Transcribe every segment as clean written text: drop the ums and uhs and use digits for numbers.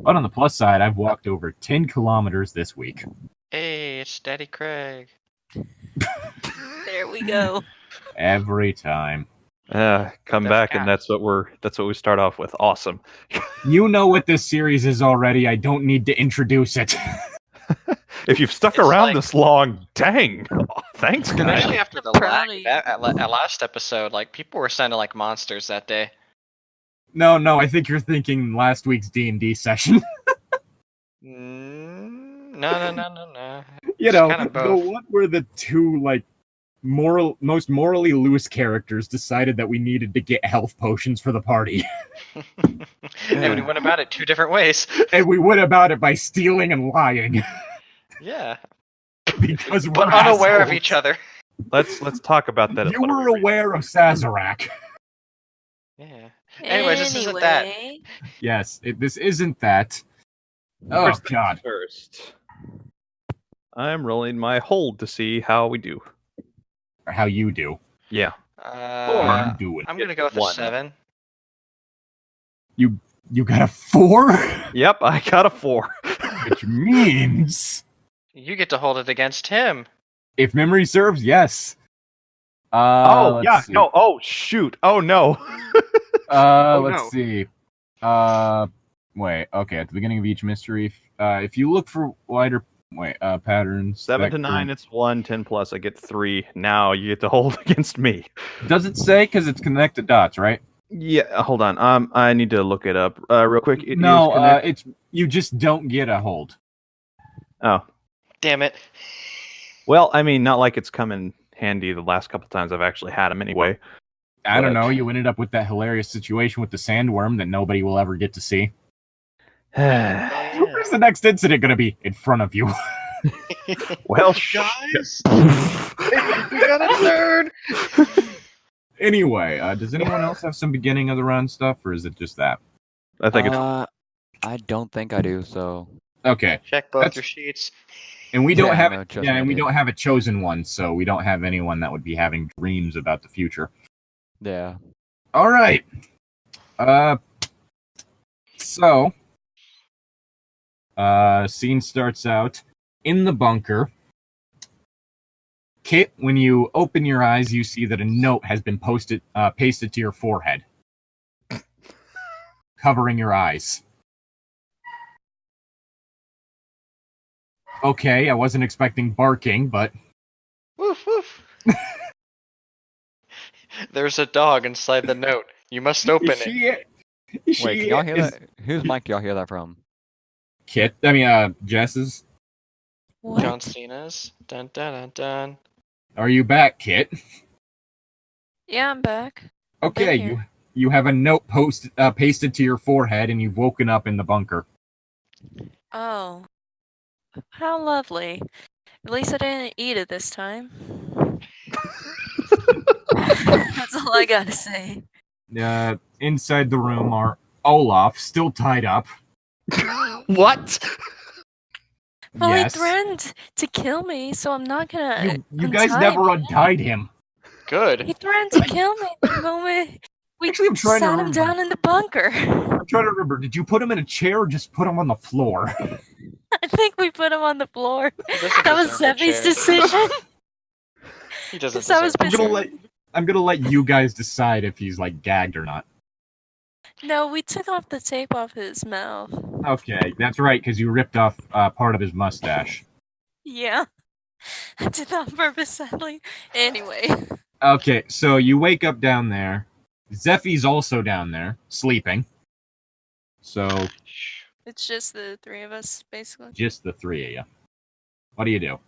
But on the plus side, I've walked over 10 kilometers this week. Hey, it's Daddy Craig. There we go. Every time. Come back, and that's what we start off with. Awesome. You know what this series is already. I don't need to introduce it. If you've stuck around this long, dang. Thanks, guys. Especially after the last episode, like, people were sounding like monsters that day. No, I think you're thinking last week's D&D session. No. You It's know, kind of the both. one where the two, like, most morally loose characters decided that we needed to get health potions for the party. And we went about it 2 different ways. And we went about it by stealing and lying. Yeah. Because But we're unaware of assholes. each other. Let's talk about that. You were aware of Sazerac. Yeah. Anyways, this isn't that. Yes, this isn't that. Oh, First things God. First, I'm rolling my hold to see how we do. Or how you do. Yeah. I'm doing. I'm gonna go with a 7. You got a 4? Yep, I got a 4. Which means, You get to hold it against him. if memory serves, yes. Oh, let's yeah. see. No. Oh, shoot. Oh, no. Let's see. Wait. Okay. At the beginning of each mystery, if you look for wider patterns, 7 to 9, it's 1. 10 plus, I get 3. Now you get to hold against me. Does it say? Because it's connected dots, right? Yeah, hold on. I need to look it up real quick. It's you just don't get a hold. Oh. Damn it. Well, I mean, not like it's come in handy the last couple times I've actually had them anyway. I don't know. You ended up with that hilarious situation with the sandworm that nobody will ever get to see. Where's the next incident going to be? In front of you. Well, guys, we got a third. Anyway, does anyone else have some beginning of the run stuff, or is it just that? I think it's... I don't think I do, so... Okay. Check both your sheets. And we don't Yeah, have no, it. trust Yeah, me, and I we did. don't have a chosen one, so we don't have anyone that would be having dreams about the future. Yeah. All right. So, scene starts out in the bunker. Kit, when you open your eyes, you see that a note has been pasted to your forehead, covering your eyes. Okay, I wasn't expecting barking, but... Woof, woof. There's a dog inside the note. You must open it. Wait, can y'all hear that? Whose mic do y'all hear that from? Kit, Jess's. What? John Cena's. Dun dun dun dun. Are you back, Kit? Yeah, I'm back. Okay, Been here. you have a note pasted to your forehead, and you've woken up in the bunker. Oh. How lovely. At least I didn't eat it this time. That's all I gotta say. Inside the room are Olaf, still tied up. What? Well, Yes. he threatened to kill me, so I'm not gonna. You guys untie never him. untied him. Good. He threatened to kill me the moment we Actually, I'm trying to sat him remember. down in the bunker. I'm trying to remember. Did you put him in a chair or just put him on the floor? I think we put him on the floor. He doesn't That was deserve a Zephy's chair. decision. He doesn't So I was deserve a busy. I'm gonna let you guys decide if he's like gagged or not. No, we took off the tape off his mouth. Okay, that's right, because you ripped off part of his mustache. Yeah. I did that on purpose, sadly. Anyway. Okay, so you wake up down there. Zephy's also down there, sleeping. So, It's just the 3 of us, basically. just the 3 of you. What do you do?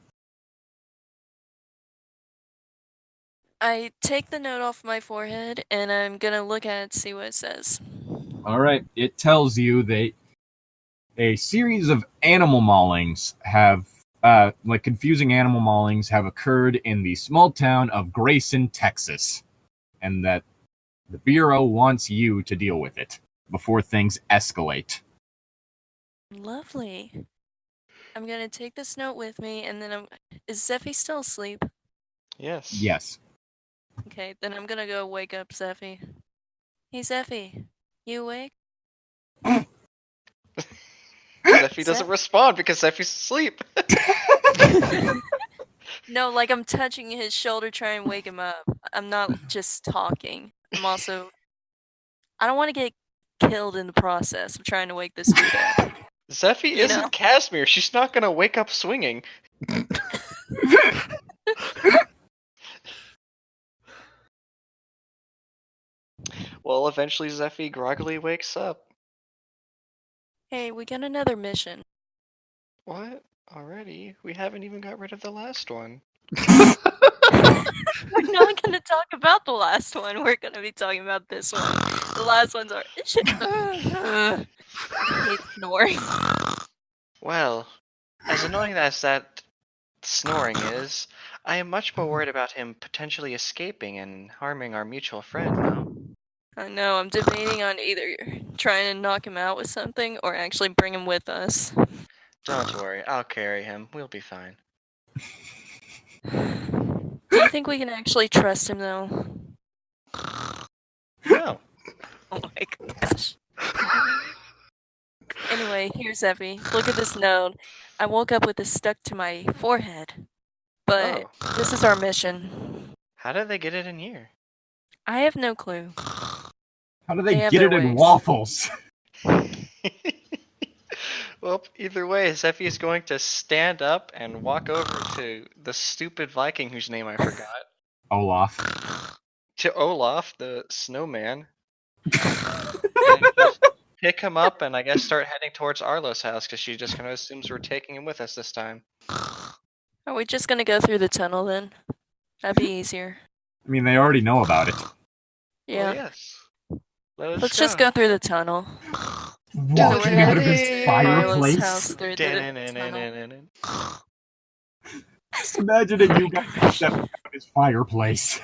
I take the note off my forehead, and I'm gonna look at it, see what it says. Alright, it tells you that a series of animal maulings have, confusing animal maulings have occurred in the small town of Grayson, Texas. And that the Bureau wants you to deal with it before things escalate. Lovely. I'm gonna take this note with me, and then is Zephy still asleep? Yes. Yes. Okay, then I'm gonna go wake up Zephy. Hey Zephy, you awake? Zephy doesn't respond because Zephy's asleep. No, like I'm touching his shoulder, trying to wake him up. I'm not just talking. I'm also. I don't want to get killed in the process of trying to wake this dude up. Zephy You isn't know? Casimir. She's not gonna wake up swinging. Well, eventually Zephy groggily wakes up. Hey, we got another mission. What? Already? We haven't even got rid of the last one. We're not going to talk about the last one. We're going to be talking about this one. The last ones are. I hate snoring. Well, as annoying as that snoring is, I am much more worried about him potentially escaping and harming our mutual friend now. I know. I'm debating on either trying to knock him out with something or actually bring him with us. Don't worry, I'll carry him. We'll be fine. Do you think we can actually trust him, though? No. Oh my gosh. Anyway, here's Effie. Look at this note. I woke up with this stuck to my forehead. But this is our mission. How did they get it in here? I have no clue. How do they They have get their it in ways. waffles? Well, either way, Zephy is going to stand up and walk over to the stupid Viking whose name I forgot. Olaf. To Olaf, the snowman. And just pick him up and I guess start heading towards Arlo's house because she just kind of assumes we're taking him with us this time. Are we just gonna go through the tunnel then? That'd be easier. I mean, they already know about it. Yeah. Well, yes. Let's just go through the tunnel. Walking out of his Arlo's fireplace. house through the tunnel. Just imagine if you guys stepped out of his fireplace.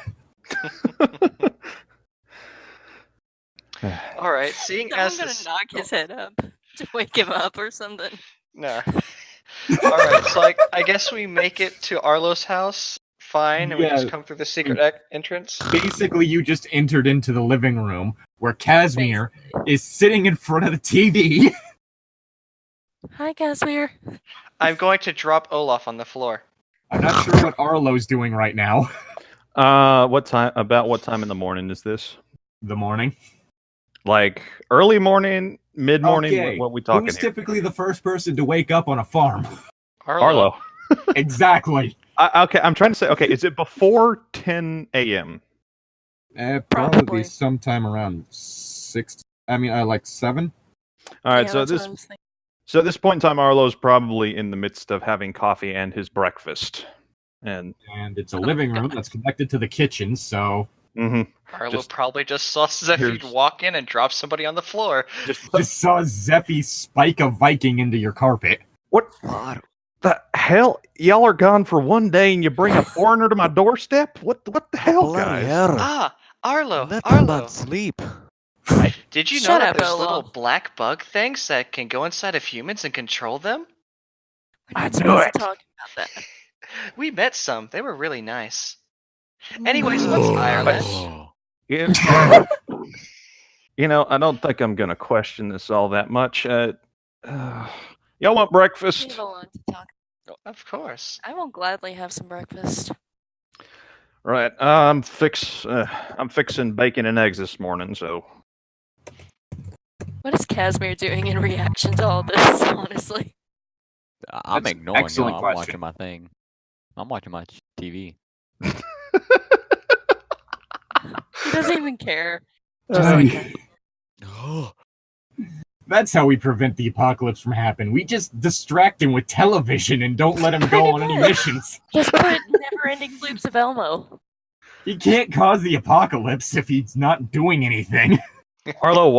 Alright, seeing as I'm gonna this... knock his head up to wake him up or something. Nah. Alright, so I guess we make it to Arlo's house. Fine, and we just Yeah. come through the secret entrance. Basically, you just entered into the living room where Casimir is sitting in front of the TV. Hi, Casimir. I'm going to drop Olaf on the floor. I'm not sure what Arlo's doing right now. What time? About what time in the morning is this? The morning. Like early morning, mid morning? Okay. What we talking Who's here? typically the first person to wake up on a farm? Arlo. Exactly. Okay, I'm trying to say. Okay, is it before 10 a.m.? Probably sometime around 6. I mean, like 7. All right, Yeah, so that's what this I was thinking. so at this point in time, Arlo's probably in the midst of having coffee and his breakfast, and it's a living room that's connected to the kitchen, so Arlo probably just saw Zephy walk in and drop somebody on the floor. just saw Zeffy spike a Viking into your carpet. What the hell? Y'all are gone for one day and you bring a foreigner to my doorstep? What the hell, guys? Ah, Arlo, Let Arlo. not sleep. Did you know Shut that up, there's Olaf. little black bug things that can go inside of humans and control them? We're not I knew supposed it. to talk about that. We met some. They were really nice. Anyways, what's Ireland? Yeah. You know, I don't think I'm gonna question this all that much. Y'all want We breakfast? have a lot to talk. Of course. I will gladly have some breakfast. Right. I'm fixing bacon and eggs this morning, so What is Casimir doing in reaction to all this, honestly? I'm That's an ignoring excellent y'all. I'm question. watching my thing. I'm watching my TV. He doesn't even care. That's how we prevent the apocalypse from happening. We just distract him with television and don't let him go on any missions. Just put never-ending loops of Elmo. He can't cause the apocalypse if he's not doing anything. Arlo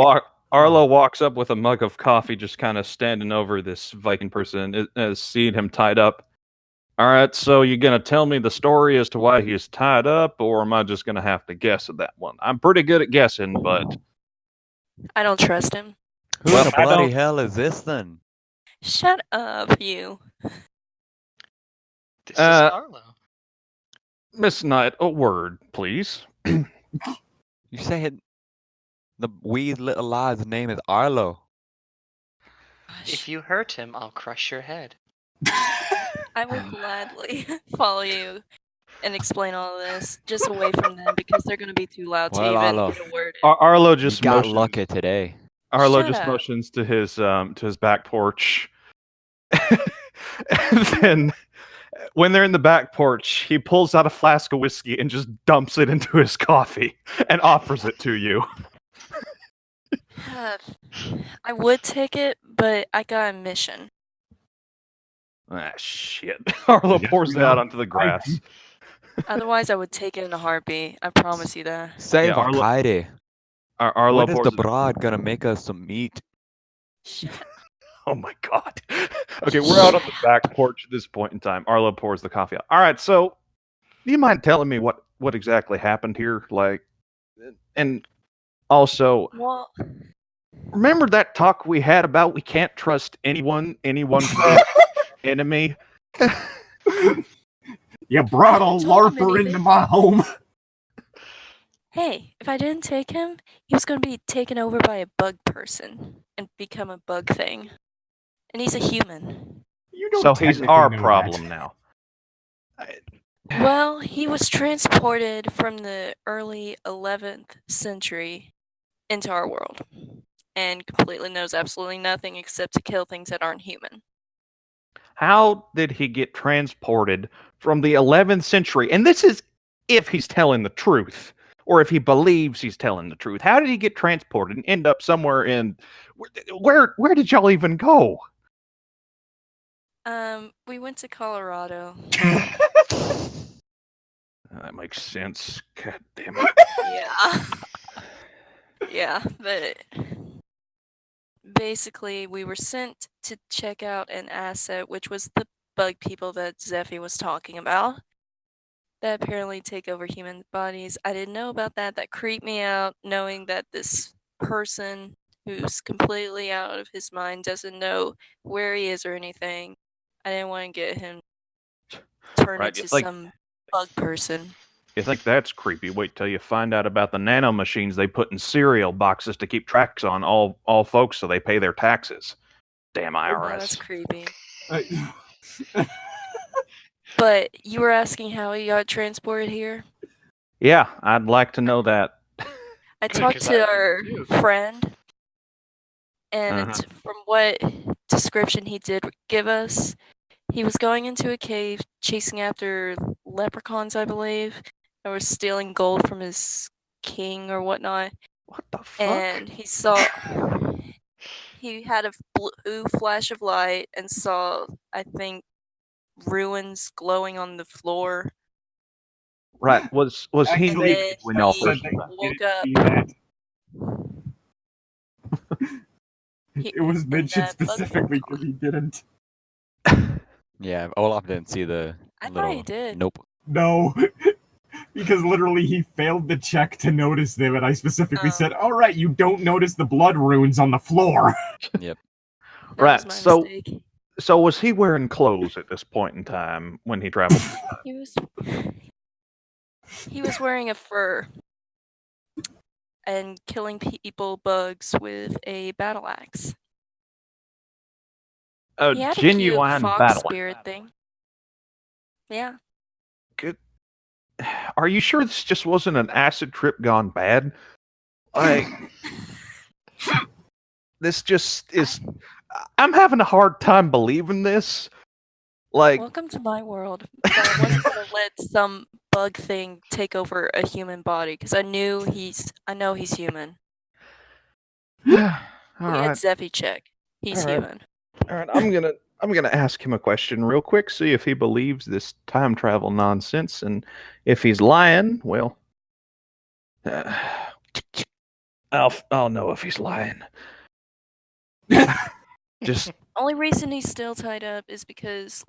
walks up with a mug of coffee, just kind of standing over this Viking person, seeing him tied up. All right, so you're gonna tell me the story as to why he's tied up, or am I just gonna have to guess at that one? I'm pretty good at guessing, but I don't trust him. Who Well, in the I bloody don't- hell is this then? Shut up, you. This is Arlo. Miss Knight, a word, please. You said the wee little lad's name is Arlo. If you hurt him, I'll crush your head. I will gladly follow you and explain all of this just away from them because they're going to be too loud to Well, even Arlo, get a word in. Arlo you just got motions. lucky today. Arlo Shut just up. motions to his back porch. And then when they're in the back porch, he pulls out a flask of whiskey and just dumps it into his coffee and offers it to you. I would take it, but I got a mission. Ah, shit. Arlo Yes, pours we it out are. onto the grass. Otherwise, I would take it in a heartbeat. I promise you that. Say, Yeah, Arlo- Vakari, Arlo when is pours the broad gonna make us some meat? Shut Oh my god. Okay, we're out on the back porch at this point in time. Arlo pours the coffee out. All right, so do you mind telling me what exactly happened here? Like, and also, Well, remember that talk we had about we can't trust anyone enemy? You brought a I haven't told him larper into anything. my home. hey, if I didn't take him, he was going to be taken over by a bug person and become a bug thing. And he's a human. You don't So he's technically our know problem that. now. Well, he was transported from the early 11th century into our world and completely knows absolutely nothing except to kill things that aren't human. How did he get transported from the 11th century? And this is if he's telling the truth, or if he believes he's telling the truth. How did he get transported and end up somewhere in where did y'all even go? We went to Colorado. That makes sense. God damn it. Yeah. Yeah, but basically we were sent to check out an asset, which was the bug people that Zephy was talking about, that apparently take over human bodies. I didn't know about that. That creeped me out, knowing that this person who's completely out of his mind doesn't know where he is or anything. I didn't want to get him turned Right, into it's like- some bug person. You think that's creepy? Wait till you find out about the nano machines they put in cereal boxes to keep tracks on all folks so they pay their taxes. Damn Oh, that's IRS. creepy. But you were asking how he got transported here? Yeah, I'd like to know that. I Good, talked 'cause to I our do. friend, and Uh-huh. from what description he did give us, he was going into a cave chasing after leprechauns, I believe, that were stealing gold from his king or whatnot. What the fuck? And he had a blue flash of light and saw, I think, ruins glowing on the floor. Right, was he And Actually, then naked when y'all he first Said they woke didn't up. see that. He- It was mentioned that bug specifically leprechaun. because he didn't. Yeah, Olaf didn't see the I thought little. he did. Nope. No. Because literally he failed the check to notice them, and I specifically said, alright, you don't notice the blood runes on the floor. Yep. That Right, was my so- mistake. So was he wearing clothes at this point in time when he traveled? He was wearing a fur and killing bugs with a battle axe. A He had a cute genuine fox battle. spirit thing. Yeah. Good. Are you sure this just wasn't an acid trip gone bad? Like, this just is. I'm having a hard time believing this. Like, Welcome to my world. But I wasn't gonna let some bug thing take over a human body because I know he's human. all We had right, Zeffy check. He's All right. human. all right. I'm gonna ask him a question real quick, see if he believes this time travel nonsense, and if he's lying, well, I'll know if he's lying. Just Only reason he's still tied up is because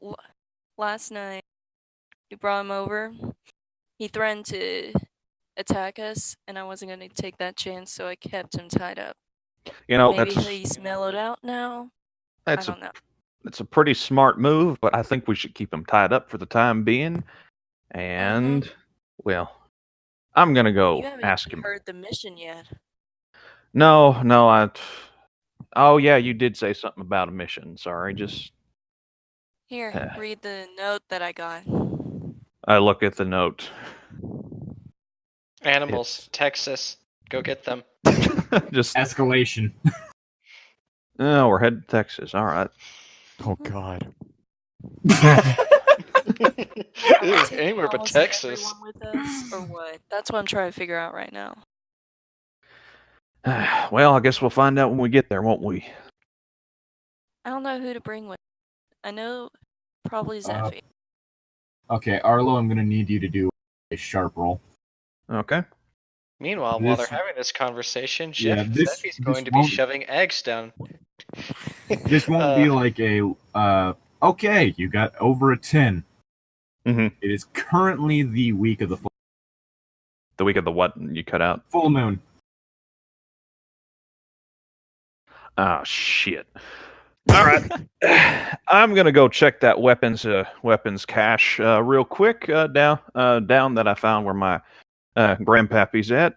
last night we brought him over. He threatened to attack us, and I wasn't going to take that chance, so I kept him tied up. Maybe he's mellowed out now. I don't know. It's a pretty smart move, but I think we should keep him tied up for the time being. And well, I'm gonna You go haven't ask even him. heard the mission yet. No, Oh yeah, you did say something about a mission. Sorry, just Here, read the note that I got. I look at the note. Animals, Texas. Go get them. Just Escalation. oh, we're headed to Texas. All right. Oh God. Anywhere but Almost Texas. everyone with us, or what? That's what I'm trying to figure out right now. Well, I guess we'll find out when we get there, won't we? I don't know who to bring with. I know probably Zeffy. Okay, Arlo, I'm gonna need you to do a sharp roll. Okay. Meanwhile, while they're This- having this conversation, Yeah, this- Zeffy's this going to be won't- shoving eggs down. This won't be like a okay, you got over a 10. Mhm. It is currently the week of the The week of the what you cut out? full moon. Oh shit. All right. I'm gonna go check that weapons cache real quick down that I found where my grandpappy's at.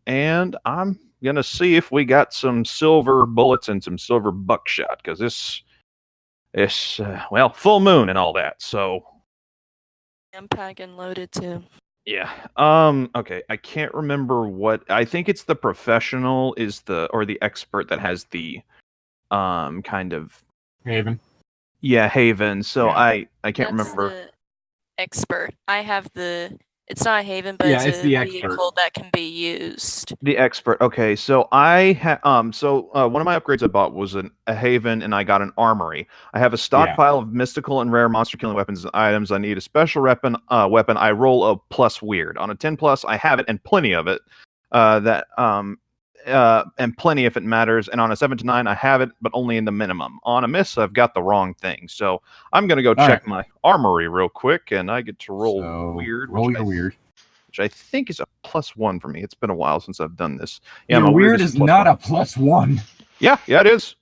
And I'm gonna see if we got some silver bullets and some silver buckshot because this well, full moon and all that. So I'm packing loaded too. yeah. Okay. I can't remember what. I think it's the professional or the expert that has the kind of Haven. Haven. So Yeah. I can't That's remember. the expert. I have the. It's not a Haven, but Yeah, it's it's a the expert. vehicle that can be used. The expert. Okay, so I one of my upgrades I bought was a Haven, and I got an armory. I have a stockpile of mystical and rare monster killing weapons and items. I need a special weapon. I roll a plus weird on a 10 plus. I have it and plenty of it. And plenty if it matters. And on a 7 to 9, I have it, but only in the minimum. On a miss, I've got the wrong thing. So I'm gonna go check my armory real quick, and I get to roll weird. Roll your weird. Which I think is a +1 for me. It's been a while since I've done this. Yeah, Your my weird is not +1. a +1. Yeah, it is.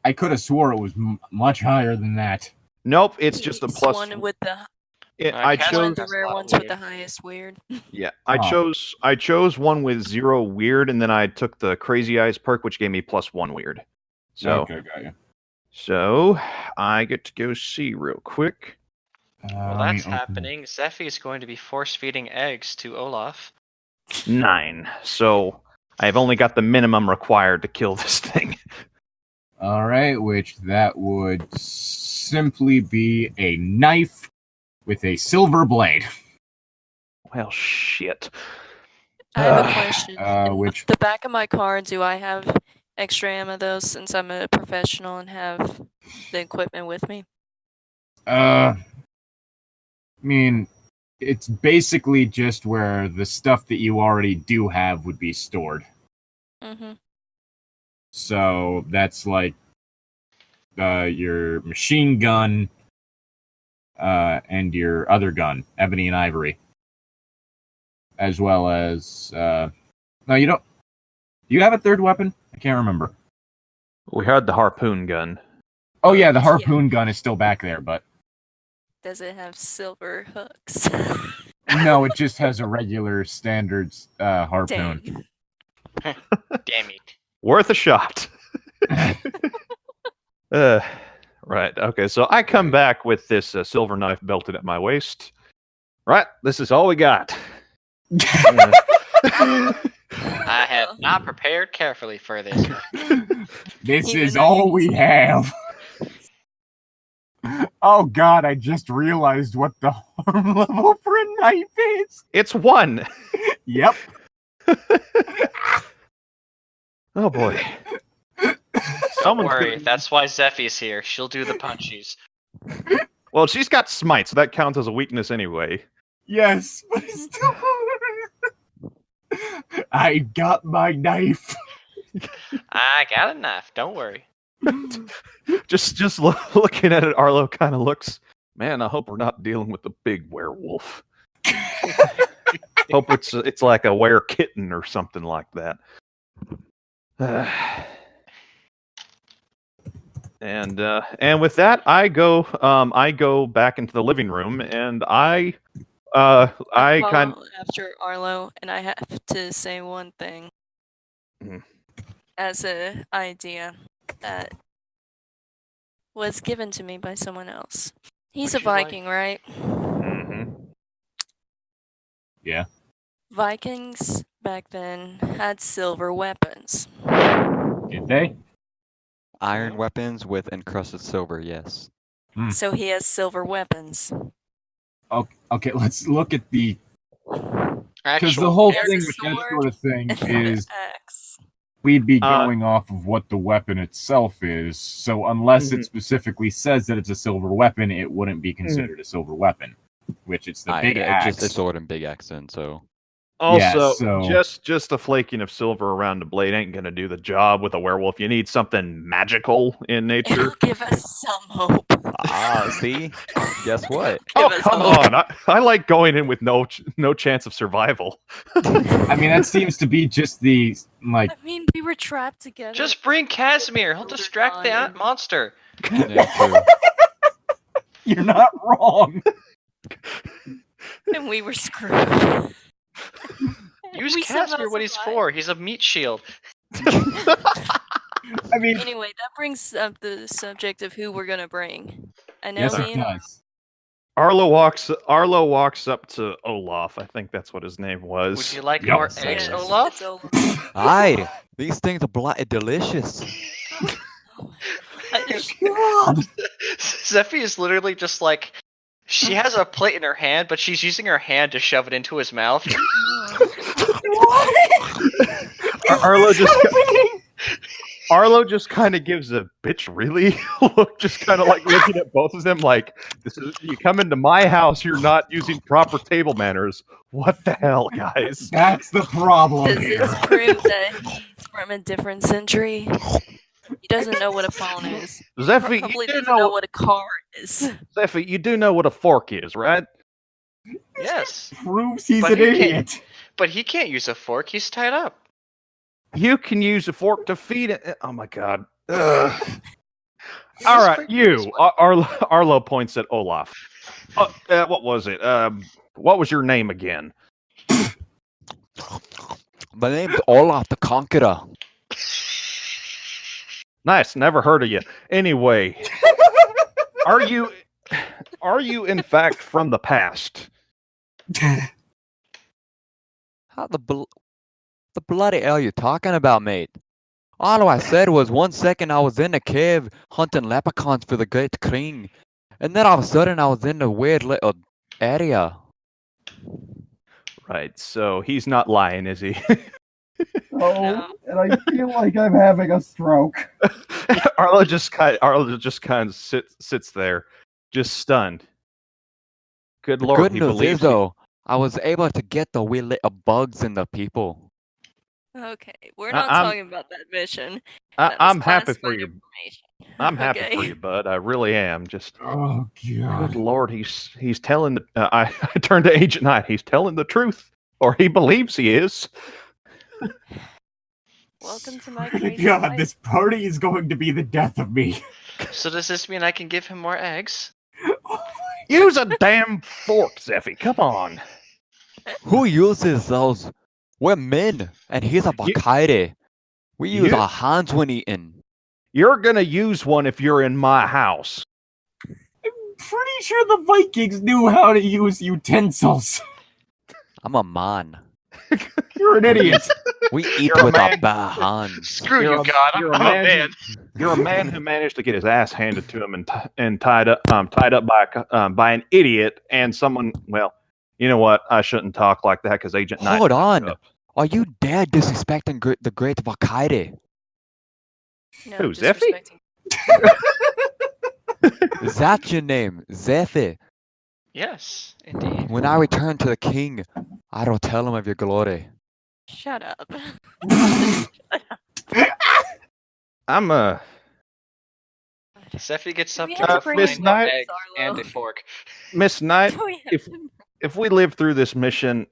I could have swore it was much higher than that. Nope, it's just a It's plus. one with the I Cast one of chose. the rare lot of ones with weird. the highest weird. Yeah, Oh. I chose one with 0 weird, and then I took the Crazy Eyes perk, which gave me +1 weird. So, Okay, got you. so I get to go see real quick. Well, let me that's open- happening. Zeffy is going to be force feeding eggs to Olaf. 9. So I've only got the minimum required to kill this thing. All right, which that would simply be a knife with a silver blade. Well, shit. I have a question. In which- the back of my car, do I have extra ammo though, since I'm a professional and have the equipment with me? I mean, it's basically just where the stuff that you already do have would be stored. Mm-hmm. So that's like your machine gun and your other gun, Ebony and Ivory. As well as... no, you don't... Do you have a third weapon? I can't remember. We had the harpoon gun. Oh yeah, the harpoon gun is still back there, but... Does it have silver hooks? No, it just has a regular standard harpoon. Dang. Damn it. Worth a shot. Right. Okay. So I come back with this silver knife belted at my waist. Right. This is all we got. I have not prepared carefully for this. This Even is though all you- we have. Oh god, I just realized what the harm level for a knife is. It's 1. Yep. Oh boy. Don't Someone's worry, gonna- that's why Zeffy's here. She'll do the punchies. Well, she's got smite, so that counts as a weakness anyway. Yes, but it's still. I got my knife. I got a knife. Don't worry. Just looking at it, Arlo kind of looks. Man, I hope we're not dealing with a big werewolf. Hope it's like a were kitten or something like that. And with that, I go back into the living room, and I kind follow after Arlo, and I have to say one thing. Mhm. as an idea that was given to me by someone else. He's Would a you like- Viking, right? Mm-hmm. Yeah. Vikings back then had silver weapons. Did they? Iron weapons with encrusted silver, yes. So he has silver weapons. Okay, let's look at the... Because Actual the whole He has thing a with that sword sort of thing and an is axe. we'd be going off of what the weapon itself is. So unless it specifically says that it's a silver weapon, it wouldn't be considered a silver weapon. Which it's the big axe. Just a sword and big axe then, so... Also, so- just a flaking of silver around the blade ain't gonna do the job with a werewolf. You need something magical in nature. It'll give us some hope. See? Guess what? Oh, Give us come hope. on! I like going in with no chance of survival. I mean, that seems to be just the, like... I mean, we were trapped together. Just bring Casimir. He'll distract the Fine. monster. Yeah, true. You're not wrong. And we were screwed. Use We somehow Casimir what he's survived. for. He's a meat shield. I mean, Anyway, that brings up the subject of who we're gonna bring. I know yes, me it and does. Arlo walks up to Olaf. I think that's what his name was. Would you like Yep. more Yes, eggs, Yes, Olaf? it's Olaf. Aye, these things are bloody delicious. God. Zephy is literally just like, she has a plate in her hand, but she's using her hand to shove it into his mouth. Arlo just kind of gives a bitch really look, just kind of like looking at both of them like, "This is you come into my house, you're not using proper table manners. What the hell, guys?" That's the problem Does here. this prove that he's from a different century? He doesn't know what a phone is. Zephy, Probably you do doesn't know know what a car is. Zephy, you do know what a fork is, right? Yes, Proves he's But an he can't- idiot. but he can't use a fork. He's tied up. You can use a fork to feed it. Oh my god. Ugh. He All was right, freaking you. this way. Arlo points at Olaf. What was it? What was your name again? My name's Olaf the Conqueror. Nice, never heard of you. Anyway, are you in fact from the past? How the bloody hell you talking about, mate? All I said was 1 second I was in the cave hunting leprechauns for the Great King, and then all of a sudden I was in a weird little area. Right, so he's not lying, is he? No. And I feel like I'm having a stroke. Arlo just kind of sits there, just stunned. Good The lord, good he news believes is though, I was able to get the wee little bugs in the people. Okay, we're not I'm- talking about that mission. That was I'm happy for classified you. information. I'm happy for Okay. you, bud. I really am. Just Oh, good God. lord, he's telling. I turned to Agent Knight. He's telling the truth, or he believes he is. Welcome to my Swear to crazy God, life. this party is going to be the death of me. So does this mean I can give him more eggs? Use a damn fork, Zeffy. Come on. Who uses those? We're men, and he's a Valkyrie. We use You- our hands when eating. You're gonna use one if you're in my house. Pretty sure the Vikings knew how to use utensils. I'm a man. You're an idiot. We eat You're a with our man. bare hands. Screw You're you, a- God. I'm you're a a man man. You're a man who managed to get his ass handed to him and tied up by an idiot and someone. Well, you know what? I shouldn't talk like that because Agent Knight. Hold knocked on. up. Are you dare disrespecting the great Valkyrie? No, Who, Zeffy? disrespecting- Is that your name, Zephyr? Yes, indeed. When I return to the king, I will tell him of your glory. Shut up. I'm Zeffy gets Do up we to have her to bring Miss finding Knight- egg Arlo? and a fork. Miss Knight. Do we have if- to- If we live through this mission,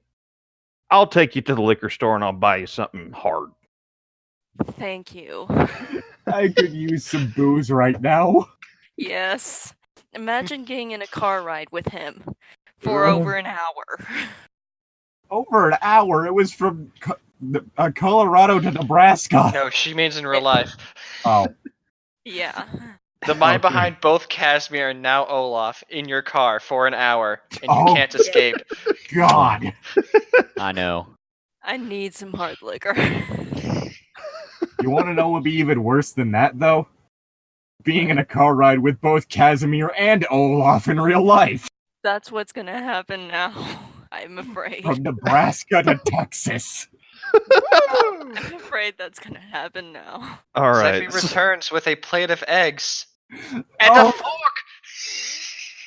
I'll take you to the liquor store and I'll buy you something hard. Thank you. I could use some booze right now. Yes. Imagine getting in a car ride with him for Ugh. over an hour. Over an hour. It was from Colorado to Nebraska. No, she means in real life. Oh. Yeah. The mind Okay. behind both Casimir and now Olaf in your car for an hour, and you Oh. can't escape. God. I know. I need some hard liquor. You want to know what would be even worse than that, though? Being in a car ride with both Casimir and Olaf in real life. That's what's gonna happen now. I'm afraid. From Nebraska to Texas. I'm afraid that's gonna happen now. All right. Zephy returns with a plate of eggs and Oh. a fork.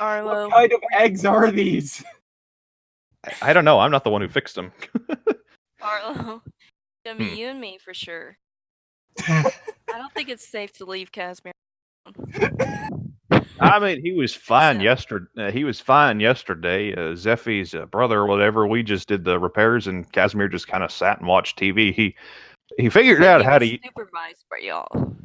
Arlo, What kind of eggs are these? I don't know. I'm not the one who fixed them. Arlo, gonna be you and me for sure. I don't think it's safe to leave Casimir. I mean, he was fine So- yesterday. He was fine yesterday. Zephy's brother or whatever. We just did the repairs, and Casimir just kind of sat and watched TV. He figured out how to. supervise for y'all.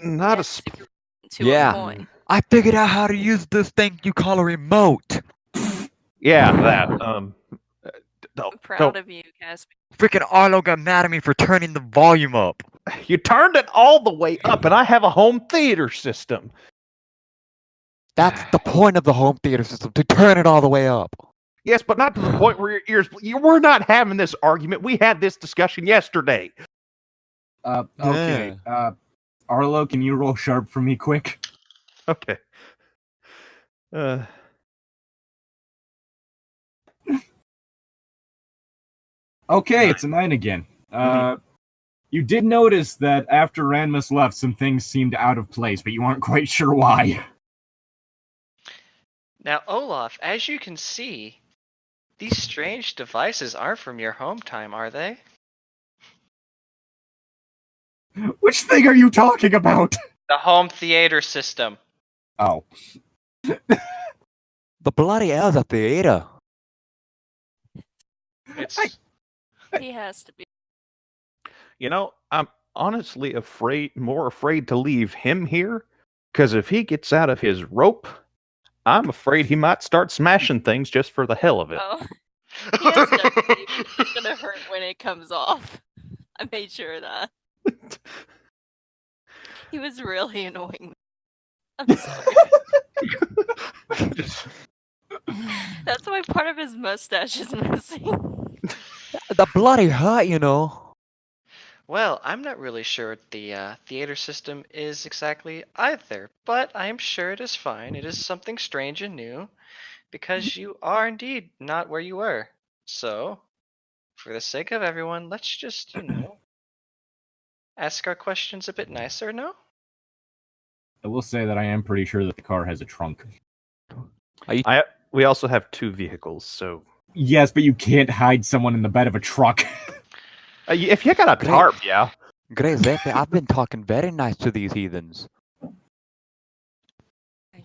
Not a. Yes, Sp- to Yeah. a point. I figured out how to use this thing you call a remote. yeah, that. I'm proud of you, Casimir. Freaking Arlo got mad at me for turning the volume up. You turned it all the way up, and I have a home theater system. That's the point of the home theater system, to turn it all the way up. Yes, but not to the point where your ears. We're not having this argument. We had this discussion yesterday. Okay. Arlo, can you roll sharp for me quick? Okay. Okay, it's a 9 again. You did notice that after Ranmus left, some things seemed out of place, but you aren't quite sure why. Now, Olaf, as you can see, these strange devices aren't from your home time, are they? Which thing are you talking about? The home theater system. Oh. The bloody hell's a theater. It's He has to be. You know, I'm honestly more afraid to leave him here, because if he gets out of his rope, I'm afraid he might start smashing things just for the hell of it. Oh. He has duct tape. It's gonna hurt when it comes off. I made sure of that. He was really annoying me. I'm sorry. That's why part of his mustache is missing. The bloody hurt, you know. Well, I'm not really sure what the theater system is exactly either, but I am sure it is fine. It is something strange and new, because you are indeed not where you were. So, for the sake of everyone, let's just, ask our questions a bit nicer, no? I will say that I am pretty sure that the car has a trunk. We also have 2 vehicles, so Yes, but you can't hide someone in the bed of a truck. if you got a Great. tarp, yeah. Great Zephyr, I've been talking very nice to these heathens. My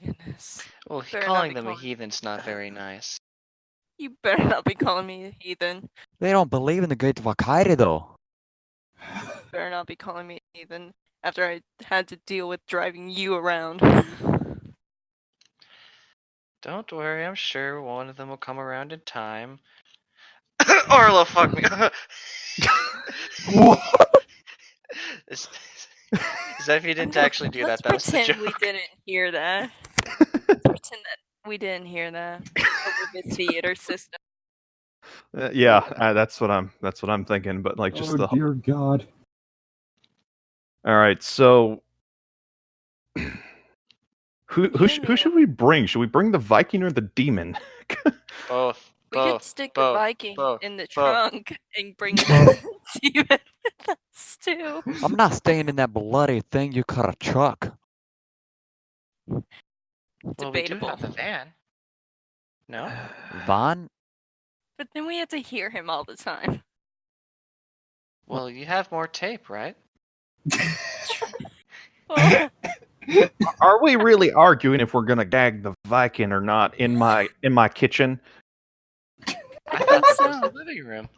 goodness. Well, Better not calling be them a calling- heathen's not very nice. You better not be calling me a heathen. They don't believe in the Great Valkyrie, though. Better not be calling me a heathen after I had to deal with driving you around. Don't worry, I'm sure one of them will come around in time. Arlo, fuck me. Zephy didn't actually do that. That was Let's the pretend we joke. didn't hear that. Let's pretend that we didn't hear that over the theater system. That's what I'm thinking. But like, just the dear God. all right. So, who should we bring? Should we bring the Viking or the demon? Both. We could Both. stick both, the Viking both, in the both. trunk and bring Both. Steven with us too. I'm not staying in that bloody thing you call a truck. Well, we do Debatable. have the van. No? Vaughn? But then we have to hear him all the time. Well, you have more tape, right? Oh, Are we really arguing if we're gonna gag the Viking or not in my kitchen? I thought that so. was the living room.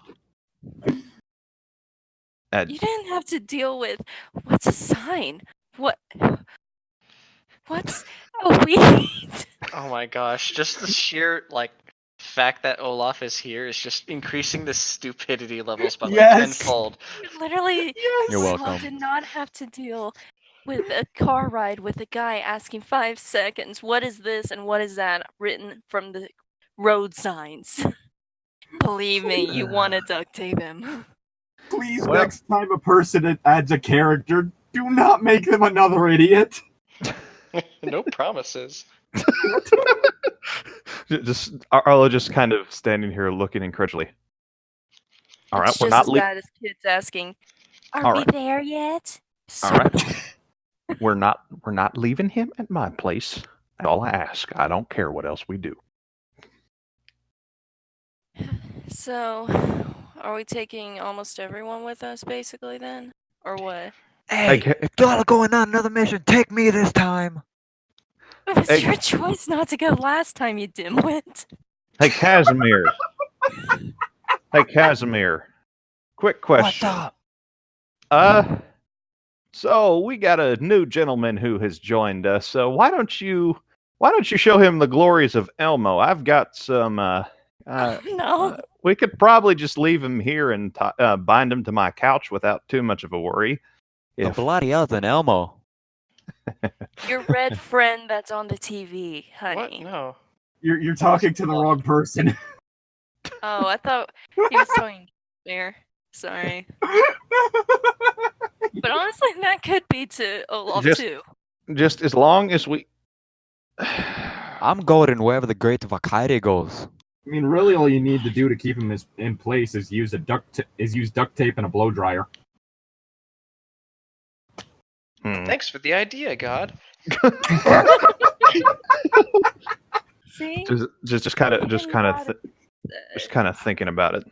you didn't have to deal with what's a sign? What's a weed? Oh my gosh, just the sheer, fact that Olaf is here is just increasing the stupidity levels by like Yes. tenfold. Literally, You're Saul welcome. did not have to deal with a car ride with a guy asking 5 seconds, what is this and what is that, written from the road signs. Believe me, you want to duct tape him. Please, Well- next time a person adds a character, do not make them another idiot. No promises. Just Arlo just kind of standing here looking incredulously. All right, It's we're just not as bad as kids asking, "Are All we right. there yet?" All right. We're not leaving him at my place. That's all I ask. I don't care what else we do. So, are we taking almost everyone with us, basically, then? Or what? Hey, Hey, if y'all are going on another mission, take me this time. It was Hey. your choice not to go last time, you dimwit. Hey, Casimir. Hey, Casimir. Quick question. What's up? So we got a new gentleman who has joined us. So why don't you show him the glories of Elmo? I've got some. No. We could probably just leave him here and bind him to my couch without too much of a worry. The If bloody hell's an Elmo. Your red friend that's on the TV, What? honey. No. You're talking to the wrong person. Oh, I thought he was talking there. Sorry. But honestly, that could be to Olaf, Just- too. just as long as we. I'm going wherever the great Valkyrie goes. I mean, really, all you need to do to keep him in place is use duct tape and a blow dryer. Thanks for the idea, God. See? Just kind of thinking about it.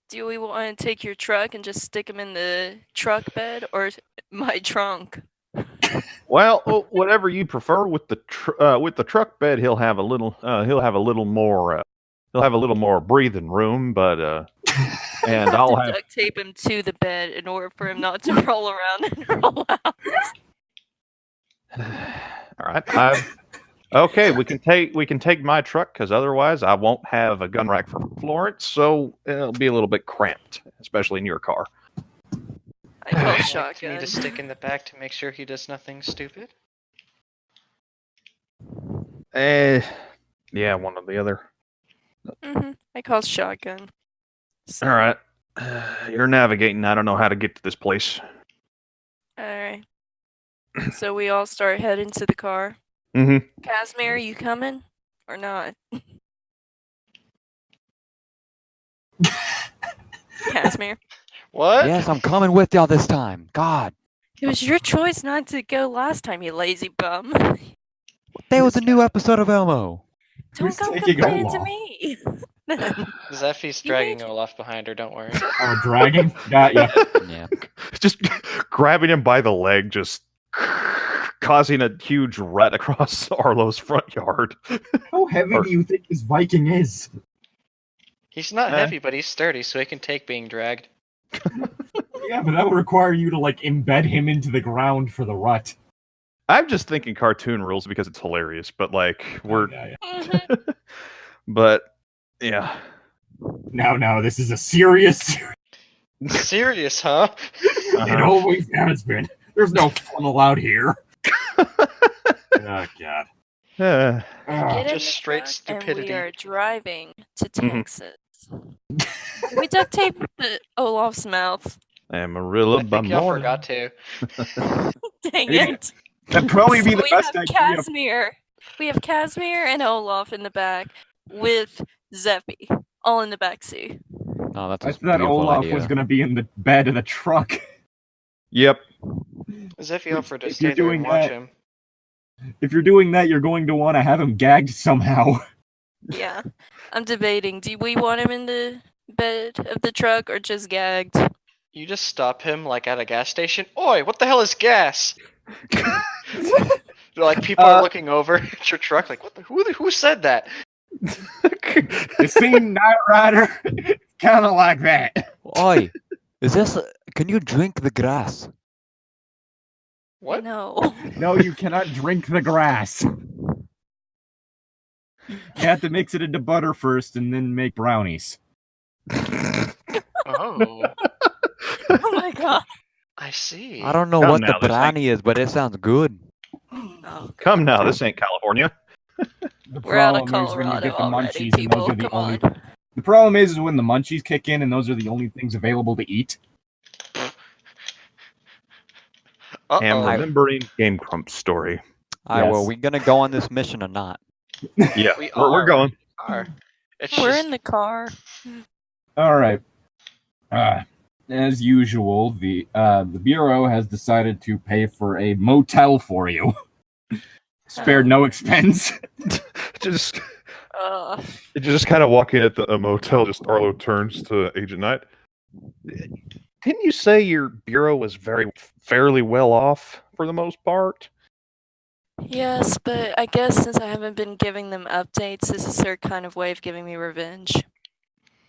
Do we want to take your truck and just stick him in the truck bed or my trunk? Well, whatever you prefer with the truck bed, he'll have a little more breathing room, but and I'll have duct tape him to the bed in order for him not to roll around and roll out. all right. Okay, we can take my truck because otherwise I won't have a gun rack for Florence, so it'll be a little bit cramped, especially in your car. I call Would you like me shotgun. to stick in the back to make sure he does nothing stupid? Yeah, one or the other. I call shotgun. So, All right, you're navigating. I don't know how to get to this place. Alright. So we all start heading to the car. Mm-hmm. Casimir, you coming? Or not? Casimir? What? Yes, I'm coming with y'all this time. God, It was your choice not to go last time, you lazy bum. there was a new episode of Elmo. Don't Who's come taking complaining to Olaf? me. Zeffy's You dragging made- Olaf behind her, don't worry. Oh, dragon? Got ya. Yeah. Just grabbing him by the leg, just causing a huge rut across Arlo's front yard. How heavy do you think this Viking is? He's not Eh. heavy, but he's sturdy, so he can take being dragged. Yeah, but that would require you to embed him into the ground for the rut. I'm just thinking cartoon rules because it's hilarious, but we're Yeah. Mhm. but yeah. Now, this is a serious. Serious, huh? It always has been. There's no fun allowed here. Oh God. Uh, Get in Just the straight truck stupidity. And we are driving to Mhm. Texas. We duct tape the Olaf's mouth. Amarillo I by think y'all morning. forgot to. Dang Yeah. it. That'd probably be So the we best have idea. Casimir. We have Casimir and Olaf in the back with Zeffy, all in the back seat. Oh, that's I a thought beautiful Olaf idea. was gonna be in the bed of the truck. Yep. Zeffy offered to If stay you're there doing and watch that- him. If you're doing that, you're going to want to have him gagged somehow. Yeah. I'm debating. Do we want him in the bed of the truck or just gagged? You just stop him at a gas station. Oi, what the hell is gas? People are looking over at your truck what the who said that? It seemed Knight Rider, kind of like that. Oi, is this? Can you drink the grass? What? No. No, you cannot drink the grass. You have to mix it into butter first and then make brownies. Oh, Oh my god. I see. I don't know Come what now, the this ain't- brownie is, but it sounds good. Oh, Come now, this ain't California. The we're out of problem is when you Colorado get the already, munchies and those people. are the Come only. on. The problem is when the munchies kick in and those are the only things available to eat. I'm Uh-oh. remembering Game Crump's story. Alright, well, Yes. we gonna go on this mission or not? Yeah, We we're are. going. It's We're just in the car. All right. As usual, the bureau has decided to pay for a motel for you. Spared no expense. Just Uh, kind of walking at a motel, just Arlo turns to Agent Knight. didn't you say your bureau was fairly well off for the most part? yes, but I guess since I haven't been giving them updates, this is their kind of way of giving me revenge.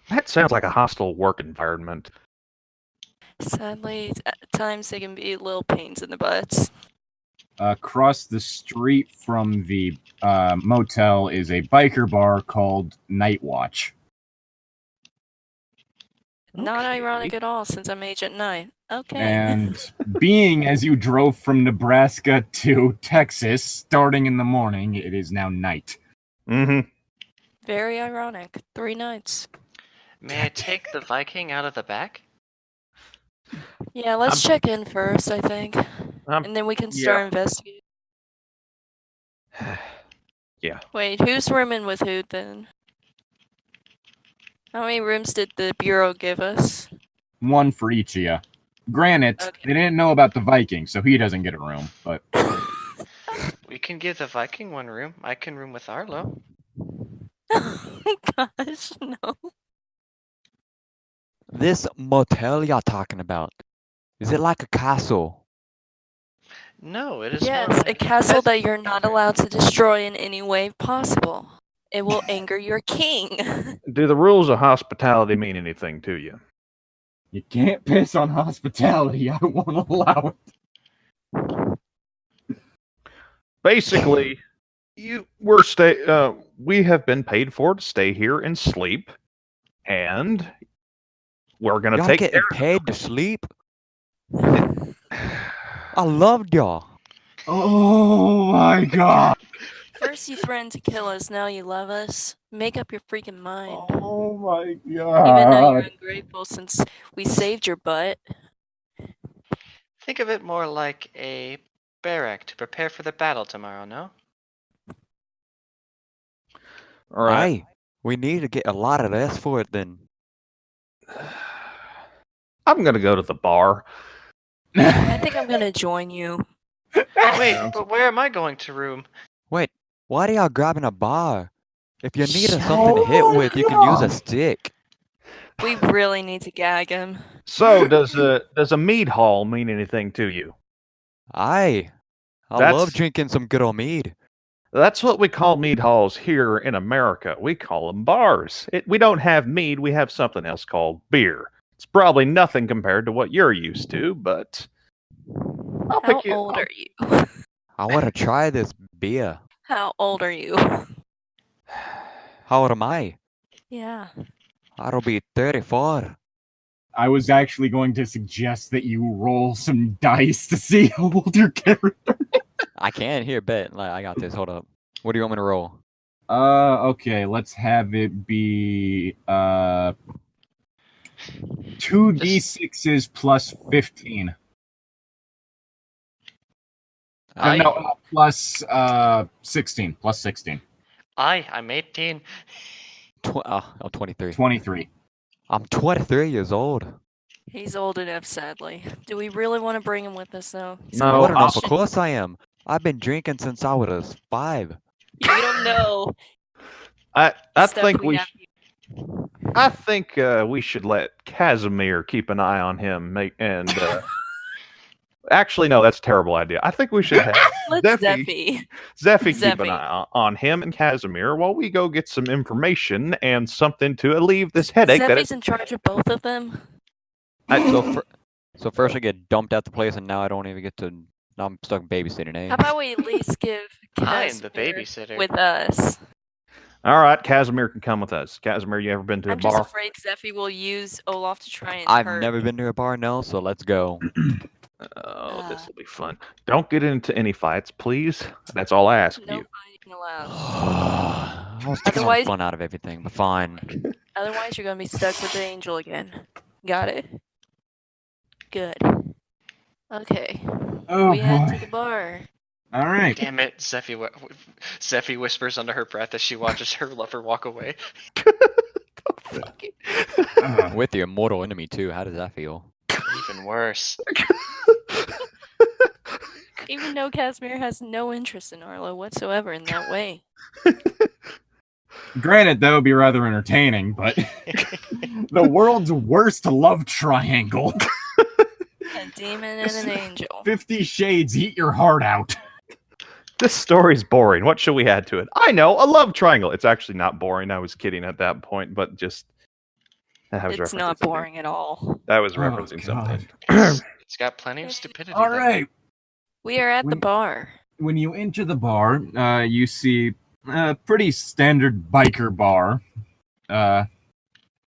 That sounds like a hostile work environment. Sadly, at times they can be little pains in the butts. Across the street from the motel is a biker bar called Night Watch. Not Okay. ironic at all, since I'm Agent Knight. Okay. And being as you drove from Nebraska to Texas, starting in the morning, it is now night. Mm-hmm. Very ironic. 3 nights. May I take the Viking out of the back? Yeah, let's check in first, I think. And then we can start investigating. Yeah. Wait, who's rooming with who then? How many rooms did the Bureau give us? One for each of you. Granted, Okay. they didn't know about the Viking, so he doesn't get a room, but We can give the Viking one room. I can room with Arlo. Oh gosh, no. This motel y'all talking about, is it like a castle? No, it is Yes, more a castle Yes. that you're not allowed to destroy in any way possible. It will anger your king. Do the rules of hospitality mean anything to you? you can't piss on hospitality. I won't allow it. Basically, we have been paid for to stay here and sleep, and we're gonna Y'all take getting care. paid to sleep? I loved y'all. Oh my god. First you threatened to kill us, now you love us. Make up your freaking mind. Oh my Even though you're god. ungrateful since we saved your butt. Think of it more like a barrack to prepare for the battle tomorrow, no? All right. Aye, we need to get a lot of this for it then. I'm gonna go to the bar. I think I'm gonna join you. Wait, but where am I going to room? Wait, why are y'all grabbing a bar? If you needed something to hit with, you can use a stick. We really need to gag him. So does a mead hall mean anything to you? Aye, I That's- love drinking some good old mead. That's what we call mead halls here in America. We call them bars. We don't have mead. We have something else called beer. It's probably nothing compared to what you're used to, but I'll How pick you. old are you? I want to try this beer. How old are you? How old am I? Yeah. I'll be 34. I was actually going to suggest that you roll some dice to see how old your character. I can here, bet. Like, I got this. Hold up. What do you want me to roll? Okay, let's have it be 2d6s plus 15. Plus 16. Plus 16. I'm 18. I'm 23. 23. I'm 23 years old. He's old enough, sadly. Do we really want to bring him with us, though? He's No, Old a enough, of Christian. course I am. I've been drinking since I was 5. You don't know. I Stuff think we we have- I think we should let Casimir keep an eye on him. Actually, no, that's a terrible idea. I think we should have Let's Zeffy Zeffy. keep an eye on him and Casimir while we go get some information and something to alleviate this headache. Zeffy's in charge of both of them. So first I get dumped out the place, and now I don't even get to. Now I'm stuck babysitting. How about we at least give I'm Casimir the babysitter. with us? All right, Casimir can come with us. Casimir, you ever been to a I'm just bar? afraid Zeffy will use Olaf to try and I've hurt never me. been to a bar, no, so let's go. Oh, this will be fun. Don't get into any fights, please. That's all I ask No you. fighting allowed. I was taking all the Otherwise- fun out of everything, but fine. Otherwise, you're gonna be stuck with the angel again. Got it? Good. Okay. Oh we head to boy. the bar. All right. Damn it, Zeffy whispers under her breath as she watches her lover walk away. With your mortal enemy too, how does that feel? Even worse. Even though Casimir has no interest in Arlo whatsoever in that way. Granted, that would be rather entertaining, but the world's worst love triangle. A demon and an angel. 50 Shades, eat your heart out. This story's boring. What should we add to it? I know, a love triangle. It's actually not boring. I was kidding at that point, but just... It's not boring at all. That was Oh, referencing something. It's got plenty of stupidity. All there. right. We are at the bar. When you enter the bar, you see a pretty standard biker bar.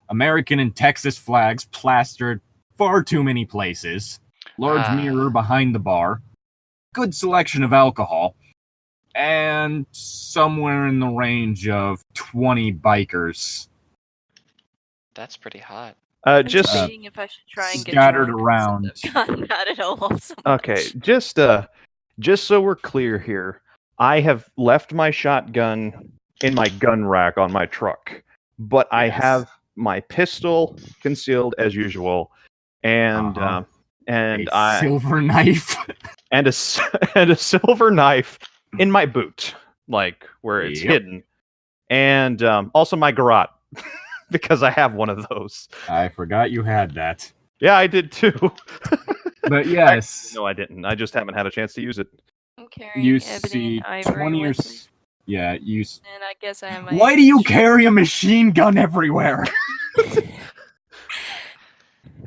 American and Texas flags plastered far too many places. Large mirror behind the bar. Good selection of alcohol. And somewhere in the range of 20 bikers. That's pretty hot. I'm Just debating if I should try and get scattered drunk around. since I've gotten mad at Olaf so much. okay. Just so we're clear here, I have left my shotgun in my gun rack on my truck, but I Yes. have my pistol concealed as usual, and A silver knife. and a silver knife in my boot, like where it's Yep. hidden, and also my garrote because I have one of those. I forgot you had that. Yeah, I did too. But yes, No, I didn't. I just haven't had a chance to use it. I'm carrying you ebony see and ivory 20 or... with me. Yeah, you... And I guess I have my... Why do you carry a machine gun everywhere?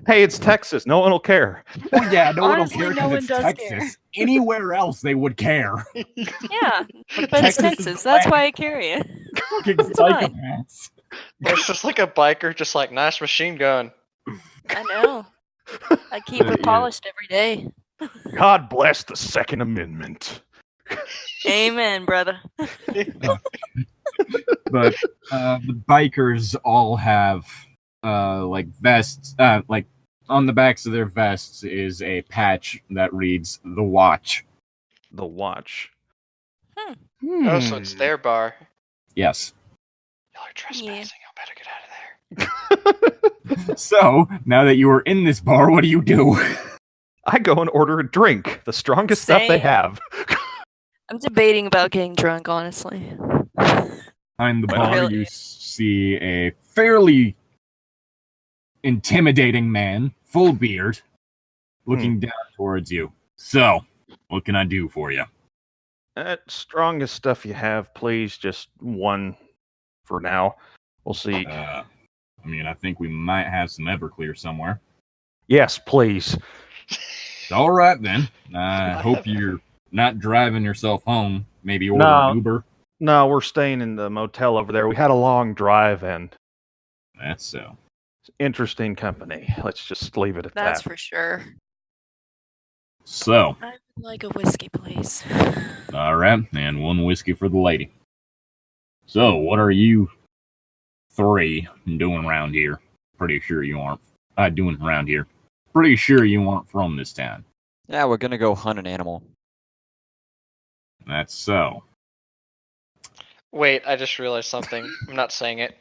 Hey, it's Texas. No one will care. Well, yeah, no one will Honestly, care no because one it's does Texas. care. Anywhere else, they would care. Yeah, but it's Texas is Texas. That's black. why I carry it. Fucking It's fine. psychopaths. It's just like a biker, just like, nice machine gun. I know. I keep it Yeah. polished every day. God bless the Second Amendment. Amen, brother. But the bikers all have like vests. Like on the backs of their vests is a patch that reads "The Watch." The Watch. Oh, so it's their bar. Yes. Y'all are trespassing. Y'all better get out of there. So now that you are in this bar, what do? I go and order a drink. The strongest stuff they Same. have. I'm debating about getting drunk, honestly. Behind the Well, bar, really- you see a fairly intimidating man, full beard, looking down towards you. So, what can I do for you? That strongest stuff you have, please. Just one for now. We'll see. I mean, I think we might have some Everclear somewhere. Yes, please. All right, then. I hope you're not driving yourself home. Maybe order No. an Uber. No, we're staying in the motel over there. We had a long drive and That's so. interesting company. Let's just leave it at That's that. for sure. So, I would like a whiskey, please. all right, and one whiskey for the lady. So, what are you three doing around here? Pretty sure you aren't. Doing around here. Pretty sure you aren't from this town. Yeah, we're gonna go hunt an animal. That's so. Wait, I just realized something. I'm not saying it.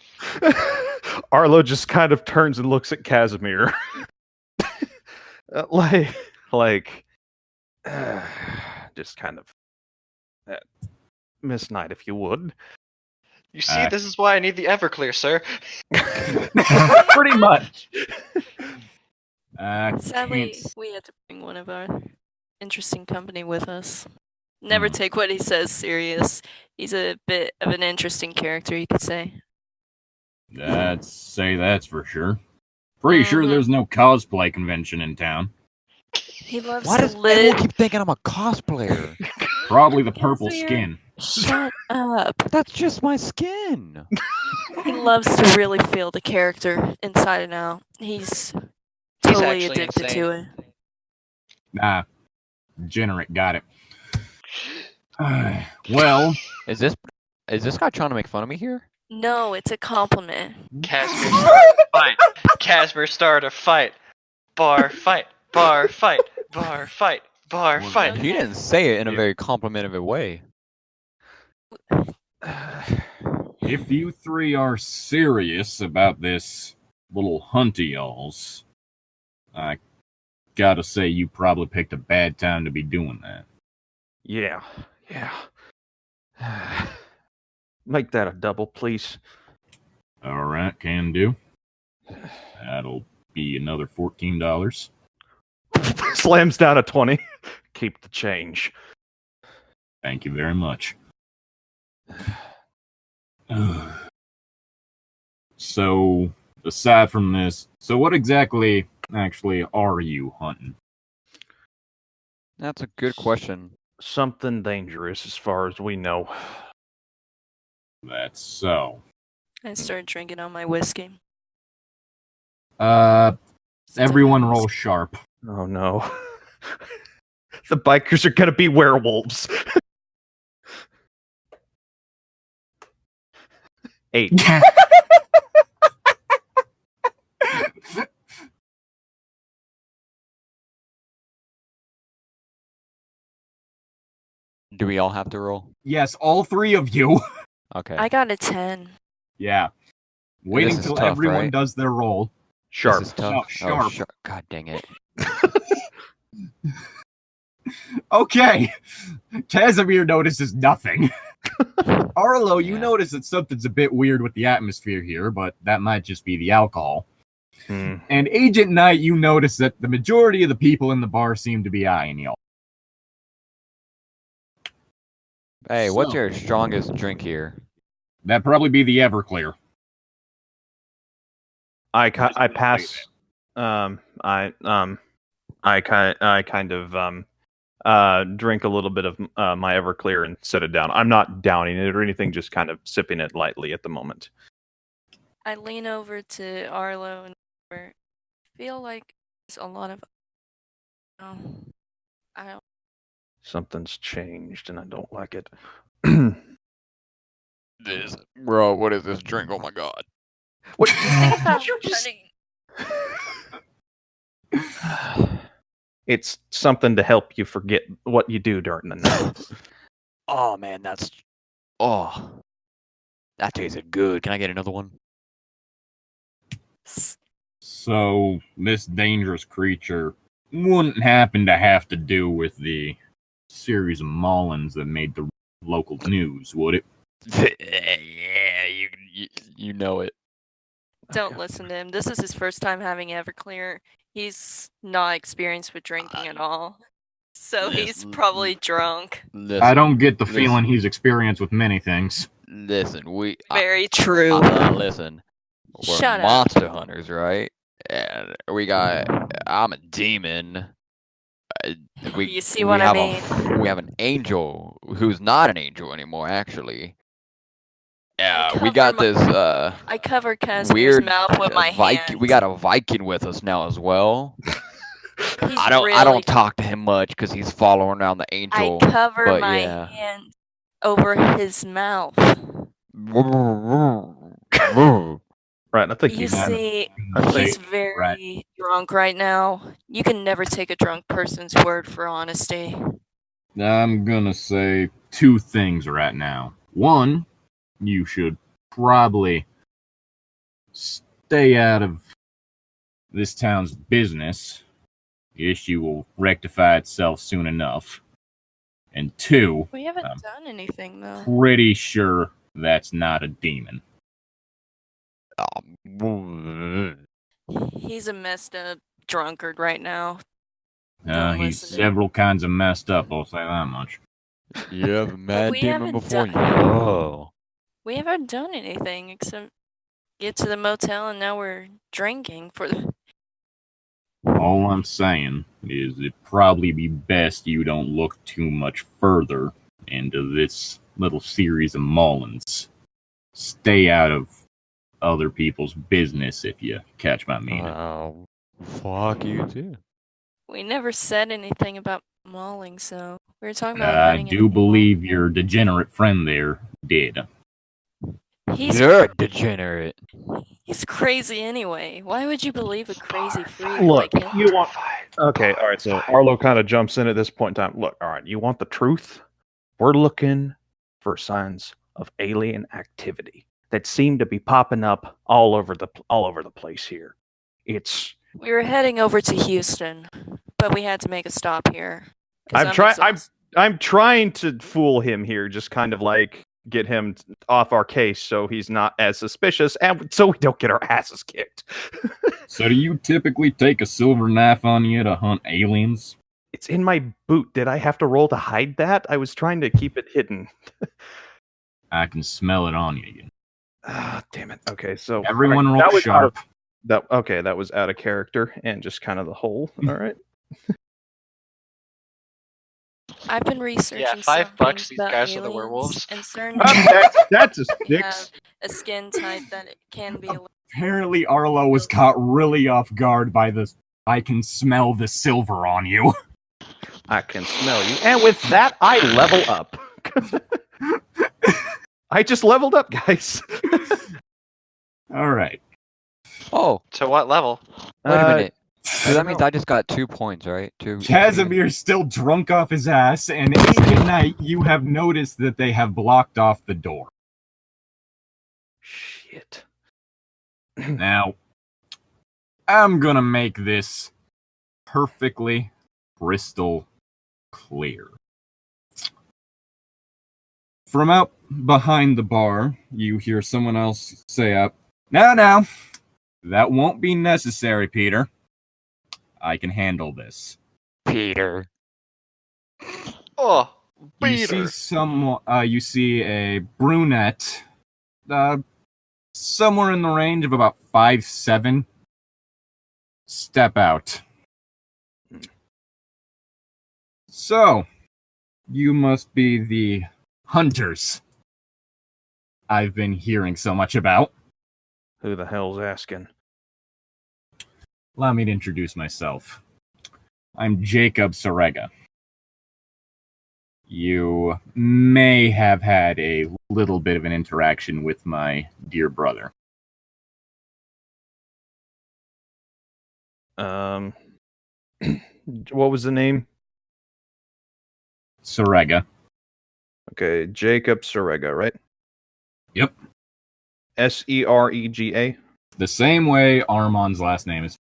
Arlo just kind of turns and looks at Casimir. Just kind of. Miss Knight, if you would. You see, this is why I need the Everclear, sir. Pretty much. Sadly, Can't- we had to bring one of our interesting company with us. Never take what he says serious. He's a bit of an interesting character, you could say. That's for sure. Pretty sure Mhm. there's no cosplay convention in town. He loves Why to does everyone live. keep thinking I'm a cosplayer? Probably the purple Yes, we are. skin. Shut up. That's just my skin. He loves to really feel the character inside and out. He's totally actually addicted insane. to it. Nah, degenerate, got it. Well, Is this guy trying to make fun of me here? No, it's a compliment. Casper started a fight. Casper started a fight. Bar fight. Bar fight. Bar fight. Bar Well, fight. He didn't say it in a very complimentary way. if you three are serious about this little hunt of y'all's, I gotta say you probably picked a bad time to be doing that. Yeah. Make that a double, please. All right, can do. That'll be another $14. Slams down a 20. Keep the change. Thank you very much. So, aside from this, so what exactly actually are you hunting? That's a good question. Something dangerous as far as we know. That's so. I started drinking on my whiskey. Everyone roll sharp. Oh no. The bikers are gonna be werewolves. 8. Do we all have to roll? Yes, all three of you. Okay. I got a 10. Yeah. Waiting This is till tough, everyone right? does their roll. Sharp. This is tough. No, sharp. Oh, God dang it. Okay. Casimir notices nothing. Arlo, you Yeah. notice that something's a bit weird with the atmosphere here, but that might just be the alcohol. And Agent Knight, you notice that the majority of the people in the bar seem to be eyeing y'all. Hey, what's So- your strongest drink here? That'd probably be the Everclear. I Just gonna pass. say I kind of drink a little bit of my Everclear and set it down. I'm not downing it or anything, just kind of sipping it lightly at the moment. I lean over to Arlo and I feel like there's a lot of. I don't. Something's changed and I don't like it. This, bro, what is this drink? Oh my god. What? Think about You just- cutting. It's something to help you forget what you do during the night. Oh man, that tasted good. Can I get another one? So, this dangerous creature wouldn't happen to have to do with the series of maulings that made the local news, would it? Yeah, you know it. Don't listen to him. This is his first time having Everclear. He's not experienced with drinking at all. So he's probably drunk. Listen, I don't get the listen. feeling he's experienced with many things. Listen, Very true. listen. We're Shut up. monster hunters, right? And I'm a demon. You see what I mean? We have an angel who's not an angel anymore, actually. Yeah, we cover got my- this I cover Casimir's weird mouth with my hand. We got a Viking with us now as well. He's I don't really- talk to him much because he's following around the I angel. cover but my yeah. hand over his mouth. Right, I think You you see, I'd say- he's very drunk right now. You can never take a drunk person's word for honesty. I'm gonna say two things right now. One, you should probably stay out of this town's business. The issue will rectify itself soon enough. And two, We haven't done anything though. pretty sure that's not a demon. He's a messed up drunkard right now. Don't He's listen to him. several kinds of messed up, I'll say that much. You have a mad we demon haven't before done- you. Oh. We haven't done anything except get to the motel and now we're drinking for the. All I'm saying is it'd probably be best you don't look too much further into this little series of maulings. Stay out of other people's business if you catch my meaning. Oh, fuck you too. We never said anything about mauling, so we were talking about I hunting do animal. believe your degenerate friend there did. You're a degenerate. He's crazy anyway. Why would you believe a crazy freak Look, like him? you want... Okay, all right, so Arlo kind of jumps in at this point in time. Look, all right, you want the truth? We're looking for signs of alien activity that seem to be popping up all over the place here. It's... We were heading over to Houston, but we had to make a stop here. 'cause I'm trying to fool him here, just kind of like get him off our case so he's not as suspicious and so we don't get our asses kicked. So do you typically take a silver knife on you to hunt aliens? It's in my boot. Did I have to roll to hide that? I was trying to keep it hidden. I can smell it on you. Ah, damn it. Okay, so Everyone all roll that was sharp. that was out of character and just kind of the whole. All right. I've been researching Yeah, some $5. things These about guys are the aliens, werewolves. and certain That's a they six. have a skin type that it can be. Apparently Arlo was caught really off guard by this. I can smell the silver on you. I can smell you. And with that, I level up. I just leveled up, guys. All right. Oh, To what level? wait a minute. So I that don't means know. I just got 2 points, right? Casimir's still drunk off his ass, and Ancient Knight, you have noticed that they have blocked off the door. Shit. Now, I'm gonna make this perfectly crystal clear. From out behind the bar, you hear someone else say up, No, that won't be necessary, Peter. I can handle this. Peter. Oh, You see you see a brunette, somewhere in the range of about 5'7", step out. So, you must be the hunters I've been hearing so much about. Who the hell's asking? Allow me to introduce myself. I'm Jacob Sorega. You may have had a little bit of an interaction with my dear brother. What was the name? Sorega. Okay, Jacob Sorega, right? Yep. Serega. The same way Armand's last name is.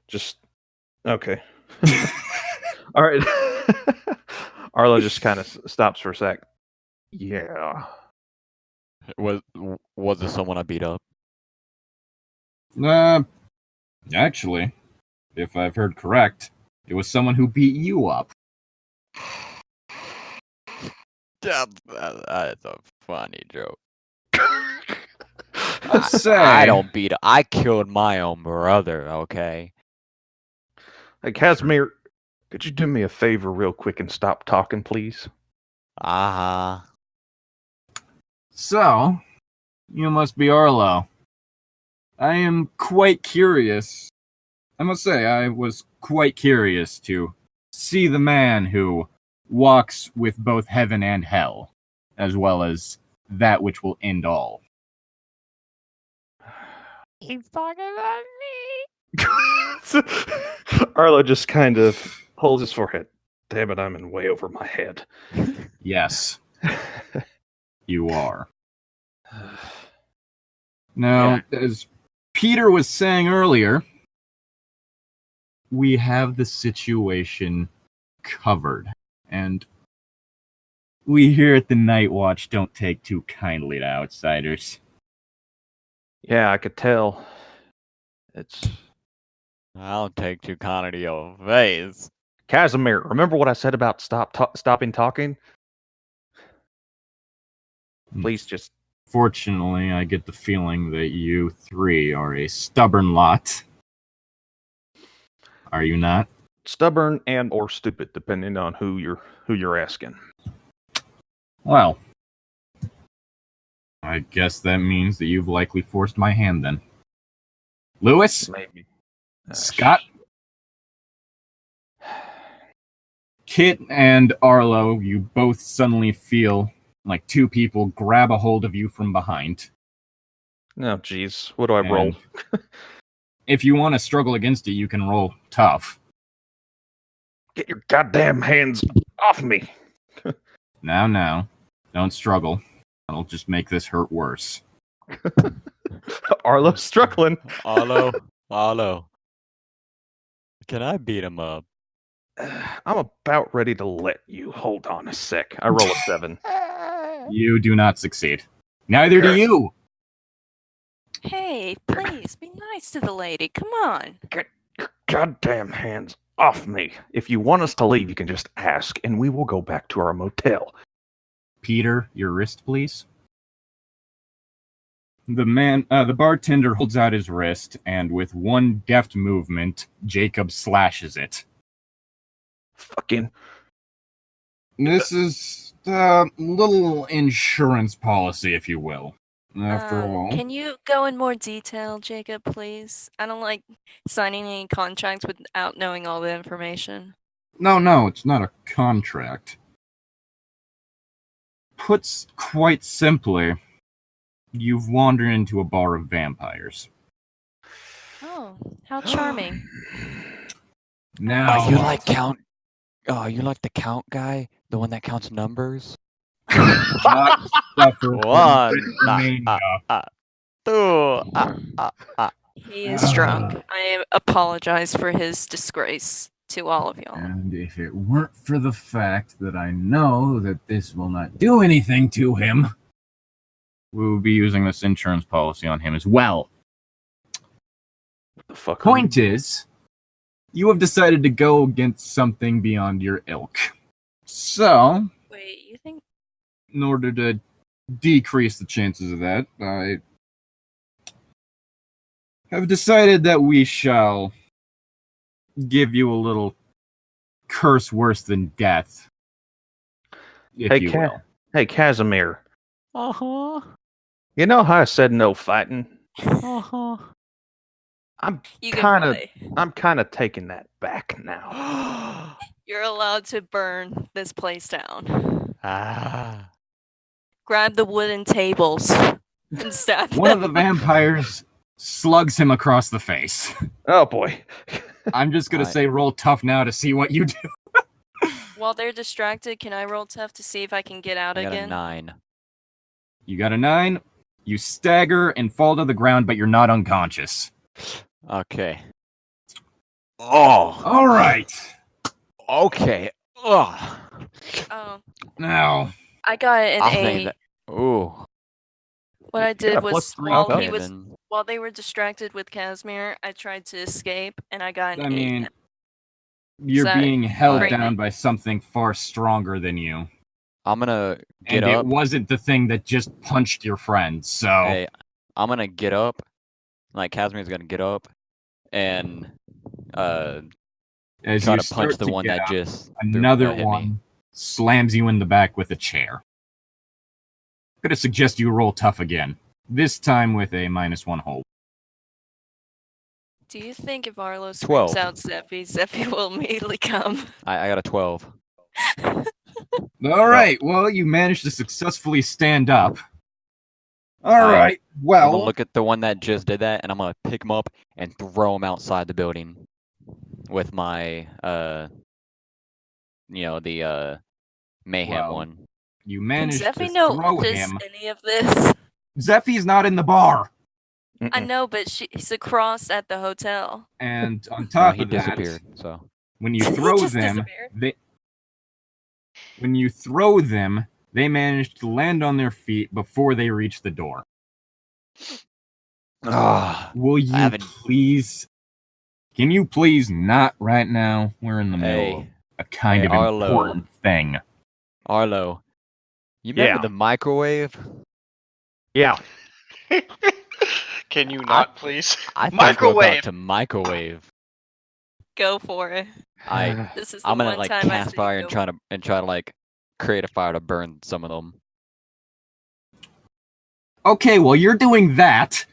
Just okay. All right. Arlo just kind of stops for a sec. Yeah. Was it someone I beat up? Actually, if I've heard correct, it was someone who beat you up. That's a funny joke. Say, I don't beat up. I killed my own brother, okay? Hey, Casimir, could you do me a favor real quick and stop talking, please? Uh-huh. So, you must be Arlo. I am quite curious. I must say, I was quite curious to see the man who walks with both heaven and hell, as well as that which will end all. He's talking about Arlo just kind of pulls his forehead. Damn it, I'm in way over my head. Yes, you are. Now, as Peter was saying earlier, we have the situation covered. And we here at the Night Watch don't take too kindly to outsiders. Yeah, I could tell. It's I don't take too kindly to your face. Casimir. Remember what I said about stopping talking? Please just. Fortunately, I get the feeling that you three are a stubborn lot. Are you not? stubborn and or stupid, depending on who you're asking. Well, I guess that means that you've likely forced my hand then. Lewis? Maybe. Scott? Kit and Arlo, you both suddenly feel like two people grab a hold of you from behind. Oh, jeez. What do I roll? If you want to struggle against it, you can roll tough. Get your goddamn hands off me. Now. Don't struggle. That'll just make this hurt worse. Arlo's struggling. Arlo. Can I beat him up? I'm about ready to let you. Hold on a sec. I roll a 7. You do not succeed. Neither do you. Hey, please, be nice to the lady. Come on. Get your goddamn hands off me. If you want us to leave, you can just ask, and we will go back to our motel. Peter, your wrist, please. The bartender holds out his wrist, and with one deft movement, Jacob slashes it. Fucking. This is a little insurance policy, if you will. After all. Can you go in more detail, Jacob, please? I don't like signing any contracts without knowing all the information. No, it's not a contract. Put quite simply, you've wandered into a bar of vampires. Oh, how charming. Now, You like the count guy? The one that counts numbers? not suffer from One, mania. two, He is drunk. I apologize for his disgrace to all of y'all. And if it weren't for the fact that I know that this will not do anything to him, we will be using this insurance policy on him as well. What the fuck? Point is, you have decided to go against something beyond your ilk. So, Wait, you think? in order to decrease the chances of that, I have decided that we shall give you a little curse worse than death, if you will. Hey, Casimir. Uh-huh. You know how I said no fighting? Uh-huh. I'm You can kind of play. I'm kind of taking that back now. You're allowed to burn this place down. Ah. Grab the wooden tables and stab One of them. the vampires slugs him across the face. Oh boy. I'm just going to Right. say roll tough now to see what you do. While they're distracted, can I roll tough to see if I can get out I got a again? 9. You got a 9. You stagger and fall to the ground, but you're not unconscious. Okay. Oh. All right. Okay. Ugh. Oh, Now, I got an I 8. think that. Ooh. What I You got did a was +3. while Okay. he was Seven. while they were distracted with Casimir, I tried to escape and I got an I 8. mean, you're that being held great? down by something far stronger than you. I'm gonna get And up. it wasn't the thing that just punched your friend, so... Hey, I'm gonna get up. Like Casimir's gonna get up and as try you to punch start the to one get that up, just another hit one me. slams you in the back with a chair. I'm gonna suggest you roll tough again. This time with a -1 hold. Do you think if Arlo 12. screams out Zeffy will immediately come? I got a 12. All right, well, you managed to successfully stand up. All Alright, right, I'm well, gonna look at the one that just did that, and I'm gonna pick him up and throw him outside the building with my the mayhem Well, one. you Can managed to Zeffy know throw this, him. any of this? Zeffy's not in the bar. I know, but he's across at the hotel. And on No, top he of that, disappeared. So when you He throw just them, disappeared. they manage to land on their feet before they reach the door. Will you haven't- please? Can you please not right now? We're in the middle of Hey, a kind hey, of Arlo. important thing. Arlo, you remember Yeah. the microwave? Yeah. Can you not, please? I think we're Microwave. about to microwave. Go for it. This is the I'm gonna one like time I cast say fire go. and try to like create a fire to burn some of them. Okay, well, you're doing that.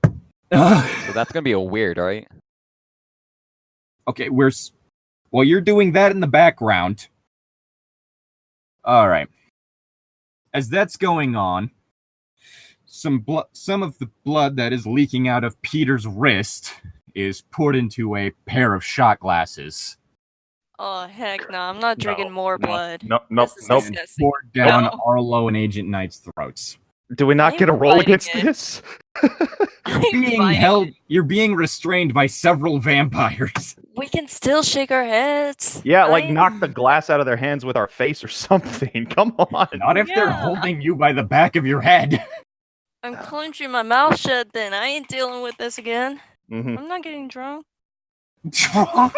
So that's gonna be a weird, right? Okay, well, you're doing that in the background. All right. As that's going on, some of the blood that is leaking out of Peter's wrist is poured into a pair of shot glasses. Oh heck no! I'm not drinking more blood. Nope. This is Nope. disgusting. Poured down No. Arlo and Agent Knight's throats. Do we not I'm get a roll fighting against it. this? You're being restrained by several vampires. We can still shake our heads. Yeah, like knock the glass out of their hands with our face or something. Come on. Not if they're Yeah. holding you by the back of your head. I'm clenching my mouth shut. Then I ain't dealing with this again. Mhm. I'm not getting drunk. Drunk?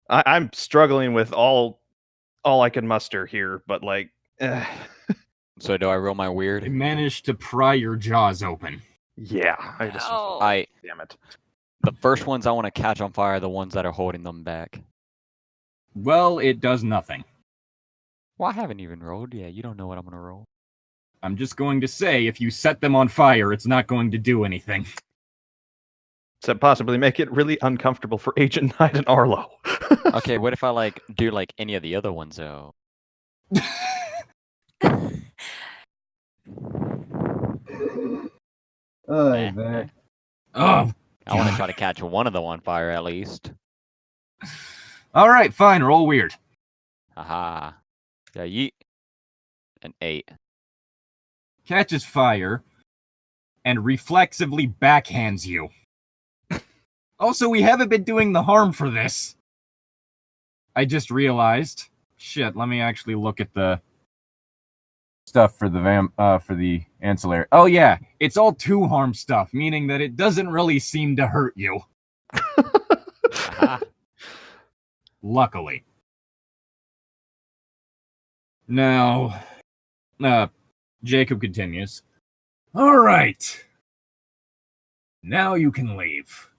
I'm struggling with all I can muster here, but like, So do I roll my I weird? managed to pry your jaws open. yeah. I just, Ow. damn it. The first ones I want to catch on fire are the ones that are holding them back. Well, it does nothing. Well, I haven't even rolled yet. You don't know what I'm gonna roll. I'm just going to say, if you set them on fire, it's not going to do anything. To possibly make it really uncomfortable for Agent Knight and Arlo. Okay, what if I like do like any of the other ones though? Oh, I want to try to catch one of them on fire at least. all right, fine. Roll weird. Aha. Yeah, yeet. An 8. Catches fire and reflexively backhands you. Also, we haven't been doing the harm for this. I just realized. Shit, let me actually look at the stuff for the ancillary. Oh yeah, it's all 2 harm stuff, meaning that it doesn't really seem to hurt you. Aha. Luckily. Now, Jacob continues. All right. Now you can leave.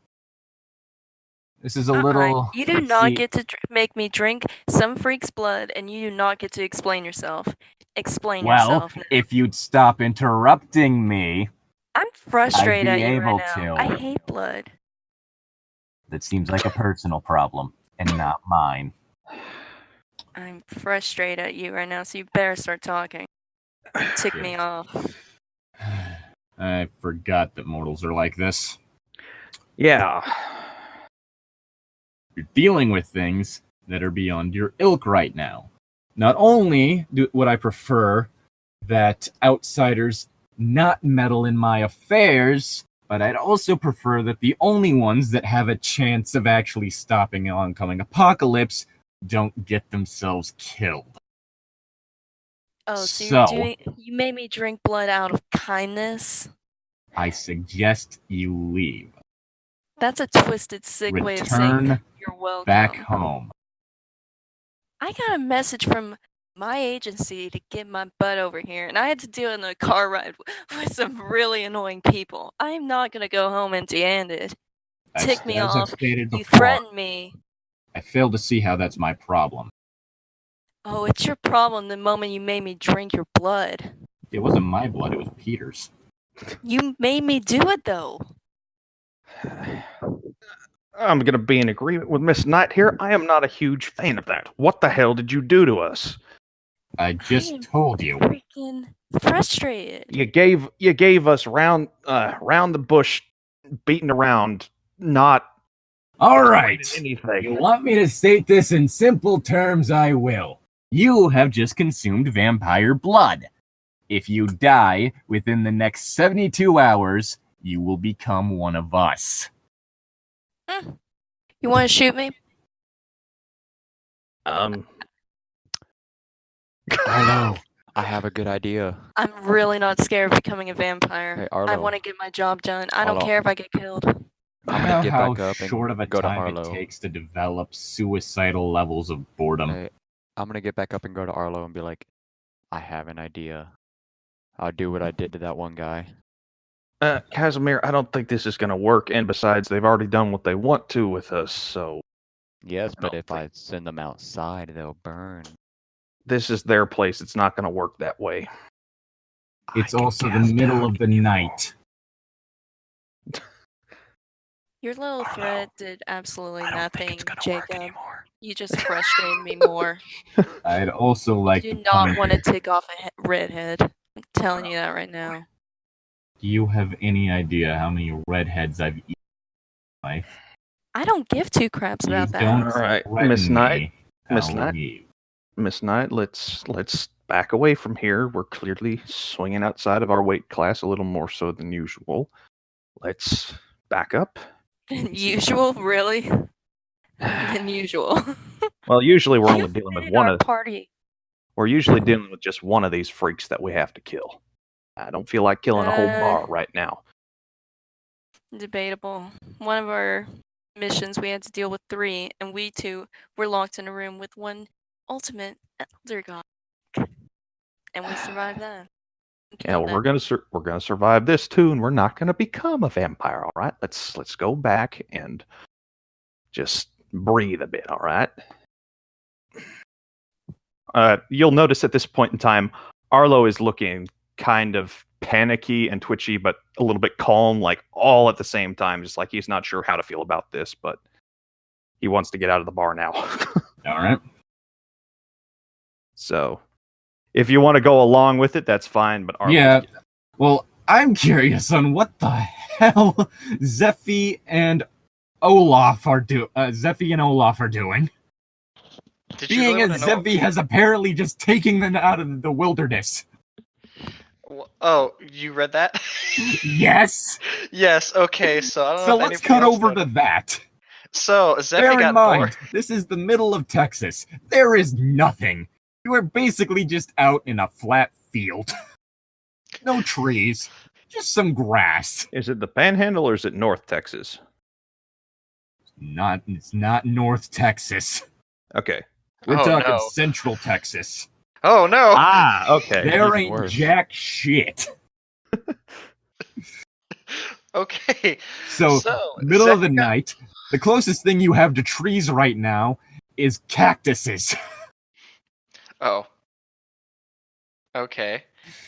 This is a little... You do not See- get to make me drink some freak's blood, and you do not get to explain yourself. Explain Well, yourself. if you'd stop interrupting me, I'm frustrated I'd be at you able right now. to. I hate blood. that seems like a personal problem and not mine. I'm frustrated at you right now, so you better start talking. You tick me off. I forgot that mortals are like this. Yeah. You're dealing with things that are beyond your ilk right now. Not only would I prefer that outsiders not meddle in my affairs, but I'd also prefer that the only ones that have a chance of actually stopping an oncoming apocalypse don't get themselves killed. Oh, so So- you made me drink blood out of kindness? I suggest you leave. That's a twisted, sick way of saying Return you're welcome. back home. I got a message from my agency to get my butt over here, and I had to deal in a car ride with some really annoying people. I'm not gonna go home empty-handed. Tick me As I've off. stated You before, threatened me. I fail to see how that's my problem. Oh, it's your problem the moment you made me drink your blood. It wasn't my blood, it was Peter's. You made me do it, though. I'm going to be in agreement with Miss Knight here. I am not a huge fan of that. What the hell did you do to us? I just told you. Freaking frustrated. You gave us round the bush, beating around, not All right. anything. You want me to state this in simple terms? I will. You have just consumed vampire blood. If you die within the next 72 hours, you will become one of us. You want to shoot me? Arlo, I have a good idea. I'm really not scared of becoming a vampire. Hey, I Arlo. want to get my job done. I don't Arlo. care if I get killed. I'm Know gonna get how back up and short of a go to time it Arlo. takes to develop suicidal levels of boredom. Hey, I'm gonna get back up and go to Arlo and be like, I have an idea. I'll do what I did to that one guy. Casimir, I don't think this is going to work. And besides, they've already done what they want to with us, so Yes, but if I send them outside, they'll burn. this is their place. It's not going to work that way. It's I can also the gas middle down of the night. Your little threat did absolutely I don't think nothing, it's going to work Jacob. anymore. You just frustrated me more. I'd also like You to do not point want to out, tick off a redhead. I'm telling you that right now. do you have any idea how many redheads I've eaten in my life? I don't give two craps You about that. don't All right, threaten Miss Knight. me, Miss I'll Knight. leave. Miss Knight, let's back away from here. We're clearly swinging outside of our weight class a little more so than usual. Let's back up. Usual, really? Unusual. Well, usually we're only You dealing with hated one our of. party. We're usually dealing with just one of these freaks that we have to kill. I don't feel like killing a whole bar right now. Debatable. One of our missions, we had to deal with 3, and we 2 were locked in a room with one ultimate elder god, and we survived that. Yeah, well, we're gonna survive this too, and we're not gonna become a vampire. All right, let's go back and just breathe a bit. All right. You'll notice at this point in time, Arlo is looking kind of panicky and twitchy, but a little bit calm, like all at the same time, just like he's not sure how to feel about this, but he wants to get out of the bar now. All right. So, if you want to go along with it, that's fine. But Arlo, Yeah. Well, I'm curious on what the hell Zeffy and Olaf are doing. Did you Being really as wanna know? Zeffy has apparently just taken them out of the wilderness. Oh, you read that? Yes. Yes. Okay. So I don't know. So if let's anybody cut else over noticed. to that. So Zeffy Bear in got mind, bored. this is the middle of Texas. There is nothing. You are basically just out in a flat field. No trees, just some grass. is it the Panhandle or is it North Texas? It's not North Texas. Okay. We're Oh, talking no. Central Texas. Oh no. Okay. There even ain't worse. jack shit. Okay. So, middle of the Zeffy got- night, the closest thing you have to trees right now is cactuses. Oh. Okay.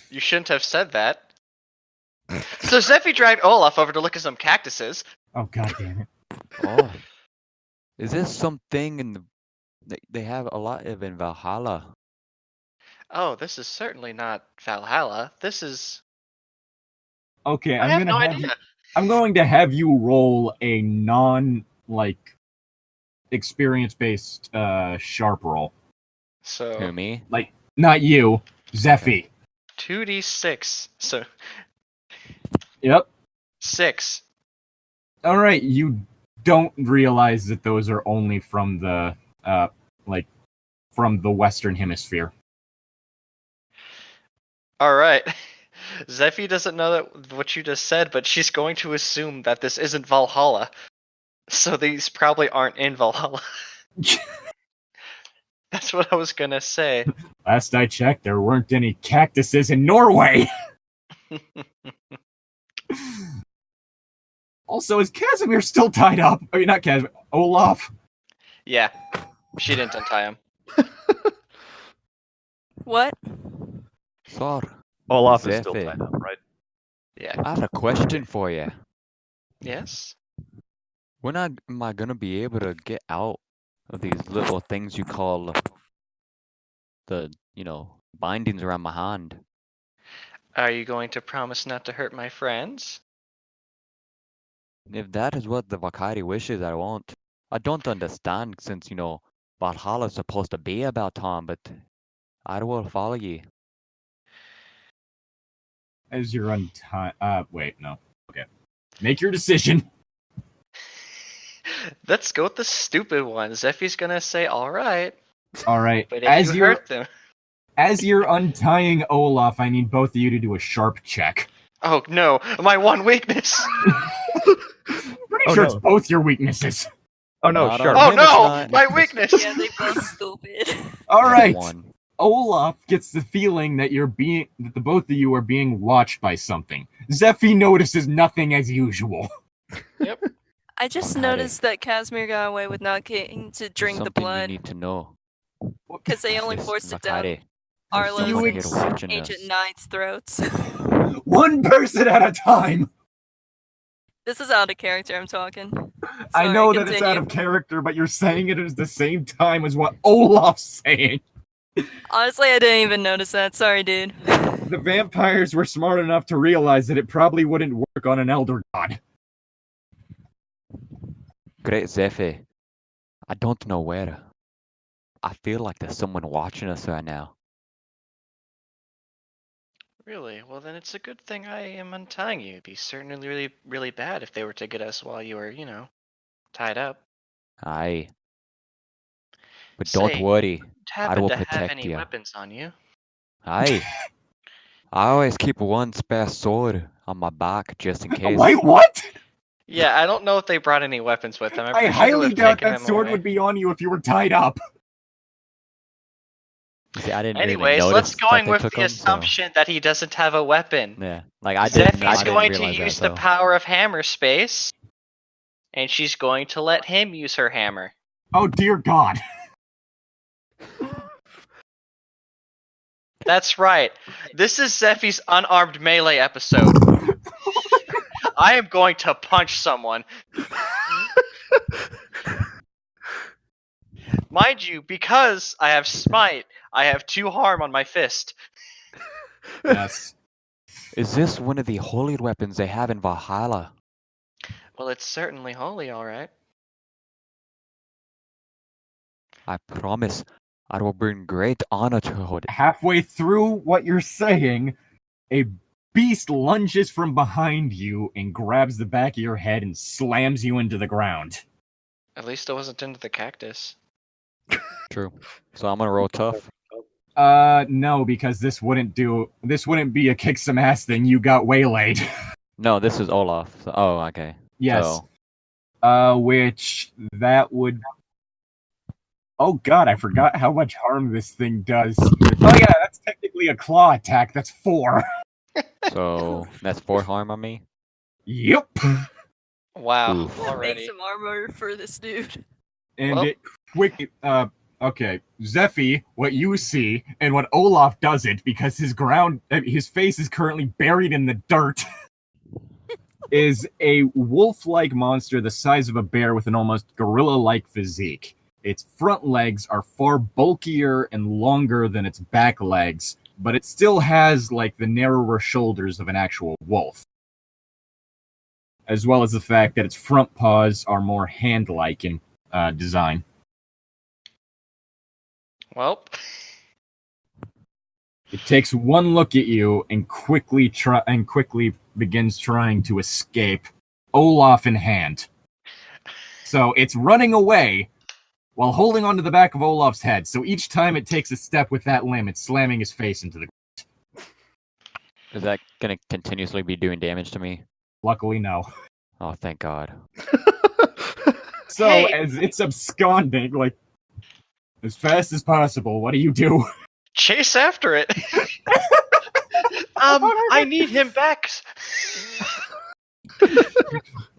You shouldn't have said that. So Zeffy dragged Olaf over to look at some cactuses. Oh, god damn it. Oh, is this something in the? They have a lot of in Valhalla. Oh, this is certainly not Valhalla. This is. Okay, I have no idea. I'm going to have you roll a experience-based sharp roll. Who, So me? Not you, Zeffy. 2d6. So Yep. 6. All right, you don't realize that those are only from the from the Western Hemisphere. All right. Zeffy doesn't know that what you just said, but she's going to assume that this isn't Valhalla. So these probably aren't in Valhalla. That's what I was gonna say. Last I checked, there weren't any cactuses in Norway. Also, is Casimir still tied up? I mean, not Casimir. Olaf. Yeah, she didn't untie him. What? Sir, Olaf is still Zeffy. tied up, right? Yeah. I have a question for you. Yes. When am I gonna be able to get out of these little things you call the, bindings around my hand? Are you going to promise not to hurt my friends? If that is what the Valkyrie wishes, I won't. I don't understand since, Valhalla is supposed to be about Tom, but I will follow you. As you're untied. Wait, no. Okay. Make your decision. Let's go with the stupid one. Zeffy's gonna say, "All right," All right. but if you hurt them, As you're untying Olaf, I need both of you to do a sharp check. oh no, my one weakness. Pretty sure it's both your weaknesses. Oh no, Not sharp. on Oh him, it's no, not. my weakness. Yeah, they both stupid. All That's right. one. Olaf gets the feeling that the both of you are being watched by something. Zeffy notices nothing as usual. Yep. I just Got it. noticed that Casimir got away with not getting to There's drink the something you blood need to know. because they only Yes, forced it down Makare. There's Arlo's someone here ex- watching ancient us. knight's throats. One person at a time. This is out of character, I'm talking. I Sorry, know that it's continue. out of character, but you're saying it at the same time as what Olaf's saying. Honestly, I didn't even notice that. Sorry, dude. The vampires were smart enough to realize that it probably wouldn't work on an elder god. Great Zephyr. I don't know where. I feel like there's someone watching us right now. Really? Well, then it's a good thing I am untying you. It'd be certainly really, really bad if they were to get us while you were, tied up. Aye. But don't Say, worry. Happen will to have protect any ya. weapons on you? Aye. I always keep one spare sword on my back just in case. Wait, what? Yeah, I don't know if they brought any weapons with them. I'm I pretty sure they highly would've doubt taken that them sword away. would be on you if you were tied up. See, I didn't really Anyways, notice let's that going they with took the 'em, so- assumption that he doesn't have a weapon. Yeah, like I didn't Zeffy's going to realize use that, the so. power of hammer space, and she's going to let him use her hammer. Oh dear God. That's right. This is Zeffy's unarmed melee episode. I am going to punch someone. Mind you, because I have smite, I have 2 harm on my fist. Yes. Is this one of the holy weapons they have in Valhalla? Well, it's certainly holy, alright. I promise I will bring great honor to it. Halfway through what you're saying, a beast lunges from behind you and grabs the back of your head and slams you into the ground. At least I wasn't into the cactus. True. So I'm gonna roll tough. No, because this wouldn't be a kick some ass thing. You got waylaid. No, this is Olaf. So, oh, okay. Yes. So, Which that would. Oh God, I forgot how much harm this thing does. Oh yeah, that's technically a claw attack. That's 4. so that's 4 harm on me. Yep. Wow, Oof. Make already. some armor for this dude. And Well- it quick. Okay, Zeffy, what you see, and what Olaf doesn't, because his face is currently buried in the dirt, is a wolf-like monster the size of a bear with an almost gorilla-like physique. Its front legs are far bulkier and longer than its back legs, but it still has, like, the narrower shoulders of an actual wolf. As well as the fact that its front paws are more hand-like in design. Well, It takes one look at you and quickly begins trying to escape, Olaf in hand. So it's running away while holding onto the back of Olaf's head. So each time it takes a step with that limb, it's slamming his face into the ground. Is that gonna continuously be doing damage to me? Luckily, no. Oh, thank God. So Hey. as it's absconding, like, as fast as possible, what do you do? chase after it. I need him back.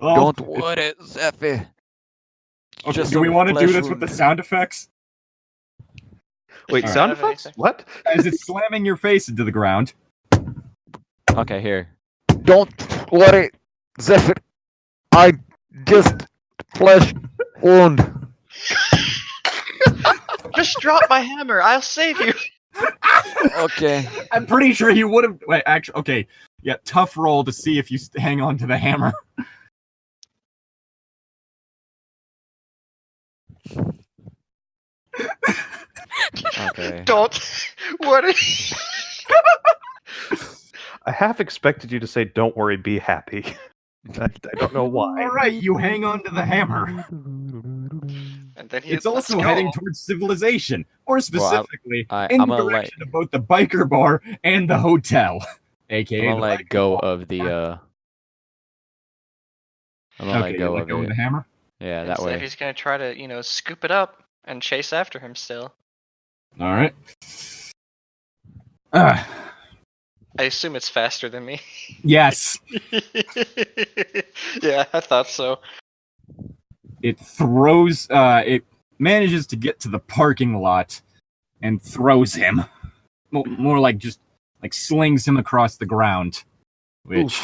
Well, Don't worry, Zeffy. okay, Just do we some want to do flesh this with the wound. sound effects? Wait, Alright. sound Have effects? anything? What? As it's slamming your face into the ground. Okay, here. Don't worry, Zephyr. I just flesh wound. Just drop my hammer. I'll save you. Okay. I'm pretty sure he would have. Wait, actually, okay. Yeah, tough roll to see if you hang on to the hammer. Okay. Don't. What? I half expected you to say, "Don't worry, be happy." I don't know why. All right, you hang on to the hammer. And then he It's lets also go. heading towards civilization, or specifically I'm in the gonna direction of both the biker bar and the hotel, aka I'm gonna the let biker go bar. of the I'm gonna Okay, let go you let of go of it. the hammer. Yeah, And that so way. he's gonna try to, scoop it up and chase after him still. All right. I assume it's faster than me. Yes. Yeah, I thought so. It manages to get to the parking lot and throws him. More like just like slings him across the ground. Which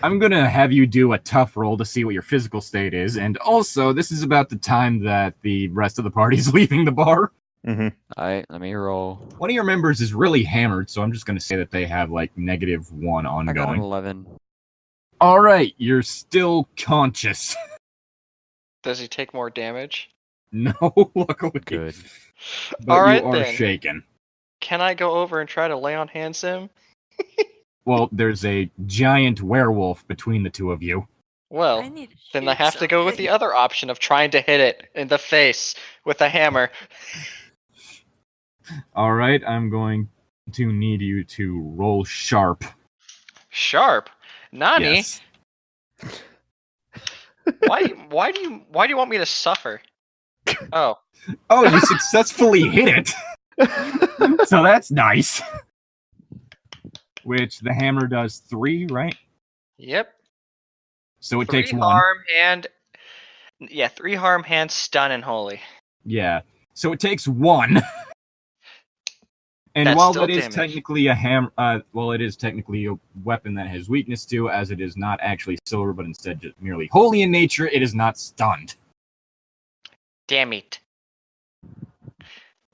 I'm gonna have you do a tough roll to see what your physical state is, and also this is about the time that the rest of the party's leaving the bar. Mm-hmm. Alright, let me roll. One of your members is really hammered, so I'm just gonna say that they have like -1 I got an ongoing. 11. Alright, you're still conscious. Does he take more damage? No, luckily. Good. But Alright you are then. shaken. Can I go over and try to lay on hands him? Well, there's a giant werewolf between the two of you. Well, I need to then I shoot have to go with the something. other option of trying to hit it in the face with a hammer. Alright, I'm going to need you to roll sharp. Sharp. Nani, Yes. why do you want me to suffer? Oh, Oh, you successfully hit it! So that's nice. Which the hammer does 3, right? yep. So it 3 takes 1. harm and 3 harm, hand, stun, and holy. Yeah. So it takes 1. And That's while still that is damage. technically a it is technically a weapon that has weakness to, as it is not actually silver, but instead just merely holy in nature, it is not stunned. Damn it.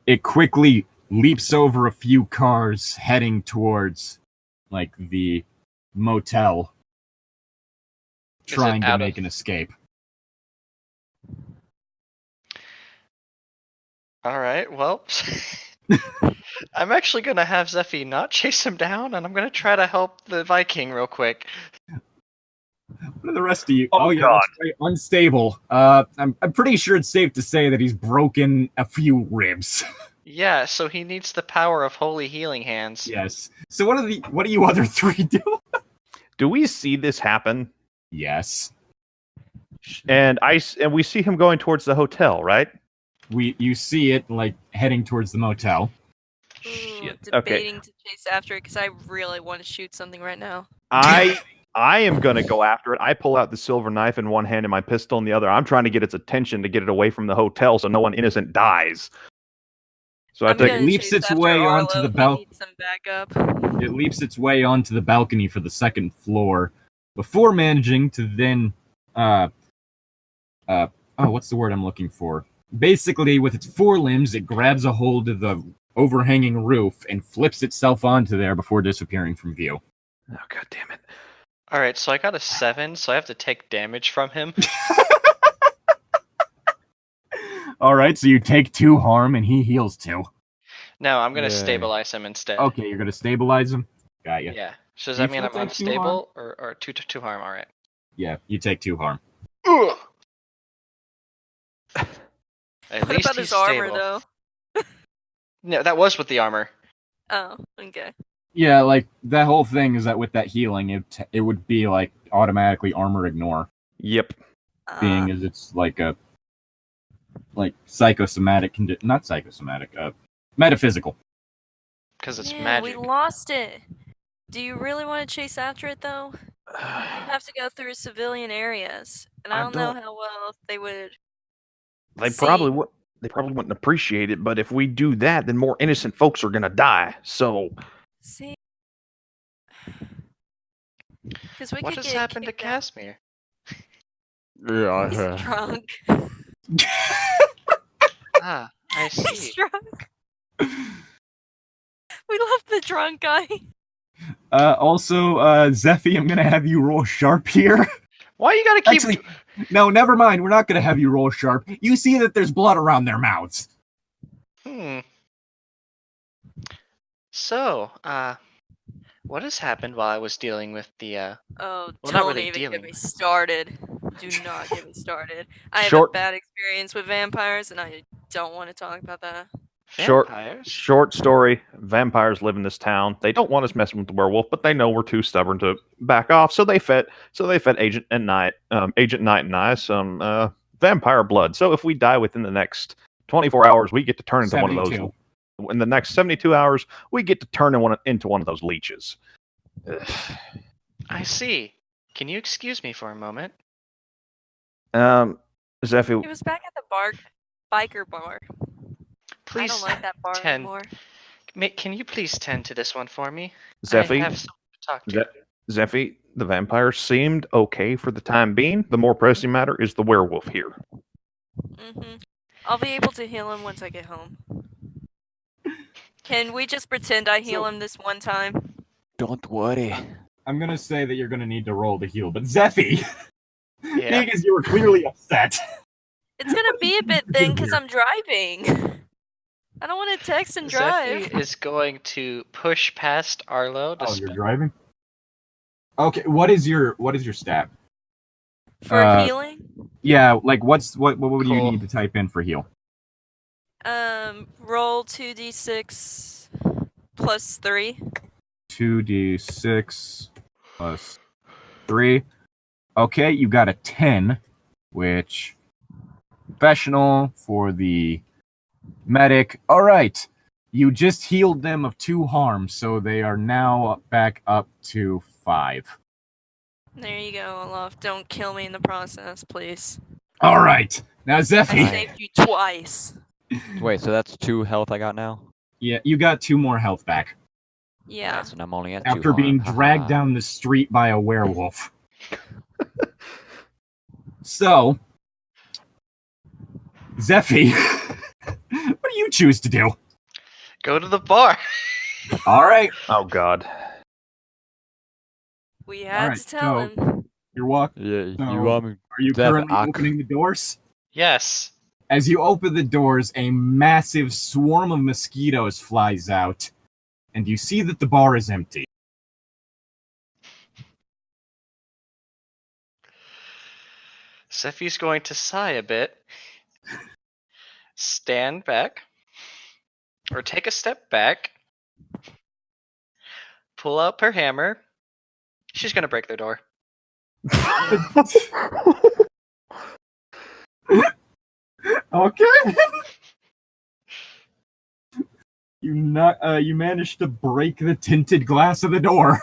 It quickly leaps over a few cars, heading towards, like, the motel, Is it trying to out make of- an escape. Alright, well. I'm actually gonna have Zephy not chase him down, and I'm gonna try to help the Viking real quick. What are the rest of you? Oh, yeah, God. that's right, unstable. I'm pretty sure it's safe to say that he's broken a few ribs. Yeah, so he needs the power of holy healing hands. Yes. So what do you other 3 do? Do we see this happen? Yes. And we see him going towards the hotel, right? You see it like heading towards the motel. Ooh, Shit. debating to chase after it because I really want to shoot something right now. I am gonna go after it. I pull out the silver knife in one hand and my pistol in the other. I'm trying to get its attention to get it away from the hotel so no one innocent dies. So I I'm take gonna leaps chase its after way Arlo. onto the He bal- needs some backup. It leaps its way onto the balcony for the 2nd floor before managing to then what's the word I'm looking for? Basically, with its forelimbs, it grabs a hold of the overhanging roof and flips itself onto there before disappearing from view. Oh, god damn it. Alright, so I got a 7, so I have to take damage from him. Alright, so you take 2 harm and he heals 2. No, I'm gonna Yay. stabilize him instead. Okay, you're gonna stabilize him? Got ya. Yeah. So does You that mean still I'm take 2 harm? unstable or two harm? Alright. Yeah, you take 2 harm. Ugh. At What least about he's his armor, stable. though? No, that was with the armor. Oh, okay. Yeah, like, that whole thing is that with that healing, it would be, like, automatically armor ignore. Yep. Being as it's, like, a... like, psychosomatic not psychosomatic, metaphysical. Because it's yeah, magic. we lost it. Do you really want to chase after it, though? You have to go through civilian areas, and I I don't know don't- how well they would. They See. probably would. They probably wouldn't appreciate it, but if we do that, then more innocent folks are gonna die. So See, because we What could has get happened to kicked out. Casimir? Yeah, He's drunk. Ah, I He's see. drunk. We love the drunk guy. Also, Zephy, I'm gonna have you roll sharp here. Why you gotta keep... Actually, no, never mind. We're not gonna have you roll sharp. You see that there's blood around their mouths. So, what has happened while I was dealing with the, Oh, Well, not don't really even dealing get me with- started. Do not get me started. I have a Short- bad experience with vampires, and I don't want to talk about that. Short- vampires? short story: vampires live in this town. They don't want us messing with the werewolf, but they know we're too stubborn to back off. So they fed Agent Knight and I some vampire blood. So if we die within the next 24 hours, we get to turn into one of those. 72. in the next 72 hours, we get to turn into one of those leeches. Ugh. I see. Can you excuse me for a moment? Zeffy, He was back at the biker bar. Please I don't like that bar tend. anymore. Can you please tend to this one for me? I Zeffy, have someone to talk to. Zeffy, the vampire seemed okay for the time being. The more pressing matter is the werewolf here. I'll be able to heal him once I get home. Can we just pretend I heal him this one time? Don't worry. I'm gonna say that you're gonna need to roll to heal, but Zeffy, Yeah. because you were clearly upset. It's gonna be a bit then because I'm driving. I don't want to text and drive. Zeffy is going to push past Arlo. To Oh, you're driving? Okay, what is your stat? For healing? Yeah, like what would you Cool. need to type in for heal? Roll 2d6 plus 3. 2d6 plus 3. Okay, you got a 10, which professional for the medic. All right, you just healed them of 2 harms, so they are now back up to 5. There you go, Olaf. Don't kill me in the process, please. All right, now I Zeffy. saved you twice. Wait, so that's 2 health I got now? Yeah, you got 2 more health back Yeah. Yes, and I'm only at 2 after being harm. dragged down the street by a werewolf. So, Zeffy, what do you choose to do? Go to the bar. All right, Oh, God. We had Alright, to tell him. you're walking. Yeah, No. you want me? Are you Zeff, currently I- opening the doors? Yes. As you open the doors, a massive swarm of mosquitoes flies out, and you see that the bar is empty. Zeffy's going to sigh a bit, stand back, or take a step back, pull out her hammer. She's going to break their door. Okay. You managed to break the tinted glass of the door.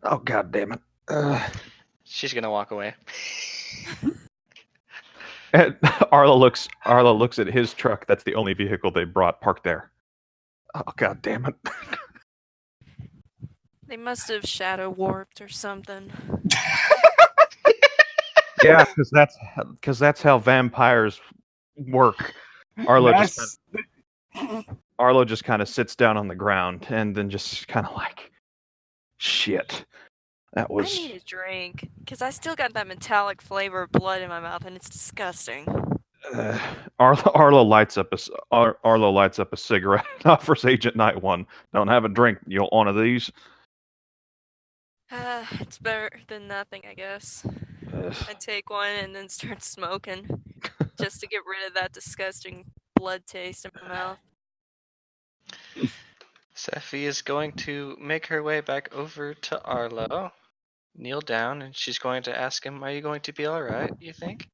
Oh, God damn it. She's going to walk away. And Arlo looks at his truck. That's the only vehicle they brought parked there. Oh, God damn it. They must have shadow warped or something. Yeah, because that's how vampires work. Arlo just kind of sits down on the ground and then just kind of like, shit. That I was. need a drink, because I still got that metallic flavor of blood in my mouth, and it's disgusting. Arlo lights up a cigarette and offers Agent Knight one. Don't have a drink. You want one of these? It's better than nothing, I guess. I take one and then start smoking, just to get rid of that disgusting blood taste in my mouth. Zeffy is going to make her way back over to Arlo, kneel down, and she's going to ask him, "Are you going to be alright, you think?"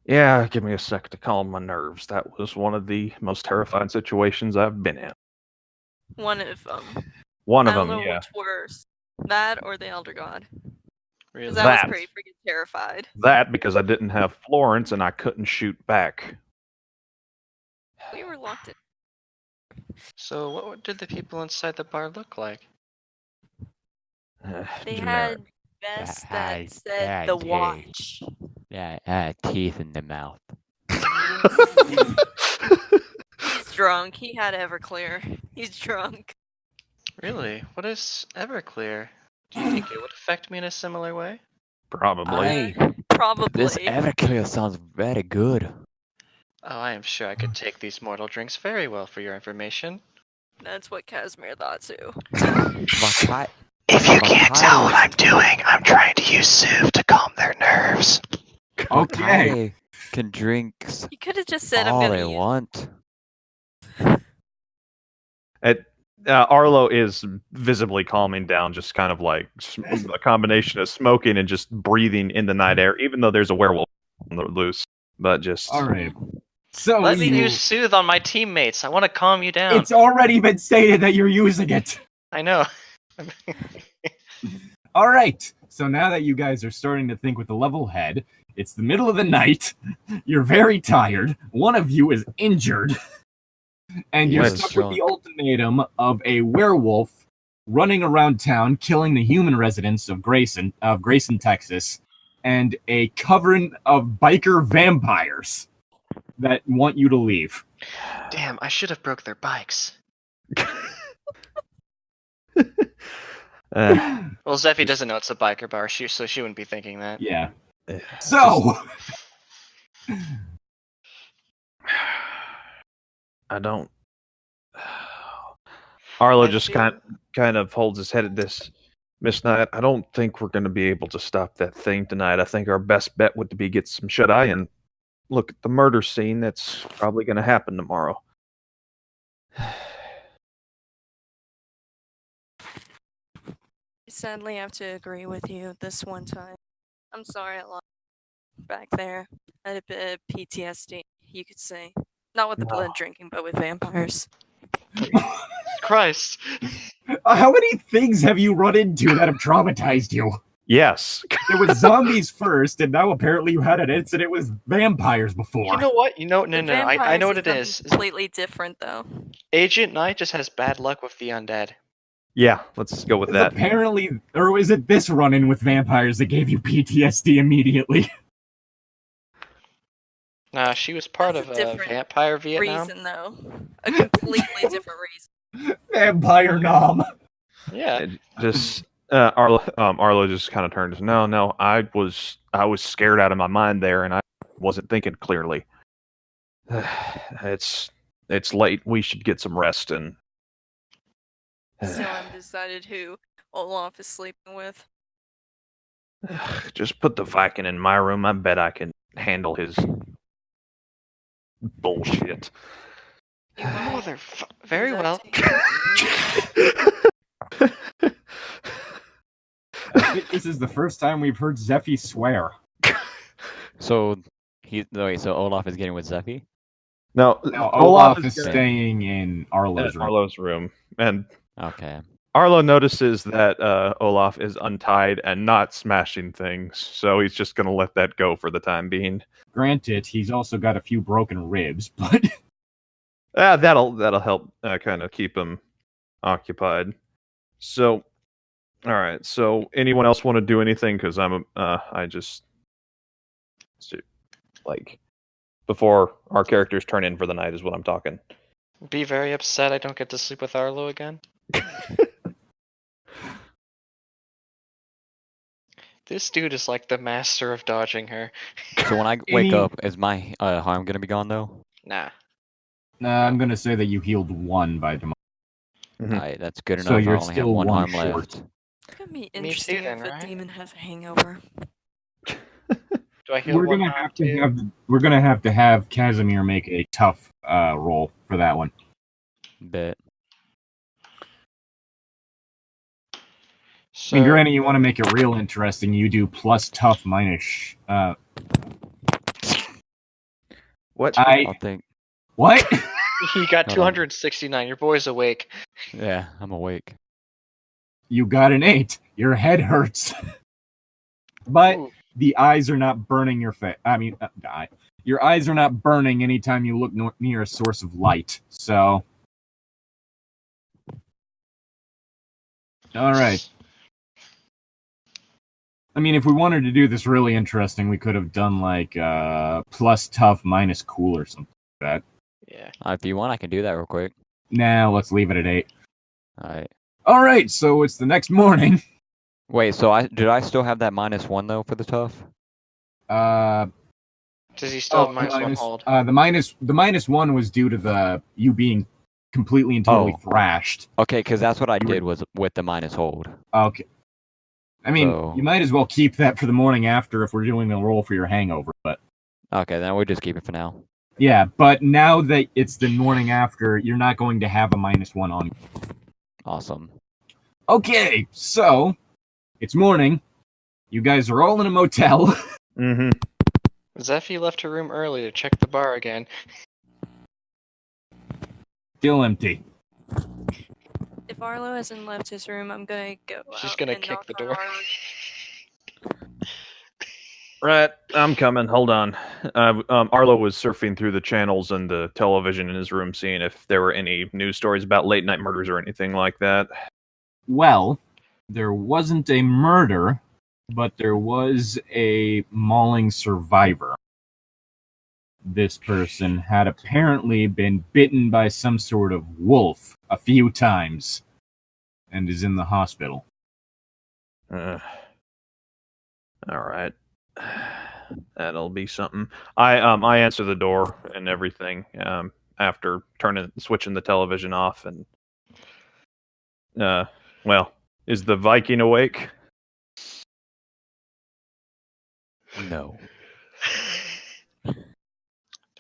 Yeah, give me a sec to calm my nerves. That was one of the most terrifying situations I've been in. One of them. One of I don't them, know yeah. what's worse, that or the Elder God. Really? Because I was That. pretty freaking terrified. That because I didn't have Florence and I couldn't shoot back. We were locked in. So what did the people inside the bar look like? They Generic. had vests Yeah, that said the gee. watch. Yeah, I had teeth in the mouth. He's drunk. He had Everclear. He's drunk. Really? What is Everclear? Do you think it would affect me in a similar way? Probably. Hey, Probably. this Everclear sounds very good. Oh, I am sure I could take these mortal drinks very well for your information. That's what Casimir thought too. If you can't tell what I'm doing, I'm trying to use Civ to calm their nerves. Okay. I can drink You could have just said I'm all gonna I use. want. Arlo is visibly calming down, just kind of like a combination of smoking and just breathing in the night air, even though there's a werewolf on the loose. But just All right. So Let me you- use soothe on my teammates. I want to calm you down. It's already been stated that you're using it. I know. All right. So now that you guys are starting to think with a level head, it's the middle of the night. You're very tired. One of you is injured. And you're Yes, stuck John. with the ultimatum of a werewolf running around town, killing the human residents of Grayson, Texas, and a coven of biker vampires that want you to leave. Damn, I should have broke their bikes. Well, Zeffy doesn't know it's a biker bar, so she wouldn't be thinking that. Yeah. So, I don't. Arlo I just feel- kind of holds his head at this. Miss Knight, I don't think we're going to be able to stop that thing tonight. I think our best bet would be get some shut eye and look at the murder scene. That's probably going to happen tomorrow. I sadly have to agree with you this one time. I'm sorry I lost back there. I had a bit of PTSD, you could say. Not with the blood drinking, but with vampires. Christ. how many things have you run into that have traumatized you? Yes. There was zombies first, and now apparently you had an incident with vampires before. You know what? No, The I know what it vampires is. Completely different, though. Agent Knight just has bad luck with the undead. Yeah, let's go with that. Apparently, or is it this run-in with vampires that gave you PTSD immediately? Nah, she was part That's of a different Vampire Vietnam. Reason, though. A completely different reason. Vampire nom. Yeah. It just Arlo just kind of turns. No, I was scared out of my mind there, and I wasn't thinking clearly. It's late. We should get some rest and. Still undecided who Olaf is sleeping with. Just put the Viking in my room. I bet I can handle his bullshit. You want me? Very Is that well. taken? I think this is the first time we've heard Zeffy swear. So Olaf is getting with Zeffy? No, Now, Olaf is gonna- staying in Arlo's in room. Arlo's room, and Okay. Arlo notices that Olaf is untied and not smashing things, so he's just going to let that go for the time being. Granted, he's also got a few broken ribs, but That'll help kind of keep him occupied. So, all right. So, anyone else want to do anything? Because like before our characters turn in for the night is what I'm talking. Be very upset I don't get to sleep with Arlo again. This dude is like the master of dodging her. So when I wake Any- up, is my harm gonna be gone though? Nah. I'm gonna say that you healed one by tomorrow. Mhm. Alright, that's good So enough. you're I only have still one one harm short. left. It's gonna be too interesting then, if right? a demon has a hangover. Do I heal We're one gonna harm have to too? have Casimir make a tough roll for that one. Bet. I mean, granted, you want to make it real interesting. You do plus tough minus. What? I'll think. What? You got Hold on. 269. Your boy's awake. Yeah, I'm awake. You got an 8. Your head hurts, but Ooh. the eyes are not burning your face. I mean, your eyes are not burning anytime you look near a source of light. So, all right. I mean, if we wanted to do this really interesting, we could have done like plus tough minus cool or something like that. Yeah. If you want, I can do that real quick. Nah, let's leave it at 8. Alright. All right, so it's the next morning. Wait, so did I still have that -1 though for the tough? Does he still have minus one minus- hold? The minus one was due to you being completely and totally Oh. thrashed. Okay, because that's what I You were- did was with the minus hold. Okay. I mean, So- you might as well keep that for the morning after if we're doing a roll for your hangover. But Okay, then we'll just keep it for now. yeah, but now that it's the morning after, you're not going to have a -1 on you. Awesome. Okay, so it's morning. You guys are all in a motel. Mm-hmm. Zeffy left her room early to check the bar again. Still empty. If Arlo hasn't left his room, I'm gonna go She's out gonna and kick knock the on door. Right, I'm coming. Hold on. Arlo was surfing through the channels and the television in his room, seeing if there were any news stories about late night murders or anything like that. Well, there wasn't a murder, but there was a mauling survivor. This person had apparently been bitten by some sort of wolf a few times and is in the hospital. All right. That'll be something. I answer the door and everything after switching the television off, and well, is the Viking awake? No.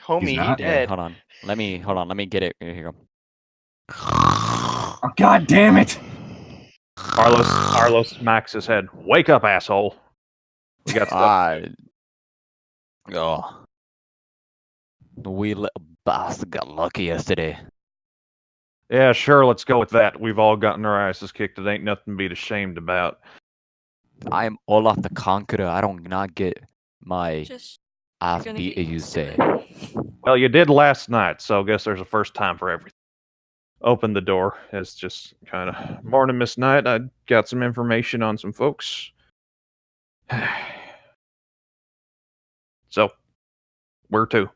Homie, He's he not? Yeah, dead. hold on. Let me get it. Here you go. Oh, God damn it! Arlos smacks his head. Wake up, asshole. We got stuff. Oh. The wee little bastard got lucky yesterday. Yeah, sure, let's go with that. We've all gotten our asses kicked. It ain't nothing to be ashamed about. I am Olaf the Conqueror. I don't not get my Just ass gonna beat, get as you used to say. it. Well, you did last night, so I guess there's a first time for everything. Open the door. It's just kind of morning, Miss Knight. I got some information on some folks. So, where to?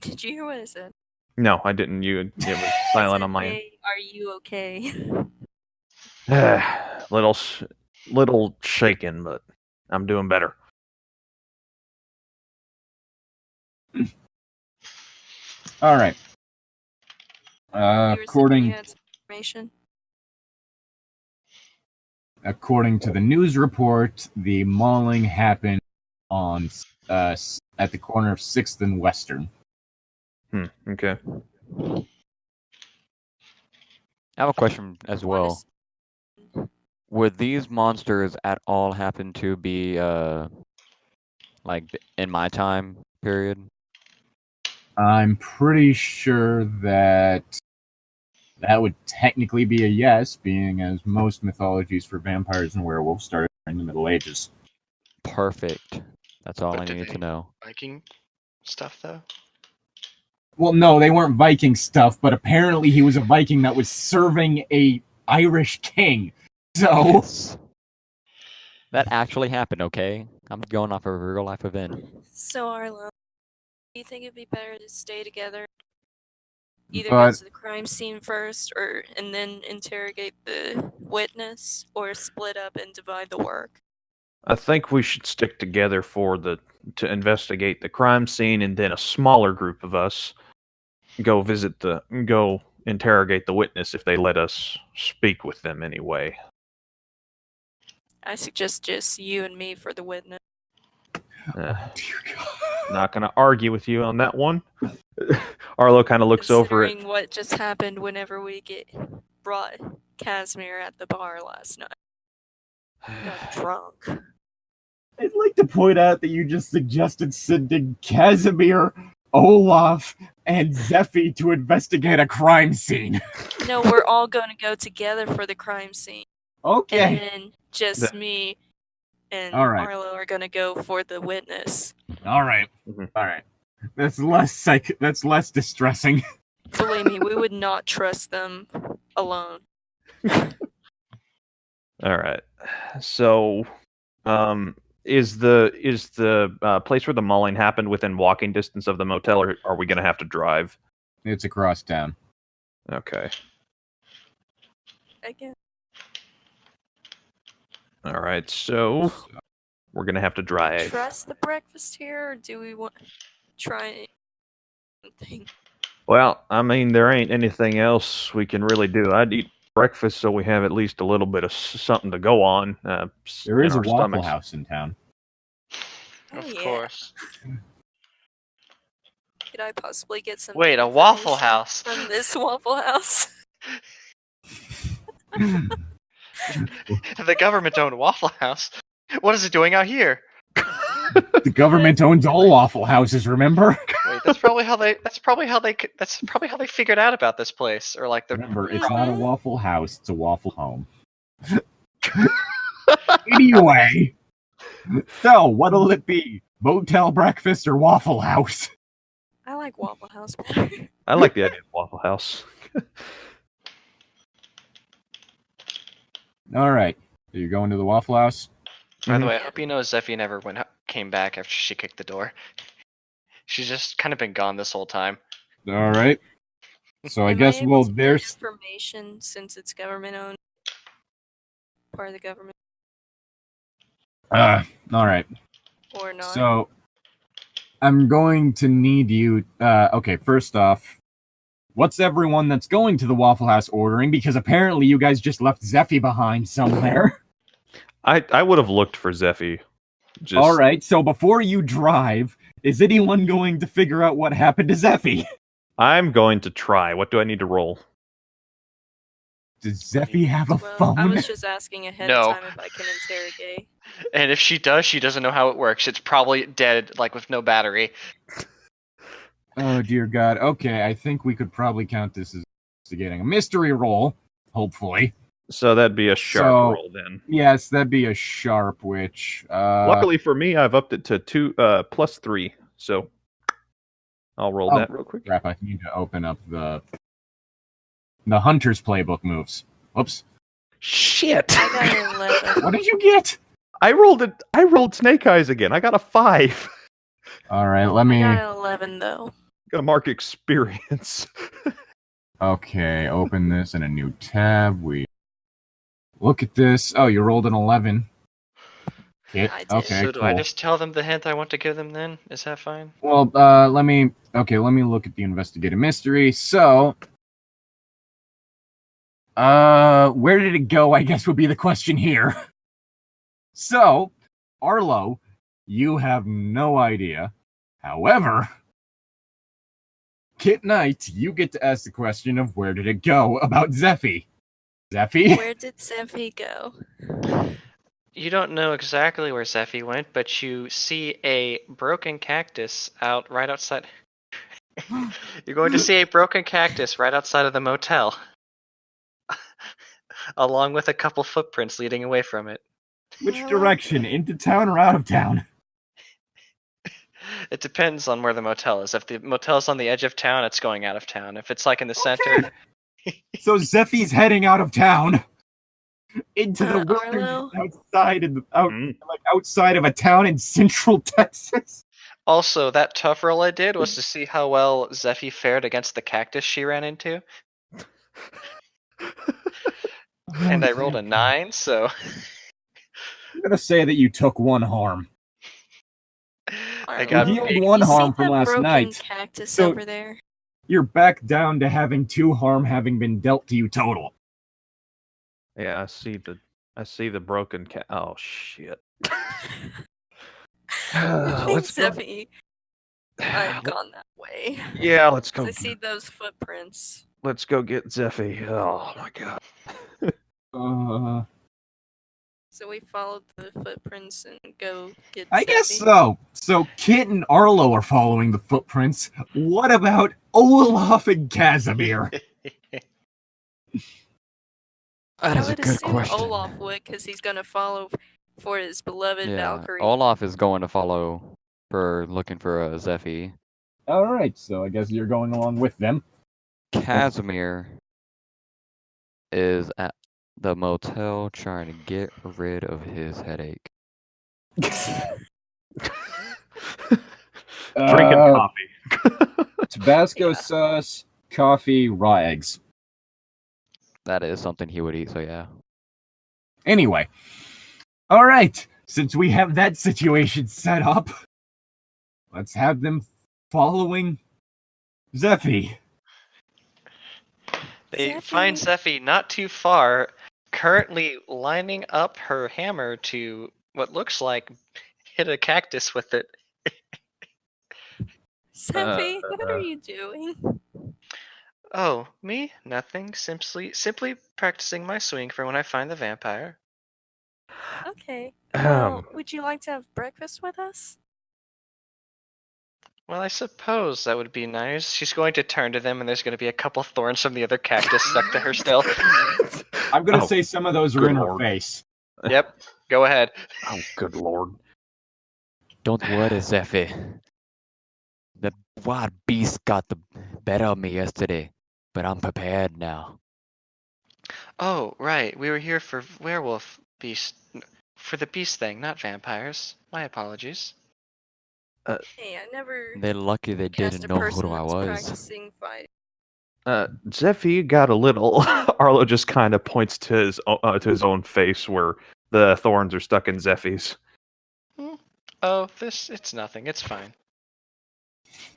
Did you hear what I said? No, I didn't. It was silent on my end. Hey, are you okay? Little shaken, but I'm doing better. All right. You were saying According you had some information. according to the news report, the mauling happened on at the corner of 6th and Western. Okay. I have a question as well. Would these monsters at all happen to be like in my time period? I'm pretty sure that would technically be a yes, being as most mythologies for vampires and werewolves started in the Middle Ages. Perfect. That's all But I did needed they- to know. Viking stuff, though? Well, no, they weren't Viking stuff, but apparently he was a Viking that was serving a Irish king. So Yes. That actually happened, okay? I'm going off of a real life event. So Arlo, do you think it'd be better to stay together? Either But- go to the crime scene first, and then interrogate the witness, or split up and divide the work. I think we should stick together to investigate the crime scene, and then a smaller group of us go interrogate the witness if they let us speak with them anyway. I suggest just you and me for the witness. dear God. Not going to argue with you on that one. Arlo kind of looks over it. Considering what just happened whenever we brought Casimir at the bar last night. Got drunk. I'd like to point out that you just suggested sending Casimir, Olaf, and Zeffy to investigate a crime scene. No, we're all going to go together for the crime scene. Okay. And then just The- me and All right. Arlo are going to go for the witness. All right. Mhm. All right. That's less distressing. Believe me, we would not trust them alone. All right. So, is the place where the mauling happened within walking distance of the motel, or are we going to have to drive? It's across town. Okay. Again. All right. So, we're going to have to drive. Trust the breakfast here, or do we want try something? Well, I mean, there ain't anything else we can really do. I'd eat breakfast so we have at least a little bit of something to go on. There is in a our Waffle stomachs. House in town. Oh, Of yeah. course. Could I possibly get some Wait, a Waffle information House? from this Waffle House? The government-owned Waffle House? What is it doing out here? The government owns all Waffle Houses, remember? Wait, that's probably how they figured out about this place, or like the. Remember, it's not a Waffle House, it's a Waffle Home. Anyway, so what'll it be? Motel breakfast or Waffle House? I like Waffle House better. I like the idea of Waffle House. All right, you're going to the Waffle House? By the way, I hope you know Zeffie never came back after she kicked the door. She's just kind of been gone this whole time. All right. So I Am guess able to get there's information since it's government owned. Part of the government all right. or not. So I'm going to need you. Okay, first off, what's everyone that's going to the Waffle House ordering? Because apparently you guys just left Zeffie behind somewhere. I would have looked for Zeffie. Just... All right. So before you drive, is anyone going to figure out what happened to Zeffie? I'm going to try. What do I need to roll? Does Zeffie have a Well, phone? I was just asking ahead No. of time if I can interrogate. And if she does, she doesn't know how it works. It's probably dead, like with no battery. Oh dear God. Okay, I think we could probably count this as getting a mystery roll. Hopefully. So that'd be a sharp roll then. Yes, that'd be a sharp, which Luckily for me, I've upped it to 2 plus 3. So I'll roll that real quick. crap, I need to open up the Hunter's Playbook moves. Whoops. Shit! I got an 11. What did you get? I rolled Snake Eyes again. I got a 5. Alright, let I me... got an 11 though. Got to mark experience. Okay, open this in a new tab. We look at this. Oh, you rolled an 11. Kit. I did. Okay, So do cool. I just tell them the hint I want to give them then? Is that fine? Well, let me look at the investigative mystery. So, where did it go? I guess would be the question here. So, Arlo, you have no idea. However, Kit Knight, you get to ask the question of where did it go about Zeffie. Zeffie? Where did Zeffie go? You don't know exactly where Zeffie went, but you see a broken cactus right outside. You're going to see a broken cactus right outside of the motel, along with a couple footprints leading away from it. Which direction? Into town or out of town? It depends on where the motel is. If the motel's on the edge of town, it's going out of town. If it's like in the center, So Zeffie's heading out of town. Into the Arlo? wilderness outside of a town in central Texas. also that tough roll I did was to see how well Zeffie fared against the cactus she ran into, and I rolled a 9. So I'm gonna say that you took one harm. I Arlo, got healed big. one you see harm from that last broken night. Cactus So- over there. You're back down to having 2 harm having been dealt to you total. Yeah, I see the broken cat. Oh shit. Let's go. Zeffie I've gone that way. Yeah, let's go. I see those footprints. Let's go get Zeffie. Oh my god. So we followed the footprints and go get I guess Zeffie. so. So Kit and Arlo are following the footprints. What about Olaf and Casimir? That I is a would good assume question. Olaf would, because he's gonna follow for his beloved Yeah, Valkyrie. Olaf is going to follow for looking for a Zeffie. All right, so I guess you're going along with them. Casimir is at the motel trying to get rid of his headache. Drinking coffee. Tabasco Yeah. sauce, coffee, raw eggs. That is something he would eat, so yeah. Anyway, all right. Since we have that situation set up, let's have them following Zeffie. They find Zeffie not too far, currently lining up her hammer to what looks like hit a cactus with it. Zeffie, what are you doing? Oh, me? Nothing. Simply practicing my swing for when I find the vampire. Okay. Well, would you like to have breakfast with us? Well, I suppose that would be nice. She's going to turn to them, and there's going to be a couple thorns from the other cactus stuck to her still. I'm gonna say some of those are good in her lord. face. Yep, go ahead. Oh, good lord. Don't worry, Zeffy. The wild beast got the better of me yesterday, but I'm prepared now. Oh, right. We were here for werewolf beast, for the beast thing, not vampires. My apologies. Hey, I never They're lucky they cast didn't a know person who I that's was. practicing fighting. Zeffy got a little. Arlo just kind of points to his own face where the thorns are stuck in Zeffy's. Oh, it's nothing. It's fine.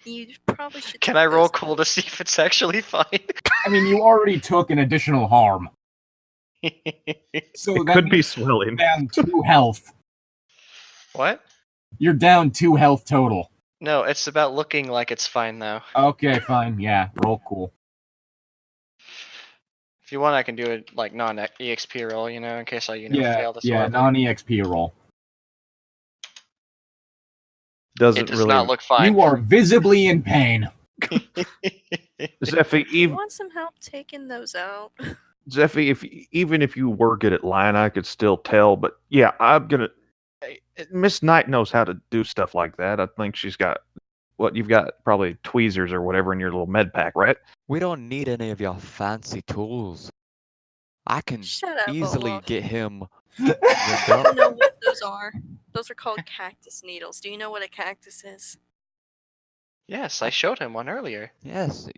You probably should. Can take I roll those cool to see if it's actually fine? I mean, you already took an additional harm, so It that could be means swelling. you're down 2 health. What? You're down 2 health total. No, it's about looking like it's fine though. Okay, fine. Yeah, roll cool. If you want, I can do it like non-EXP roll, in case I, fail this Yeah, horribly. non-EXP roll. Doesn't It does really. not look fine. You are visibly in pain. Zeffy, Do you want some help taking those out? Zeffy, even if you were good at lying, I could still tell. But yeah, I'm gonna. Miss Knight knows how to do stuff like that. I think she's got you've got probably tweezers or whatever in your little med pack, right? We don't need any of your fancy tools. I can Shut up, easily Olaf. get him. I don't know what those are. Those are called cactus needles. Do you know what a cactus is? Yes, I showed him one earlier. Yes,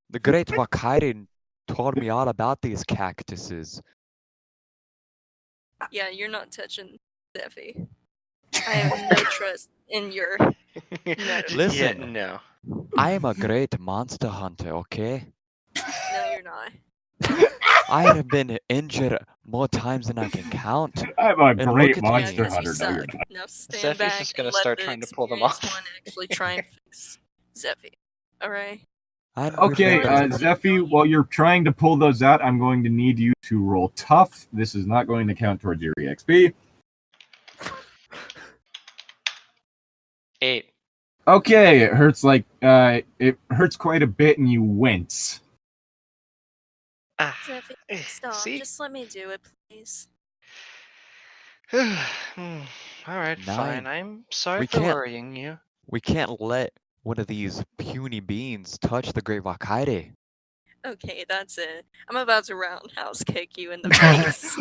the great Wakairi told me all about these cactuses. Yeah, you're not touching Zeffy. I have no trust in your medicine. Listen. Yeah, no. I am a great monster hunter, okay? No, you're not. I have been injured more times than I can count. I'm a And great look at monster me. Yeah, 'cause hunter. you No, you're suck. not. Now stand Zeffy's back just gonna and let start the trying to pull them experienced off. one actually try and fix Zeffy. Alright? Okay, Prepared. Zeffy, while you're trying to pull those out, I'm going to need you to roll tough. This is not going to count towards your EXP. 8. Okay, it hurts it hurts quite a bit, and you wince. Ah, Zeffy, stop. see? Just let me do it, please. Alright, fine. Nine. I'm sorry We for can't- worrying you. We can't let one of these puny beings touch the great Wakairi. Okay, that's it. I'm about to roundhouse kick you in the face.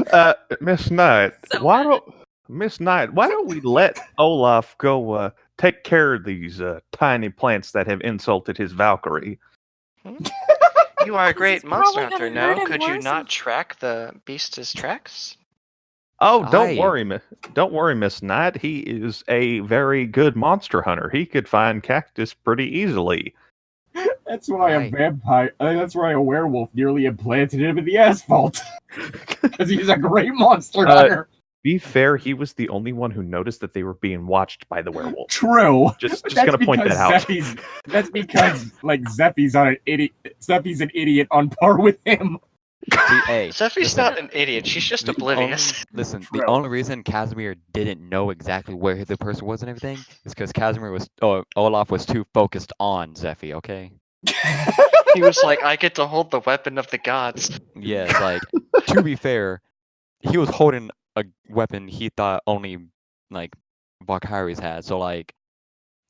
Miss Knight, So why mad. don't we let Olaf go take care of these tiny plants that have insulted his Valkyrie? You are a great is monster probably hunter, gonna hurt no? him Could you worse not if- track the beast's tracks? Oh, don't Aye. worry, don't worry, Miss Knight. He is a very good monster hunter. He could find cactus pretty easily. That's why Right. that's why a werewolf nearly implanted him in the asphalt. Because he's a great monster hunter. Be fair, he was the only one who noticed that they were being watched by the werewolf. True. Just But gonna point that out. That's because Zeffy's on an idiot. Zeffy's an idiot on par with him. See, hey, Zeffy's listen, not an idiot. She's just the oblivious. Listen, True. the only reason Casimir didn't know exactly where the person was and everything is because Olaf was too focused on Zeffy, okay? He was like, I get to hold the weapon of the gods. Yes, like, to be fair, he was holding a weapon he thought only, like, Valkyries had, so, like,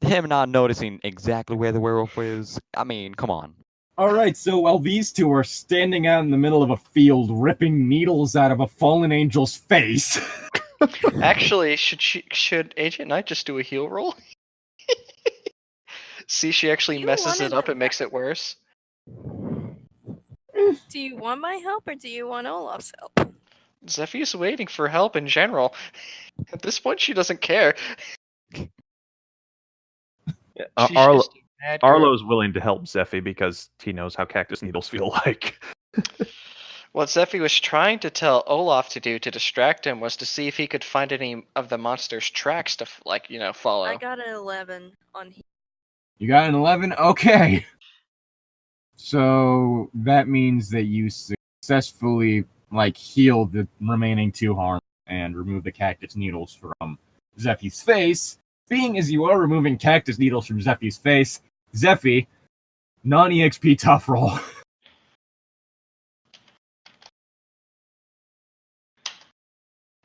him not noticing exactly where the werewolf is, I mean, come on. Alright, so while these two are standing out in the middle of a field ripping needles out of a fallen angel's face. Actually, should Agent Knight just do a heal roll? See, she actually You messes it wanted up it. and makes it worse. Do you want my help or do you want Olaf's help? Zeffy's waiting for help in general. At this point, she doesn't care. She's just a mad girl. Arlo's willing to help Zeffy because he knows how cactus needles feel like. What Zeffy was trying to tell Olaf to do to distract him was to see if he could find any of the monster's tracks to, follow. I got an 11 on heat. You got an 11? Okay. So that means that you successfully heal the remaining 2 harm. and remove the cactus needles from Zeffy's face. Being as you are removing cactus needles from Zeffy's face, Zeffy, non-EXP tough roll.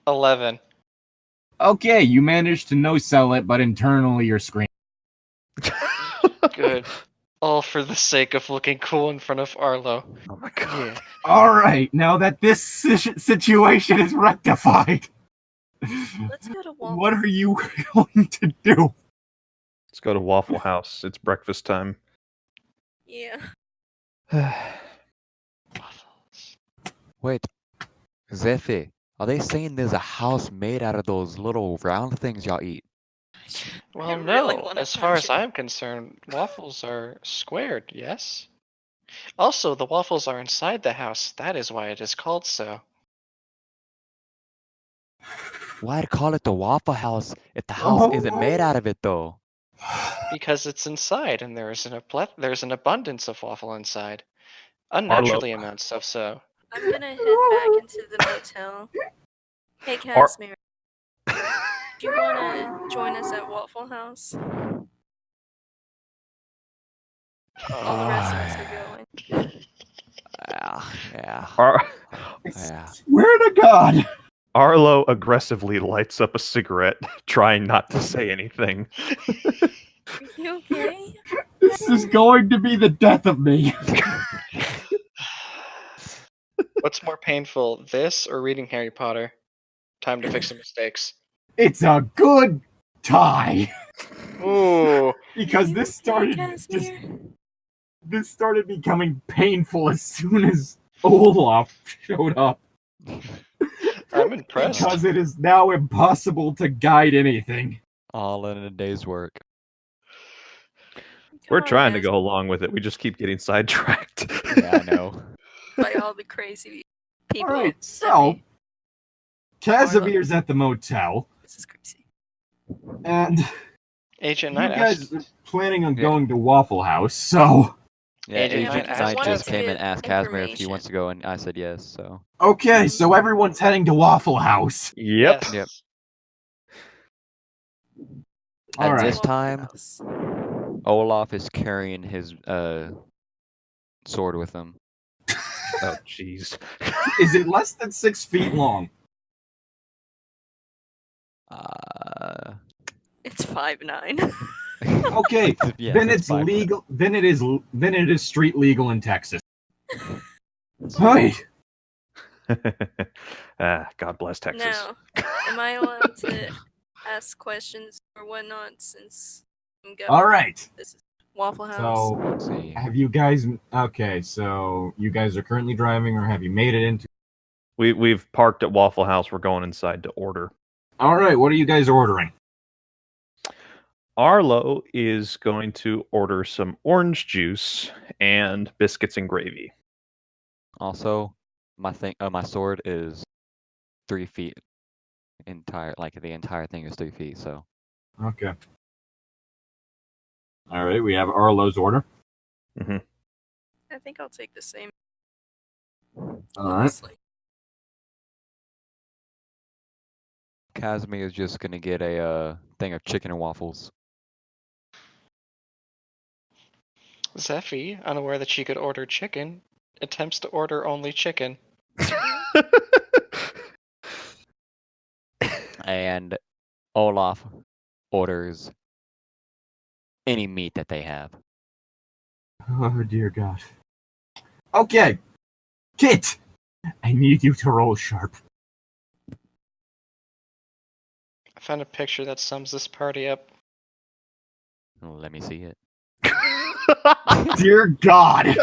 11. Okay, you managed to no-sell it, but internally you're screaming. Good. All for the sake of looking cool in front of Arlo. Oh my god. Yeah. Alright, now that this situation is rectified, Let's go to Waffle. what are you going to do? Let's go to Waffle House. It's breakfast time. Yeah. Wait, Zephy, are they saying there's a house made out of those little round things y'all eat? Well, I no. really wanna As far punch as it. I'm concerned, waffles are squared, yes? Also, the waffles are inside the house. That is why it is called so. Why'd call it the Waffle House if the house isn't made out of it though? Because it's inside, and there's an abundance of waffle inside. Unnaturally amounts of so. I'm gonna head back into the motel. Hey, Casimir. Do you wanna join us at Waffle House? All the rest of us are going. Yeah. Yeah. Swear to God! Arlo aggressively lights up a cigarette, trying not to say anything. Are you okay? This is going to be the death of me. What's more painful, this or reading Harry Potter? Time to fix some mistakes. It's a good tie. Ooh. Because Are this you okay, started Casimir? this started becoming painful as soon as Olaf showed up. I'm impressed. Because it is now impossible to guide anything. All in a day's work. We're Come on, trying to Casimir. go along with it. We just keep getting sidetracked. Yeah, I know. By all the crazy people. Alright, that so be- Casimir's at the motel, This is crazy. and Agent you Knight guys asked. are planning on Yeah. going to Waffle House, so Yeah, Agent Agent Knight Knight asked just came Casimir. and asked Casimir if he Information. wants to go, and I said yes, so. okay, so everyone's heading to Waffle House. Yep. Yes. Yep. All At right. this Waffle time, House. Olaf is carrying his sword with him. Oh, jeez. Is it less than 6 feet long? It's 5'9". Okay, Yes, then it's 5 foot. legal. Then it is street legal in Texas. Hi. God bless Texas. Now, am I allowed to ask questions or whatnot since I'm going? All right. This is Waffle House. So, Let's see. have you guys? Okay, so you guys are currently driving, or have you made it into? We've parked at Waffle House. We're going inside to order. All right, what are you guys ordering? Arlo is going to order some orange juice and biscuits and gravy. Also, my sword is 3 feet. The entire thing is 3 feet. So Okay. All right, we have Arlo's order. Mm-hmm. I think I'll take the same. All right. honestly. Casimir is just gonna get a thing of chicken and waffles. Zeffy, unaware that she could order chicken, attempts to order only chicken. And Olaf orders any meat that they have. Oh dear God. Okay, Kit, I need you to roll sharp. I found a picture that sums this party up. Let me see it. Dear God,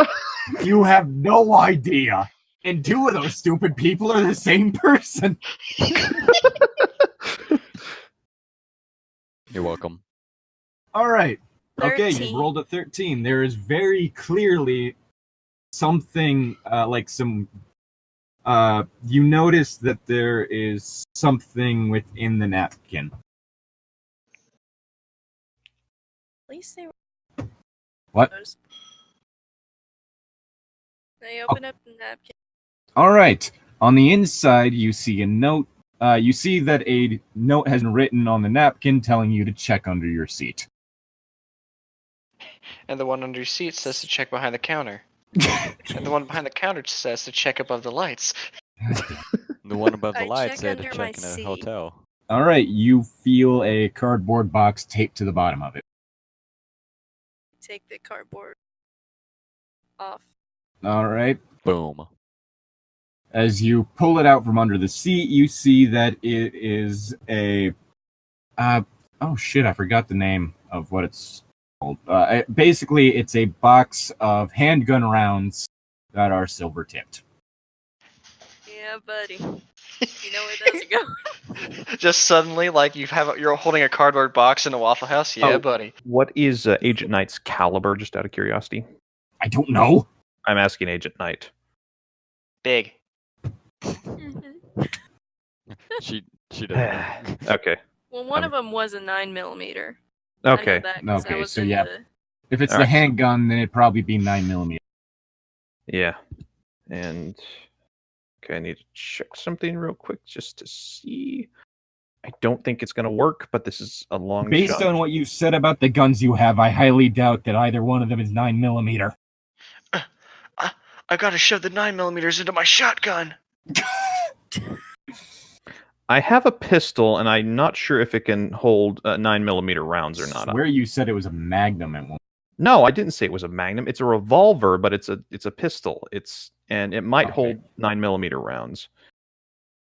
you have no idea. And 2 of those stupid people are the same person. You're welcome. All right. Okay, 13. you rolled a 13. There is very clearly something you notice that there is something within the napkin. At least they What? They open up the napkin. All right. On the inside, you see a note You see that a note has been written on the napkin telling you to check under your seat. And the one under your seat says to check behind the counter. And the one behind the counter says to check above the lights. The one above the I lights check said to under my check in a seat. hotel. All right, you feel a cardboard box taped to the bottom of it. Take the cardboard off. All right. Boom. As you pull it out from under the seat, you see that it is a... oh shit, I forgot the name of what it's called. Basically, it's a box of handgun rounds that are silver-tipped. Yeah, buddy. You know where those go. Just suddenly, like you're holding a cardboard box in a Waffle House. Yeah, Oh. buddy. What is Agent Knight's caliber, just out of curiosity? I don't know. I'm asking Agent Knight. Big. She doesn't. Okay. Well, one of them was a 9mm. Okay. Okay, so yeah. If it's the Alright. handgun, then it'd probably be 9mm. Yeah. And okay, I need to check something real quick just to see. I don't think it's going to work, but this is a long Based shot. on what you said about the guns you have, I highly doubt that either one of them is 9mm. I gotta shove the 9mm into my shotgun. I have a pistol, and I'm not sure if it can hold 9mm rounds or not. Where you said it was a Magnum at one. No, I didn't say it was a Magnum. It's a revolver, but it's a pistol. And it might Okay. hold 9mm rounds.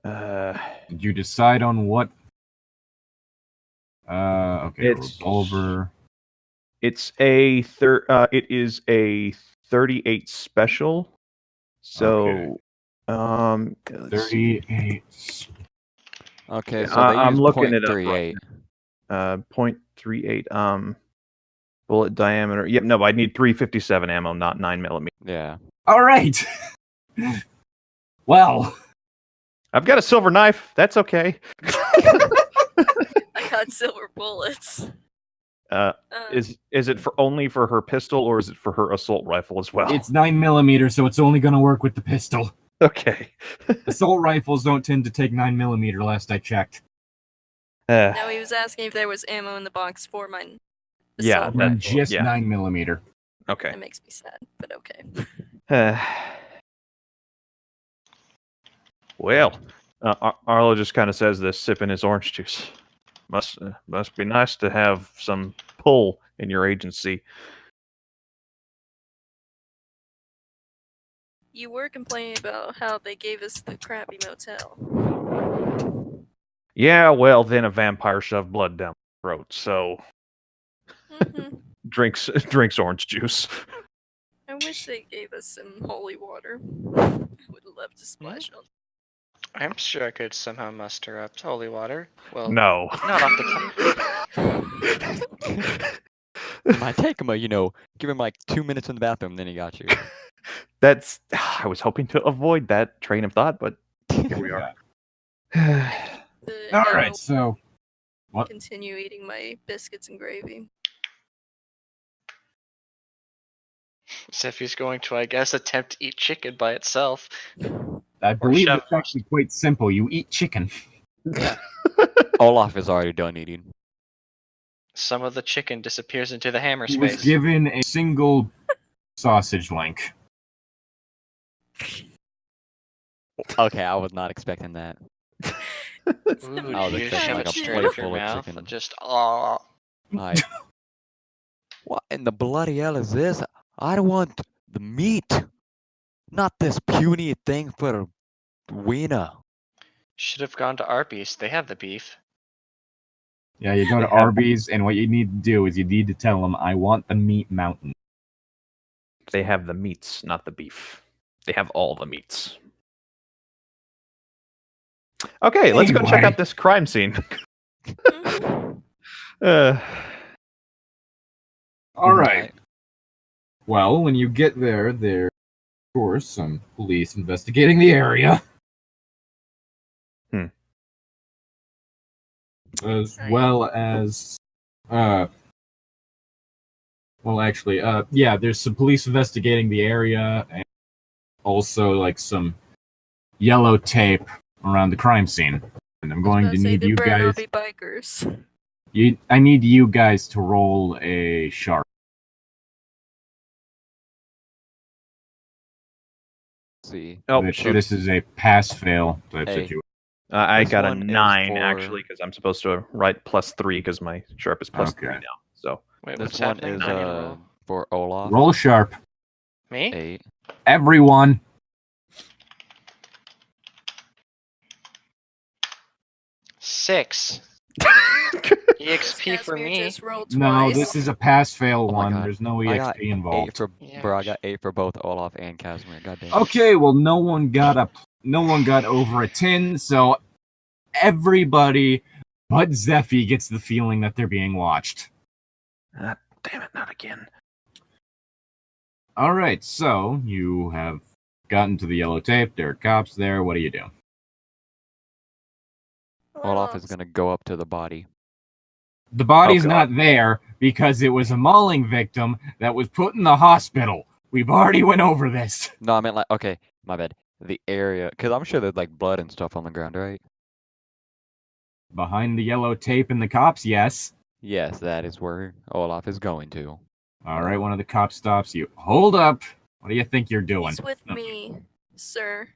Did you decide on what? Okay, It's- revolver. It is a 38 special. So, let's see. 38. Okay, so I- they I'm use looking it up right .38. 0.38 bullet diameter. Yep, no, I need 357 ammo, not 9mm. Yeah. All right. Well, I've got a silver knife. That's okay. I got silver bullets. Is it only for her pistol, or is it for her assault rifle as well? it's 9mm, so it's only going to work with the pistol. Okay. Assault rifles don't tend to take 9mm. Last I checked. Now he was asking if there was ammo in the box for mine. Yeah, assault that- rifle. Just yeah. 9mm. Okay. That makes me sad, but okay. Well, Arlo just kind of says this, sipping his orange juice. Must be nice to have some pull in your agency. You were complaining about how they gave us the crappy motel. Yeah, well, then a vampire shoved blood down my throat, so Mhm. drinks orange juice. I wish they gave us some holy water. I would love to splash on. I'm sure I could somehow muster up holy water. Well, No. not off the It might take him give him like 2 minutes in the bathroom, then he got you. I was hoping to avoid that train of thought, but here we are. All right, so what? Continue eating my biscuits and gravy. Zephy's going to, I guess, attempt to eat chicken by itself. I believe shove it's actually quite simple. You eat chicken. Olaf is already done eating. Some of the chicken disappears into the hammer He was space. given a single sausage link. Okay, I was not expecting that. Ooh, I was you just expecting shove like it a straight plate up your full of mouth. chicken. Just, Like, what in the bloody hell is this? I want the meat, not this puny thing for a wiener. should have gone to Arby's. They have the beef. Yeah, you go to Arby's, and what you need to do is you need to tell them, I want the meat mountain. They have the meats, not the beef. They have all the meats. Okay, let's go check Anyway. out this crime scene. Mhm. All right. Well, when you get there, there's, of course, some police investigating the area. As well as, yeah, there's some police investigating the area, and also, like, some yellow tape around the crime scene. And I'm going to need you they better not guys. be bikers. I need you guys to roll a sharp. See. Oh, Which shoot. this is a pass-fail type Hey. situation. I This got a one is 9 for- actually because I'm supposed to write +3 because my sharp is +3 Okay. now. So Wait, This what's one happening? is I need to roll. for Olaf. Roll sharp, Me? 8. everyone. Six. EXP for Casimir me. just rolled No, twice. this is a pass-fail Oh my one. God. There's no I got EXP involved. 8 for Yeah, bro. I got 8 for both Olaf and Casimir. God damn. Okay, well, no one got over a 10, so everybody but Zeffy gets the feeling that they're being watched. damn it, not again. All right, so you have gotten to the yellow tape. There are cops there. What do you do? Olaf is gonna go up to the body. The body's Oh, God. not there because it was a mauling victim that was put in the hospital. We've already went over this. No, I meant like okay, my bad. The area, because I'm sure there's like blood and stuff on the ground, right? Behind the yellow tape and the cops, yes. Yes, that is where Olaf is going to. All right, one of the cops stops you. Hold up. What do you think you're doing? He's with me, sir.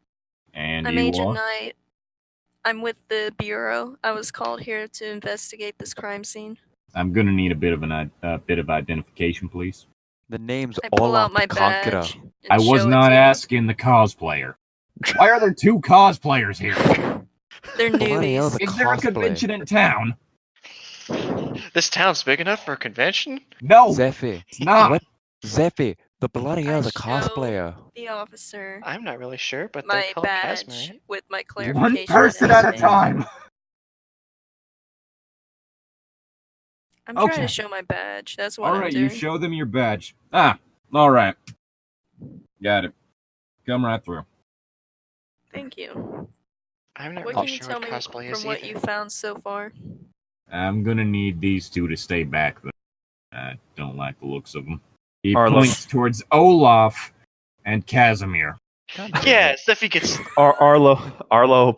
And I'm you Agent are? Knight. I'm with the Bureau. I was called here to investigate this crime scene. I'm gonna need a bit of identification, please. The name's I pull Olaf out my the Conqueror. badge. and I was show it not to you. asking the cosplayer. Why are there two cosplayers here? They're Bloody hell, newbies. the Is there a cosplay. convention in town? This town's big enough for a convention? No, Zeffy. it's not. What? Zeffy, the bloody I hell's a show cosplayer. The officer I'm not really sure, but my they're called badge Casimir. with my One clarification. person that at a his name- time. I'm trying Okay. to show my badge. That's what All I'm right, doing. you show them your badge. Ah, all right. Got it. Come right through. Thank you. I'm not What really can you sure tell what me cosplay from is what either. you found so far? I'm gonna need these two to stay back. Though. I don't like the looks of them. He Arlo. points towards Olaf and Casimir. God damn Yeah, it. Steffi gets. Arlo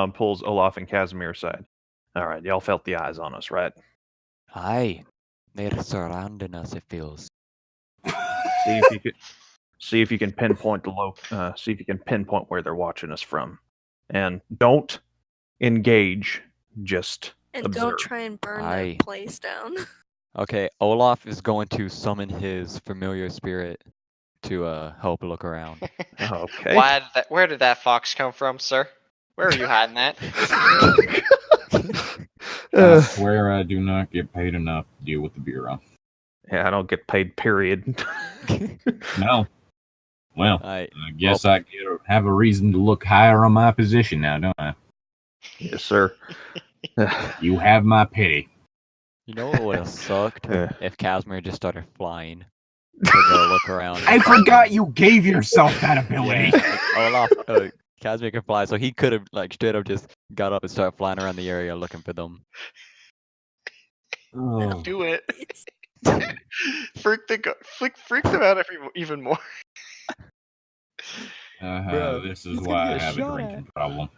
pulls Olaf and Casimir aside. All right, y'all felt the eyes on us, right? Aye. They're surrounding us, it feels. See if you can pinpoint see if you can pinpoint where they're watching us from, and don't engage. Just And observe. don't try and burn Aye. that place down. Okay, Olaf is going to summon his familiar spirit to help look around. Okay. Where did that fox come from, sir? Where are you hiding that? I swear I do not get paid enough to deal with the Bureau. Yeah, I don't get paid. Period. No. Well, Aye. I guess I have a reason to look higher on my position now, don't I? Yes, sir. You have my pity. You know what would have sucked Yeah. if Casimir just started flying to go look around. I forgot you gave yourself that ability. Yeah, like, Olaf, Casimir can fly, so he could have like straight up just got up and started flying around the area looking for them. Oh. Do it. Freak them out even more. Bro, This is he's why gonna I get have a shot drinking problem.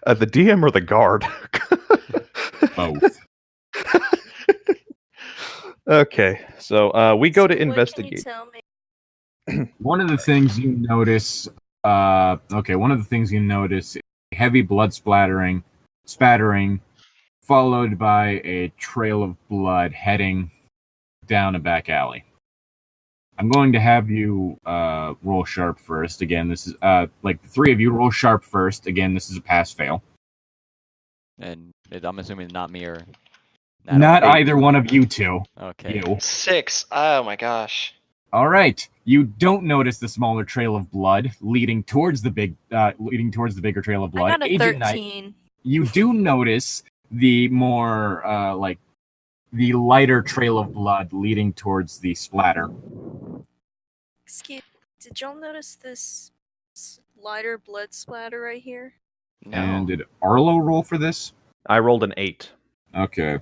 The DM or the guard? Both. Okay, so we go to What can you investigate. tell me? One of the things you notice, heavy blood spattering, followed by a trail of blood heading down a back alley. I'm going to have you roll sharp first. Again, this is like the three of you roll sharp first. Again, this is a pass-fail. And I'm assuming not me or Not Olaf. either one of you two. Okay. You. 6. Oh my gosh. All right. You don't notice the smaller trail of blood leading towards the bigger trail of I blood. got a Agent Knight, 13. you do notice the more the lighter trail of blood leading towards the splatter. Excuse. Did y'all notice this lighter blood splatter right here? No. And did Arlo roll for this? I rolled an 8. Okay.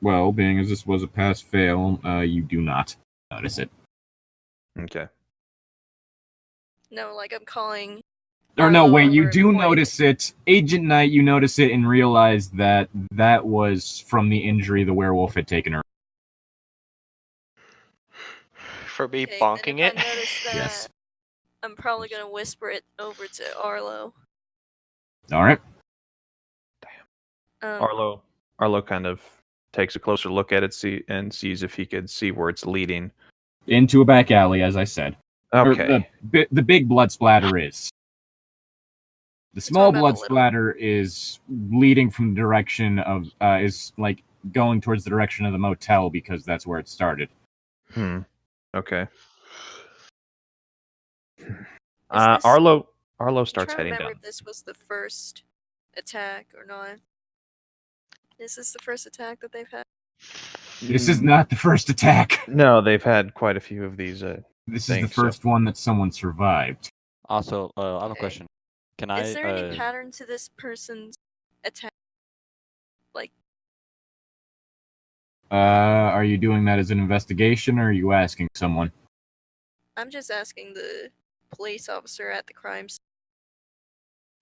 Well, being as this was a pass-fail, you do not notice it. Okay. No, like I'm calling Or no, wait, you Arlo do or White. notice it. Agent Knight, you notice it and realize that that was from the injury the werewolf had taken her. For me Okay, bonking then if it. I notice that, Yes. I'm probably gonna whisper it over to Arlo. All right. Arlo kind of takes a closer look at it and sees if he could see where it's leading. Into a back alley, as I said. Or Okay. the big blood splatter is. The small about blood the little? splatter is leading from the direction of, is like going towards the direction of the motel because that's where it started. Okay. Is this- Arlo starts trying to heading remember down. if this was the first attack or not. Is this the first attack that they've had? This is not the first attack. No, they've had quite a few of these. This is Think the so. first one that someone survived. Also, I have a Okay. question. Can Is there I? any pattern to this person's attack? Like, Are you doing that as an investigation, or are you asking someone? I'm just asking the police officer at the crime scene.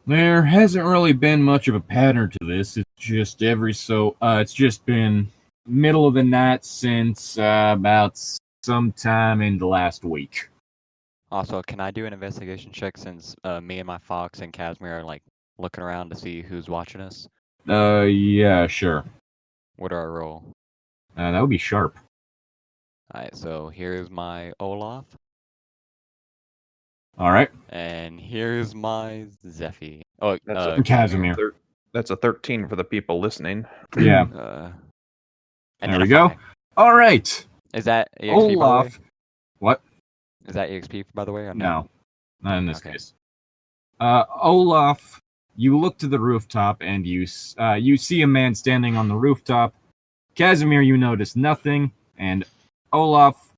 There hasn't really been much of a pattern to this. It's just it's just been middle of the night since about sometime in the last week. Also, can I do an investigation check since me and my fox and Casimir are like looking around to see who's watching us? Yeah, sure. What do I roll? That would be sharp. Alright, so here's my Olaf, All right, and here's my Zeffy. Oh, That's Casimir. That's a 13 for the people listening. Yeah, and there then we a go. 5. All right, Is that EXP, by the way? Olaf. What? Is that EXP, by the way, or No, not in this Okay. case. Olaf, you look to the rooftop and you see a man standing on the rooftop. Casimir, you notice nothing, and Olaf,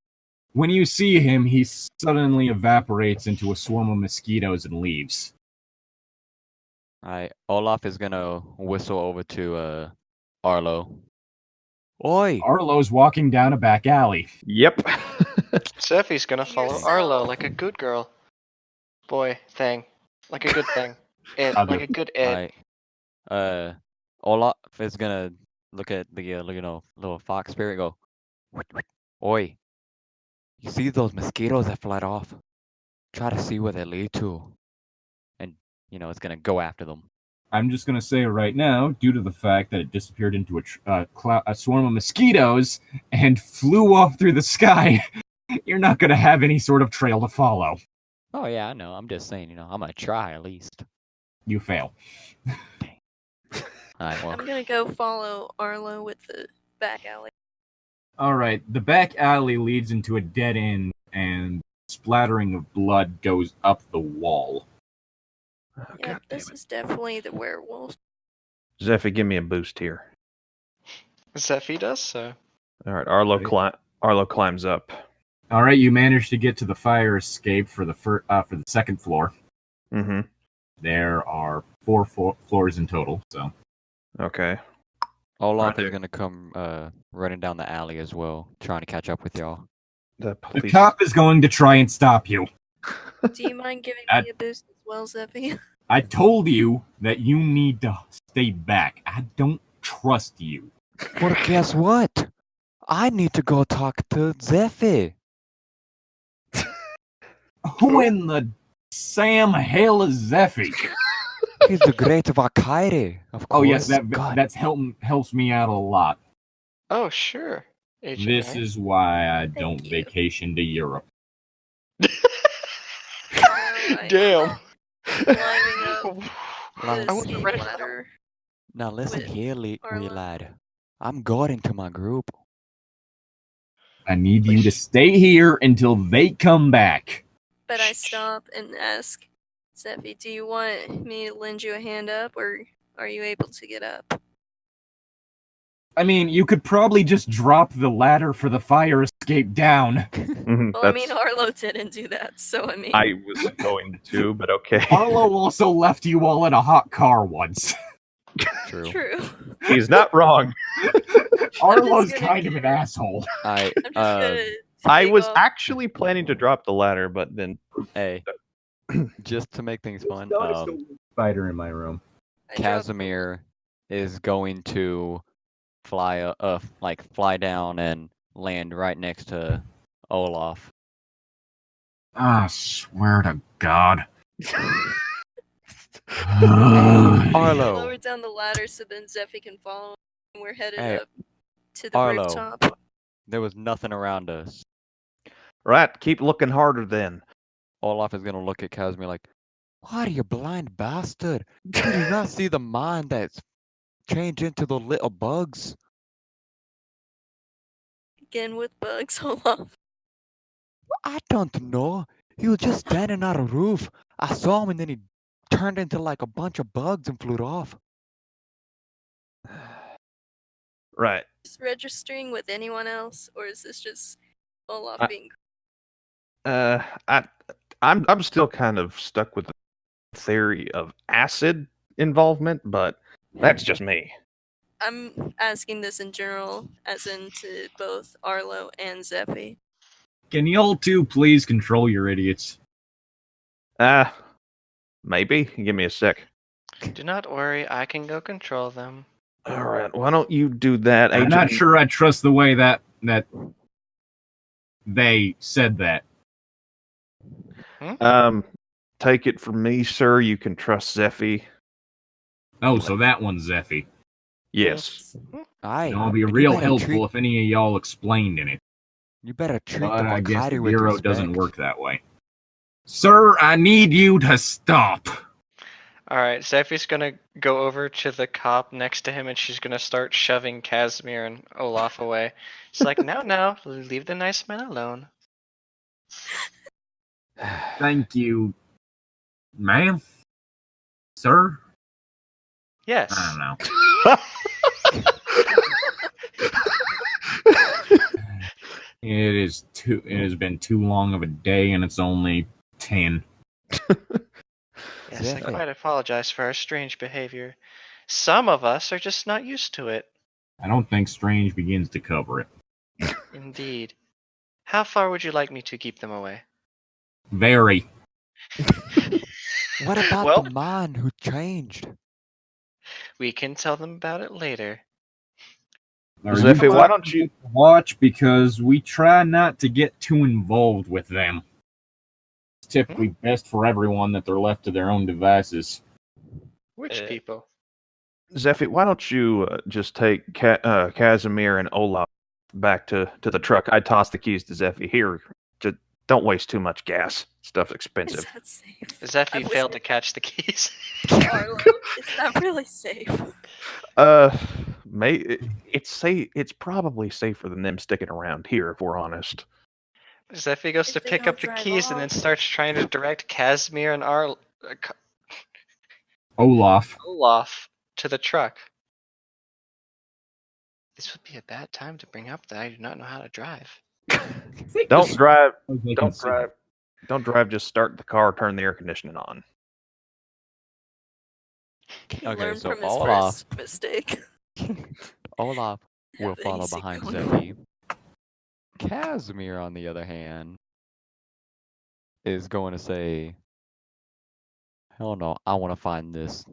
when you see him, he suddenly evaporates into a swarm of mosquitoes and leaves. Alright, Olaf is gonna whistle over to Arlo. Oi! Arlo's walking down a back alley. Yep. Zeffy's gonna follow Yourself. Arlo like a good girl. Boy thing. Like a good thing. I'll do Like a it. good ed. Alright, Olaf is gonna look at the little fox spirit and go, oi! You see those mosquitoes that fly off? Try to see where they lead to. And, it's gonna go after them. I'm just going to say right now, due to the fact that it disappeared into a swarm of mosquitoes and flew off through the sky, you're not going to have any sort of trail to follow. Oh yeah, I know. I'm just saying, I'm gonna try at least. You fail. Alright, well, I'm gonna go follow Arlo with the back alley. All right, the back alley leads into a dead end, and splattering of blood goes up the wall. Oh, Yeah, God damn this it. is definitely the werewolf. Zeffy, give me a boost here. Zeffy does so. All right, Arlo climbs up. All right, you managed to get to the fire escape for the second floor. Mm-hmm. There are four floors in total, so Okay. Olaf Right is gonna come running down the alley as well, trying to catch up with y'all. The the police. cop is going to try and stop you. Do you mind giving That- me a boost as well, Zeffy? I told you that you need to stay back. I don't trust you. Well, guess what? I need to go talk to Zeffy. Who in the Sam hell is Zeffy? He's the great Valkyrie, of course. Oh yes, God. that's helps me out a lot. Oh, sure. Agent This Knight. is why I don't you. vacation to Europe. Alright. Damn. Climbing up Now, the I wouldn't have read it. ladder. now listen with here, Arlo. lad. I'm going to my group. I need you to stay here until they come back. But I stop and ask, Zeffy, do you want me to lend you a hand up, or are you able to get up? I mean, you could probably just drop the ladder for the fire escape down. Mhm, Well, I mean, that's- Arlo didn't do that, so I mean... I was going to, but okay. Arlo also left you all in a hot car once. True. True. He's not wrong. Arlo's gonna kind of an asshole. I I'm just gonna I take was off. actually planning to drop the ladder, but then hey, Just to make things fun, Noticed a spider in my room. I dropped- Casimir is going to fly down and land right next to Olaf. I swear to God. Arlo, Lower down the ladder so then Zeffy can follow. And we're headed Hey, up to the Arlo. rooftop. there was nothing around us. Right, keep looking harder then. Olaf is gonna look at Casimir like, "What, you blind bastard? You do not see the mind that's changed into the little bugs?" Again with bugs, Olaf. I don't know. He was just standing on a roof. I saw him and then he turned into like a bunch of bugs and flew off. Right. Just registering with anyone else, or is this just Olaf I- being? I'm still kind of stuck with the theory of acid involvement, but that's just me. I'm asking this in general, as in to both Arlo and Zeffy. Can y'all two please control your idiots? Maybe. Give me a sec. Do not worry, I can go control them. All right. Why don't you do that, I'm Agent? not sure I trust the way that they said that. Take it from me, sir. You can trust Zeffy. Oh, so that one's Zeffy. Yes. Aye. It'll be you real better helpful treat- if any of y'all explained in it. You better treat But the I guess Makati the with Bureau respect. doesn't work that way. Sir, I need you to stop. Alright, Zeffy's gonna go over to the cop next to him and she's gonna start shoving Casimir and Olaf away. It's like, no, leave the nice man alone. Thank you, ma'am? Sir? Yes. I don't know. It has been too long of a day and it's only 10. Yes, I Zeffy. quite apologize for our strange behavior. Some of us are just not used to it. I don't think Strange begins to cover it. Indeed. How far would you like me to keep them away? Very. What about Well- the man who changed? We can tell them about it later. Are Zeffy, you why don't you... watch, because we try not to get too involved with them. It's typically best for everyone that they're left to their own devices. Which people? Zeffy, why don't you just take Casimir and Olaf back to the truck? I tossed the keys to Zeffy. Here, just don't waste too much gas. Stuff's Is expensive. that safe? Zeffy I failed was- to catch the keys. Arlo, is that really safe? It's safe. It's probably safer than them sticking around here, if we're honest. Zeffy goes If to they pick don't up the drive keys and then off. starts trying to direct Casimir and Olaf. Olaf to the truck. This would be a bad time to bring up that I do not know how to drive. Don't drive. Don't Don't drive. Don't drive. Just start the car. Turn the air conditioning on. He Okay, learned so from his Olaf. first mistake. Olaf will Have follow AC behind going. Zeffy. Casimir, on the other hand, is going to say, "Hell no, I want to find this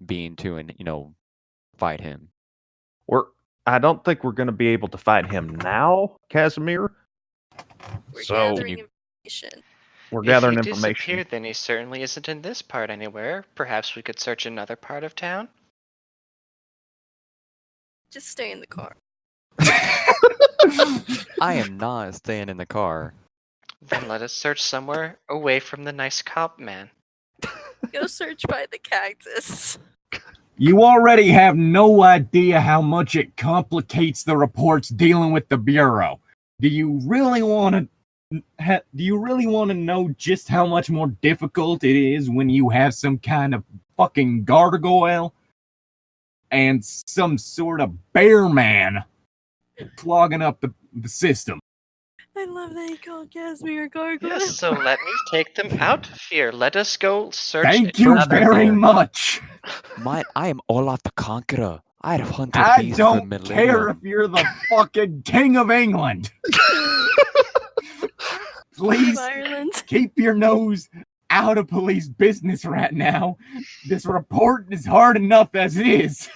being too and, fight him." I don't think we're going to be able to fight him now, Casimir. We're So- gathering information. We're gathering If he information. disappeared, then he certainly isn't in this part anywhere. Perhaps we could search another part of town. Just stay in the car. I am not staying in the car. Then let us search somewhere away from the nice cop man. Go search by the cactus. You already have no idea how much it complicates the reports dealing with the Bureau. Do you really want to know just how much more difficult it is when you have some kind of fucking gargoyle and some sort of bear man clogging up the system? I love that he called Casimir a gargoyle. Yes, so let me take them out of here. Let us go search. Thank you another very part. much. I am Olaf the Conqueror. I have hunted I beasts don't for care if millennium. you're the fucking king of England. Please Ireland. keep your nose out of police business right now. This report is hard enough as it is.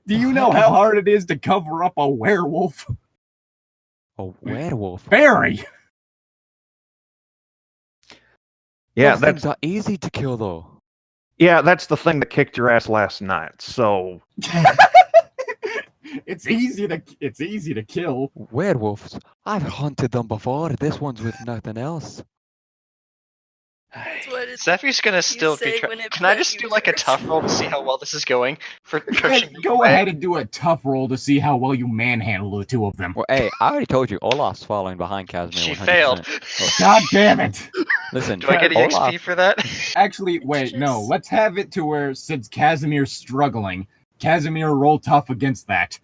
Do you know how hard it is to cover up a werewolf? A werewolf? Very. Yeah, Those things are easy to kill, though. Yeah, that's the thing that kicked your ass last night. So It's easy to kill. Werewolves? I've hunted them before. This one's with nothing else. That's what it, Zephy's gonna still be. say when it Can I plays just you do like a first. tough roll to see how well this is going for pushing them Go away? ahead and do a tough roll to see how well you manhandle the two of them. Well, hey, I already told you, Olaf's following behind Casimir. She 100%. failed. God damn it. Listen, Do I get Olaf, EXP for that? Actually, wait, no. Just- Let's have it to where, since Casimir's struggling, Casimir roll tough against that.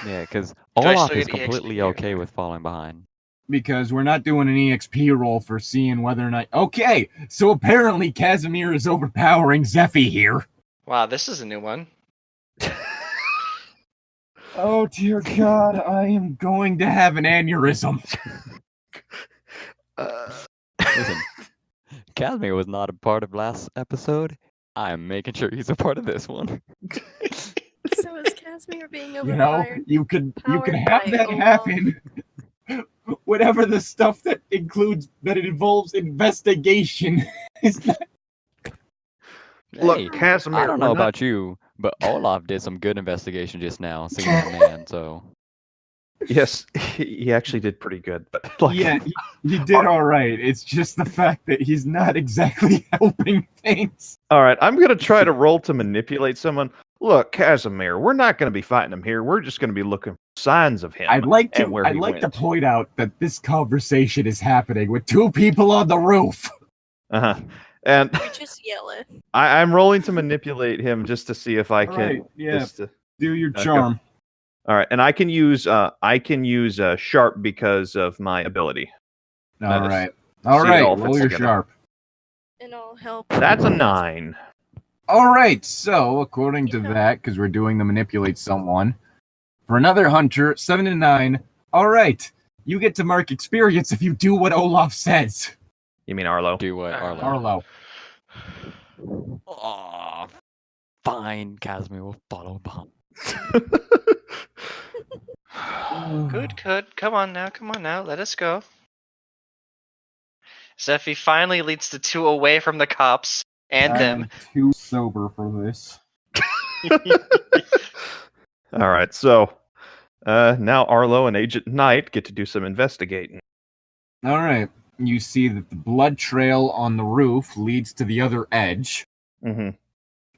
Yeah, because I Olaf still is get EXP completely here? okay with falling behind. Because we're not doing an EXP roll for seeing whether or not... Okay, so apparently Casimir is overpowering Zephy here. Wow, this is a new one. Oh, dear God, I am going to have an aneurysm. Listen, Casimir was not a part of last episode. I am making sure he's a part of this one. So is Casimir being You know, overpowered? you could Powered have by that Olaf. happen. Whatever the stuff that it involves investigation is not... look, Hey, Casimir. I don't know we're not- about you, but Olaf did some good investigation just now, seeing that man, so... Yes, he actually did pretty good. But like, Yeah, he did all right. It's just the fact that he's not exactly helping things. all right, I'm gonna try to roll to manipulate someone. Look, Casimir, we're not gonna be fighting him here. We're just gonna be looking for signs of him. I'd like and where to he went. point out that this conversation is happening with two people on the roof. Uh-huh. And We just yell it. I'm rolling to manipulate him just to see if I can. Right, yeah. just to- Do your Okay. charm. all right, and I can use sharp because of my ability. All That is- right. All see it right, all roll fits your together. sharp. And I'll help. That's a 9. All right, so according to Yeah. that, because we're doing the manipulate someone, for another hunter, 7 to 9. All right, you get to mark experience if you do what Olaf says. You mean Arlo? Do what, Arlo? Arlo. Aw, fine, Casimir will follow behind. Good. Come on now. Let us go. Zephy finally leads the two away from the cops and them. I'm too sober for this. All right, so now Arlo and Agent Knight get to do some investigating. All right, you see that the blood trail on the roof leads to the other edge, Mm-hmm.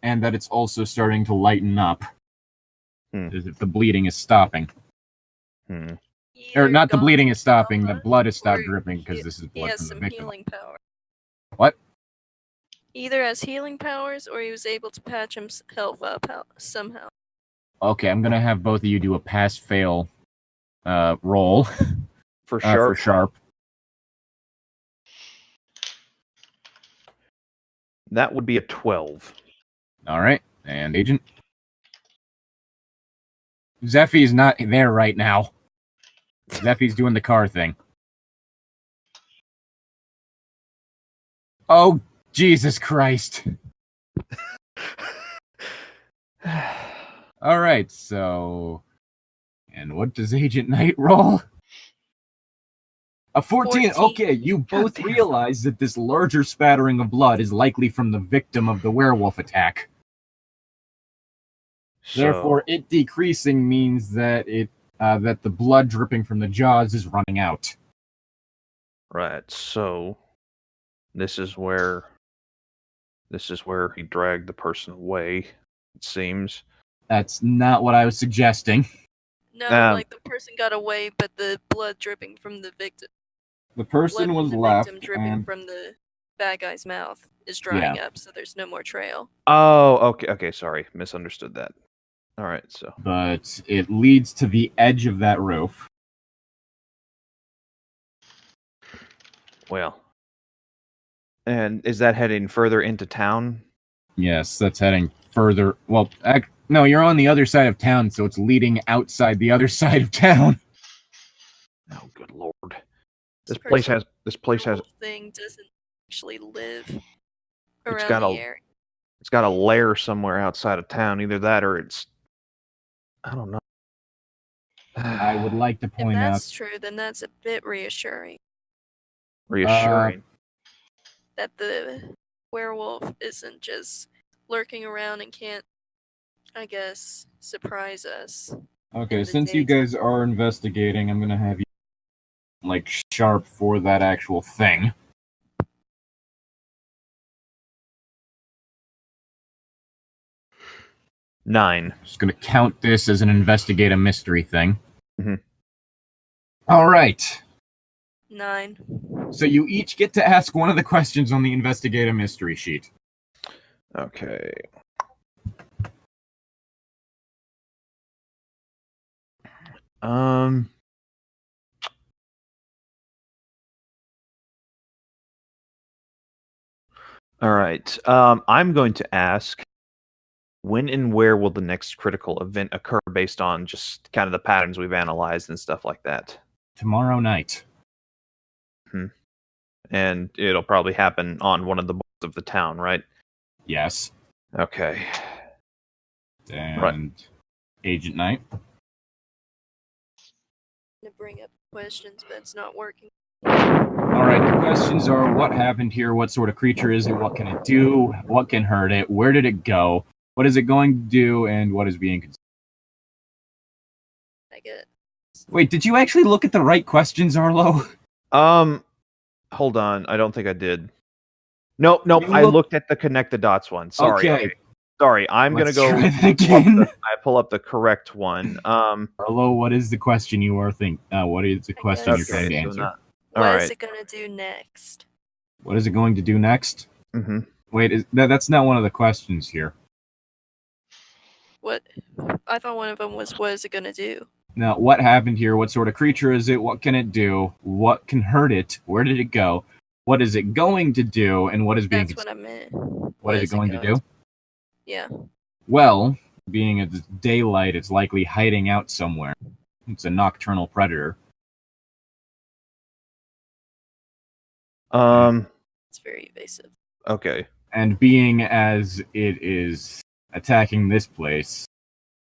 and that it's also starting to lighten up. Hmm. As if the bleeding is stopping. Hmm. Or not the Either bleeding God's is stopping, the power, blood has stopped or dripping because he- this is He blood has from the some victim. healing power. What? Either has healing powers, or he was able to patch himself up somehow. Okay, I'm gonna have both of you do a pass-fail roll For for sharp. sharp. That would be a 12. All right, and agent. Zephy's not there right now. Zephy's doing the car thing. Oh, Jesus Christ. All right, so... And what does Agent Knight roll? A 14. 14. Okay, you both damn. realize that this larger spattering of blood is likely from the victim of the werewolf attack. So- Therefore, it decreasing means that that the blood dripping from the jaws is running out. Right, so this is where he dragged the person away, it seems. That's not what I was suggesting. No, Um, the person got away, but the blood dripping from the victim. The Blood person from was the left, victim dripping and from the bad guy's mouth is drying up, so there's no more trail. Oh, okay, sorry. Misunderstood that. All right, so but it leads to the edge of that roof. well. And is that heading further into town? Yes, that's heading further. Well, no, you're on the other side of town, so it's leading outside the other side of town. Oh, good lord. This place has Thing doesn't actually live It's around got the a- area. It's got a lair somewhere outside of town. Either that or it's... I don't know. I would like to If point out that's true, then that's a bit reassuring Reassuring. that the werewolf isn't just lurking around and can't, I guess, surprise us. Okay, in the since you daytime. guys are investigating, I'm gonna have you like sharp for that actual thing. Nine. Just gonna count this as an investigate a mystery thing. Mhm. All right. 9. So you each get to ask one of the questions on the investigate a mystery sheet. Okay. All right. I'm going to ask, when and where will the next critical event occur based on just kind of the patterns we've analyzed and stuff like that? Tomorrow night. And it'll probably happen on one of the boards of the town, right? Yes. Okay. And Right. Agent Knight. To bring up questions, but it's not working. All right, the questions are what happened here, what sort of creature is it, what can it do, what can hurt it, where did it go, what is it going to do, and what is being considered. I get. Wait, did you actually look at the right questions, Arlo? Hold on. I don't think I did. Nope. You I look- looked at the connect the dots one. Sorry. Okay. Sorry. I'm going to Let's go try that again. I pull up the correct one. Arlo, what is the question you are thinking? What is the question you're trying to Okay. So answer? not... What is Alright. it gonna do next? What is it going to do next? Mm-hmm. Wait, that's not one of the questions here. What? I thought one of them was, what is it gonna do? Now, what happened here? What sort of creature is it? What can it do? What can hurt it? Where did it go? What is it going to do? And what is being That's what I meant. what is it going to do? Yeah. Well, being it's daylight, it's likely hiding out somewhere. It's a nocturnal predator. It's very evasive. Okay. And being as it is attacking this place,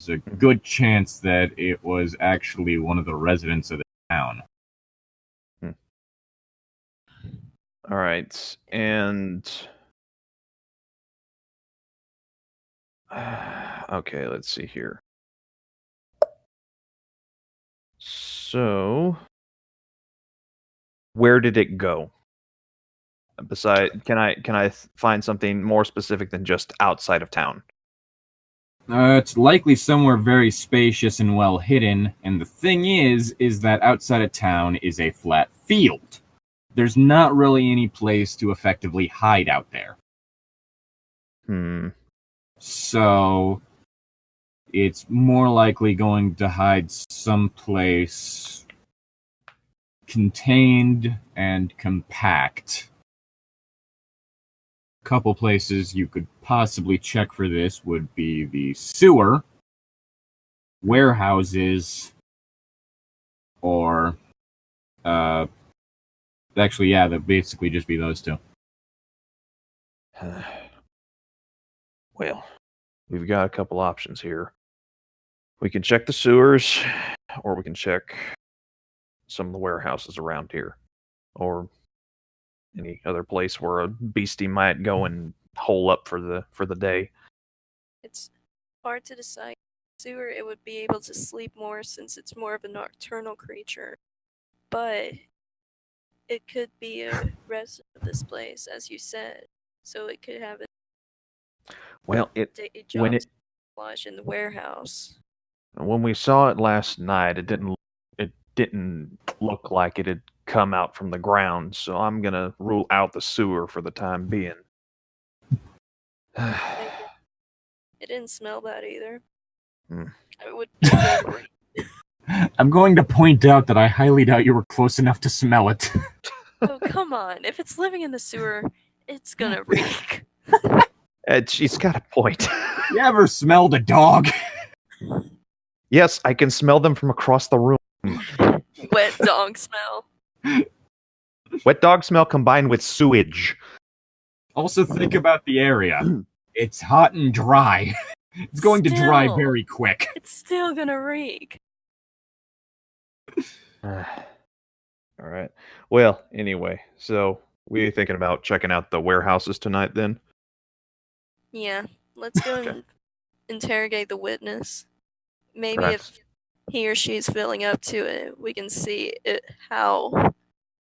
there's a good chance that it was actually one of the residents of the town. All right. And okay, let's see here. So, where did it go? Can I find something more specific than just outside of town? It's likely somewhere very spacious and well hidden, and the thing is that outside of town is a flat field. There's not really any place to effectively hide out there. So, it's more likely going to hide someplace contained and compact. A couple places you could possibly check for this would be the sewer, warehouses, or actually, yeah, that'd basically just be those two. Well, we've got a couple options here. We can check the sewers, or we can check some of the warehouses around here, or any other place where a beastie might go and hole up for the day. It's hard to decide. Sewer, it would be able to sleep more since it's more of a nocturnal creature. But it could be a resident of this place, as you said. So it could have a Well, day when job it lodge in the warehouse. when we saw it last night, it didn't look like it had come out from the ground. So I'm gonna rule out the sewer for the time being. It didn't smell bad either. Hmm. It would be good. I'm going to point out that I highly doubt you were close enough to smell it. Oh, come on. If it's living in the sewer, it's gonna reek. She's got a point. You ever smelled a dog? Yes, I can smell them from across the room. Wet dog smell. Wet dog smell combined with sewage. Also, think about the area. It's hot and dry. It's going to dry Still. very quick. It's still gonna reek. All right. Well, anyway, so we thinking about checking out the warehouses tonight then? Yeah, let's go Okay. and interrogate the witness. Maybe Right. if he or she's feeling up to it, we can see how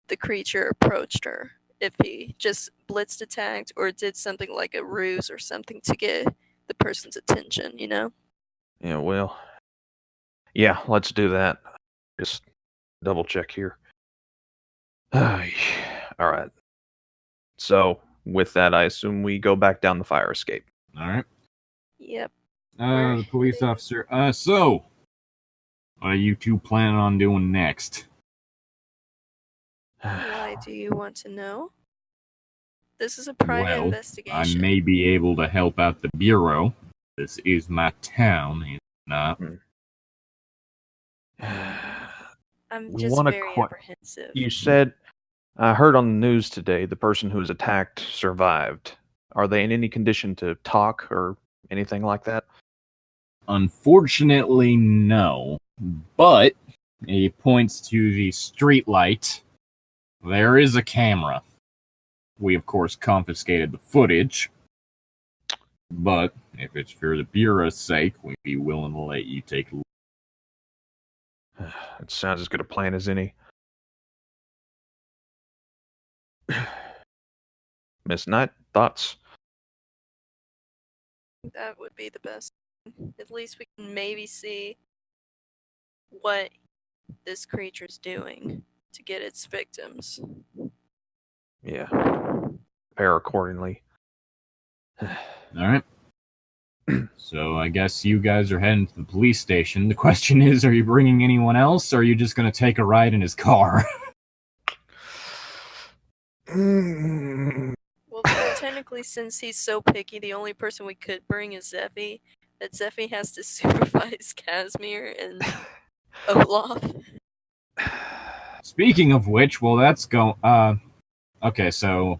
the creature approached her. If he just blitzed attacked or did something like a ruse or something to get the person's attention, you know? Yeah, well. Yeah, let's do that. Just double check here. All right. So, with that, I assume we go back down the fire escape. All right. Yep. The police officer. So, what are you two planning on doing next? Why do you want to know? This is a private Well, I investigation. may be able to help out the Bureau. This is my town, and not. I'm We just wanna very que- apprehensive. You said, I heard on the news today, the person who was attacked survived. Are they in any condition to talk or anything like that? Unfortunately, no. But he points to the street light. There is a camera. We, of course, confiscated the footage. But if it's for the Bureau's sake, we'd be willing to let you take a look. It sounds as good a plan as any. Miss Knight, thoughts? That would be the best. At least we can maybe see what this creature's doing to get its victims. Yeah. Prepare accordingly. All right. So I guess you guys are heading to the police station. The question is, are you bringing anyone else, or are you just going to take a ride in his car? Well, technically, since he's so picky, the only person we could bring is Zeffy. That Zeffy has to supervise Casimir and Olaf. Speaking of which, well, that's go. Okay, so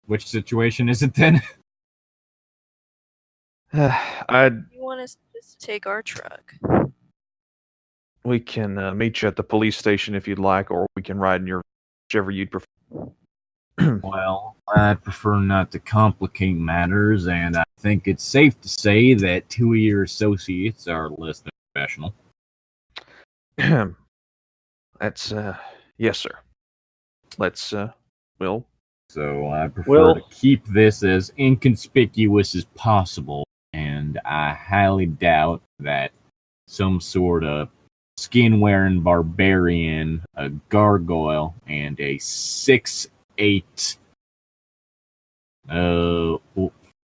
which situation is it then? You want us just to take our truck? We can meet you at the police station if you'd like, or we can ride in your whichever you'd prefer. Well, I'd prefer not to complicate matters, and I think it's safe to say that two of your associates are less than professional. That's yes, sir. Let's Will. So I prefer to keep this as inconspicuous as possible, and I highly doubt that some sort of skin-wearing barbarian, a gargoyle, and a 6'8".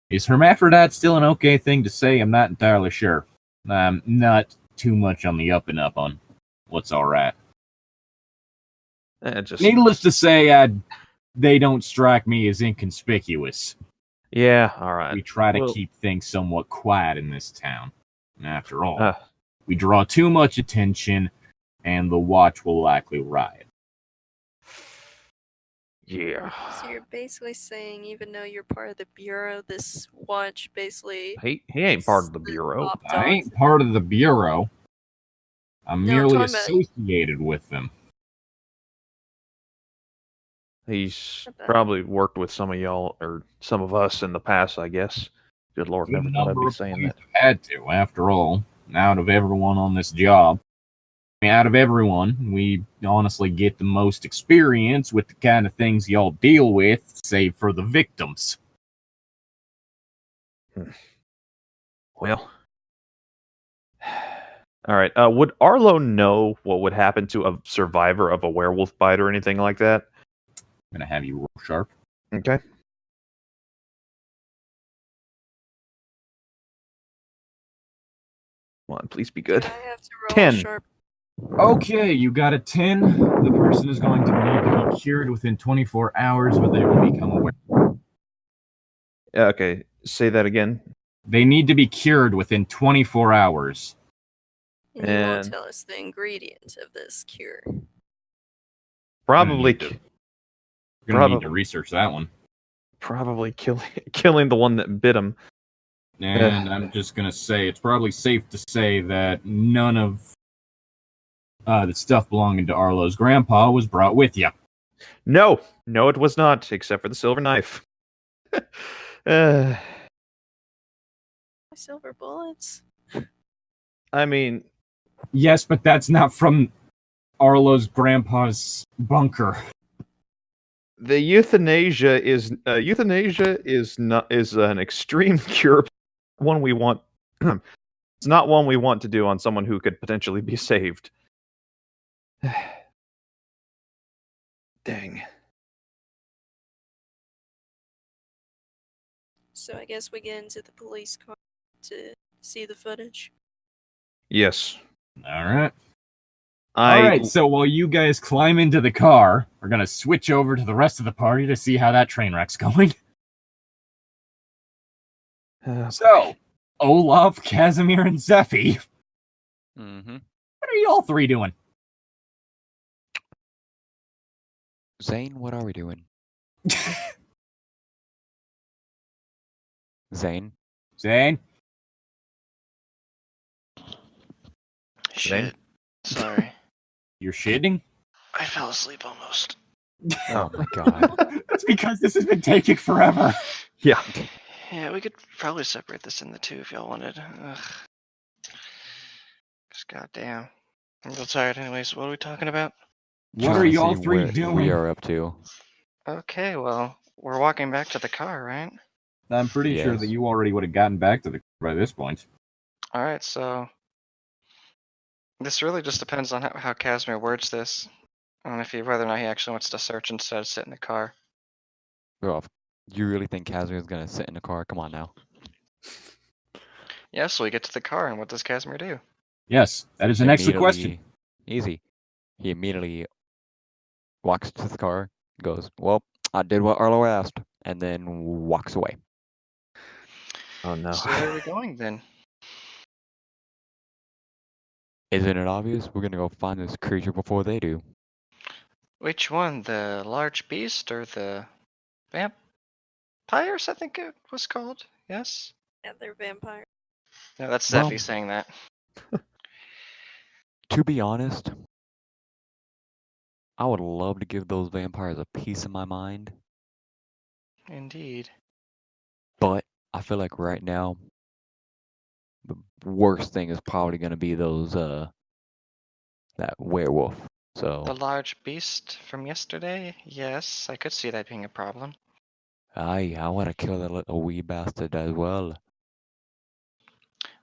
Is hermaphrodite still an okay thing to say? I'm not entirely sure. I'm not too much on the up and up on what's all right. Needless to say, they don't strike me as inconspicuous. Yeah, all right. We try to keep things somewhat quiet in this town. After all, we draw too much attention, and the watch will likely riot. Yeah. So you're basically saying, even though you're part of the Bureau, this watch basically... He ain't part of the Bureau. I ain't part of the Bureau. I'm merely associated with them. He's probably worked with some of y'all, or some of us in the past, I guess. Good Lord, never thought I'd be saying that. Had to, after all. Out of everyone on this job, out of everyone, we honestly get the most experience with the kind of things y'all deal with, save for the victims. Well, all right. Would Arlo know what would happen to a survivor of a werewolf bite or anything like that? I'm gonna have you roll sharp. Okay. Come on, please be good. I have to roll 10. Sharp. Okay, you got a 10. The person is going to need to be cured within 24 hours, or they will become aware. Yeah, okay, say that again. They need to be cured within 24 hours. And you won't tell us the ingredients of this cure. Probably, Gonna need to research that one. probably killing the one that bit him. And I'm just gonna say it's probably safe to say that none of the stuff belonging to Arlo's grandpa was brought with you. No, it was not, except for the silver knife. Silver bullets. I mean, Yes, but that's not from Arlo's grandpa's bunker. the euthanasia is an extreme cure. One we want. It's not one we want to do on someone who could potentially be saved. Dang. So I guess we get into the police car to see the footage. Yes. All right. All right, so while you guys climb into the car, we're going to switch over to the rest of the party to see how that train wreck's going. So, Olaf, Casimir, and Zephy, Mm-hmm. what are y'all three doing? Zane, what are we doing? Zane? Zane? Shit. Sorry. You're shitting? I fell asleep almost. Oh my god. That's because this has been taking forever. Yeah. Yeah, we could probably separate this into two if y'all wanted. Ugh. Just goddamn. I'm real tired anyways. What are we talking about? What Trying are to y'all see three what doing? we are up to. Okay, well, we're walking back to the car, right? I'm pretty sure Yes. that you already would have gotten back to the by this point. Alright, so this really just depends on how Casimir words this. On whether or not he actually wants to search instead of sit in the car. Bro, you really think Casimir's gonna sit in the car? Come on now. Yeah, so we get to the car, and what does Casimir do? Yes, that is an excellent question. Easy. He immediately walks to the car, goes, well, I did what Arlo asked, and then walks away. Oh no. So where are we going then? Isn't it obvious? We're gonna go find this creature before they do. Which one? The large beast or the vampires, I think it was called? Yes? Yeah, they're vampires. No, that's Well- Zephy saying that. To be honest, I would love to give those vampires a piece of my mind, Indeed. but I feel like right now, the worst thing is probably gonna be those, that werewolf. So, The large beast from yesterday? Yes, I could see that being a problem. I wanna kill that little wee bastard as well.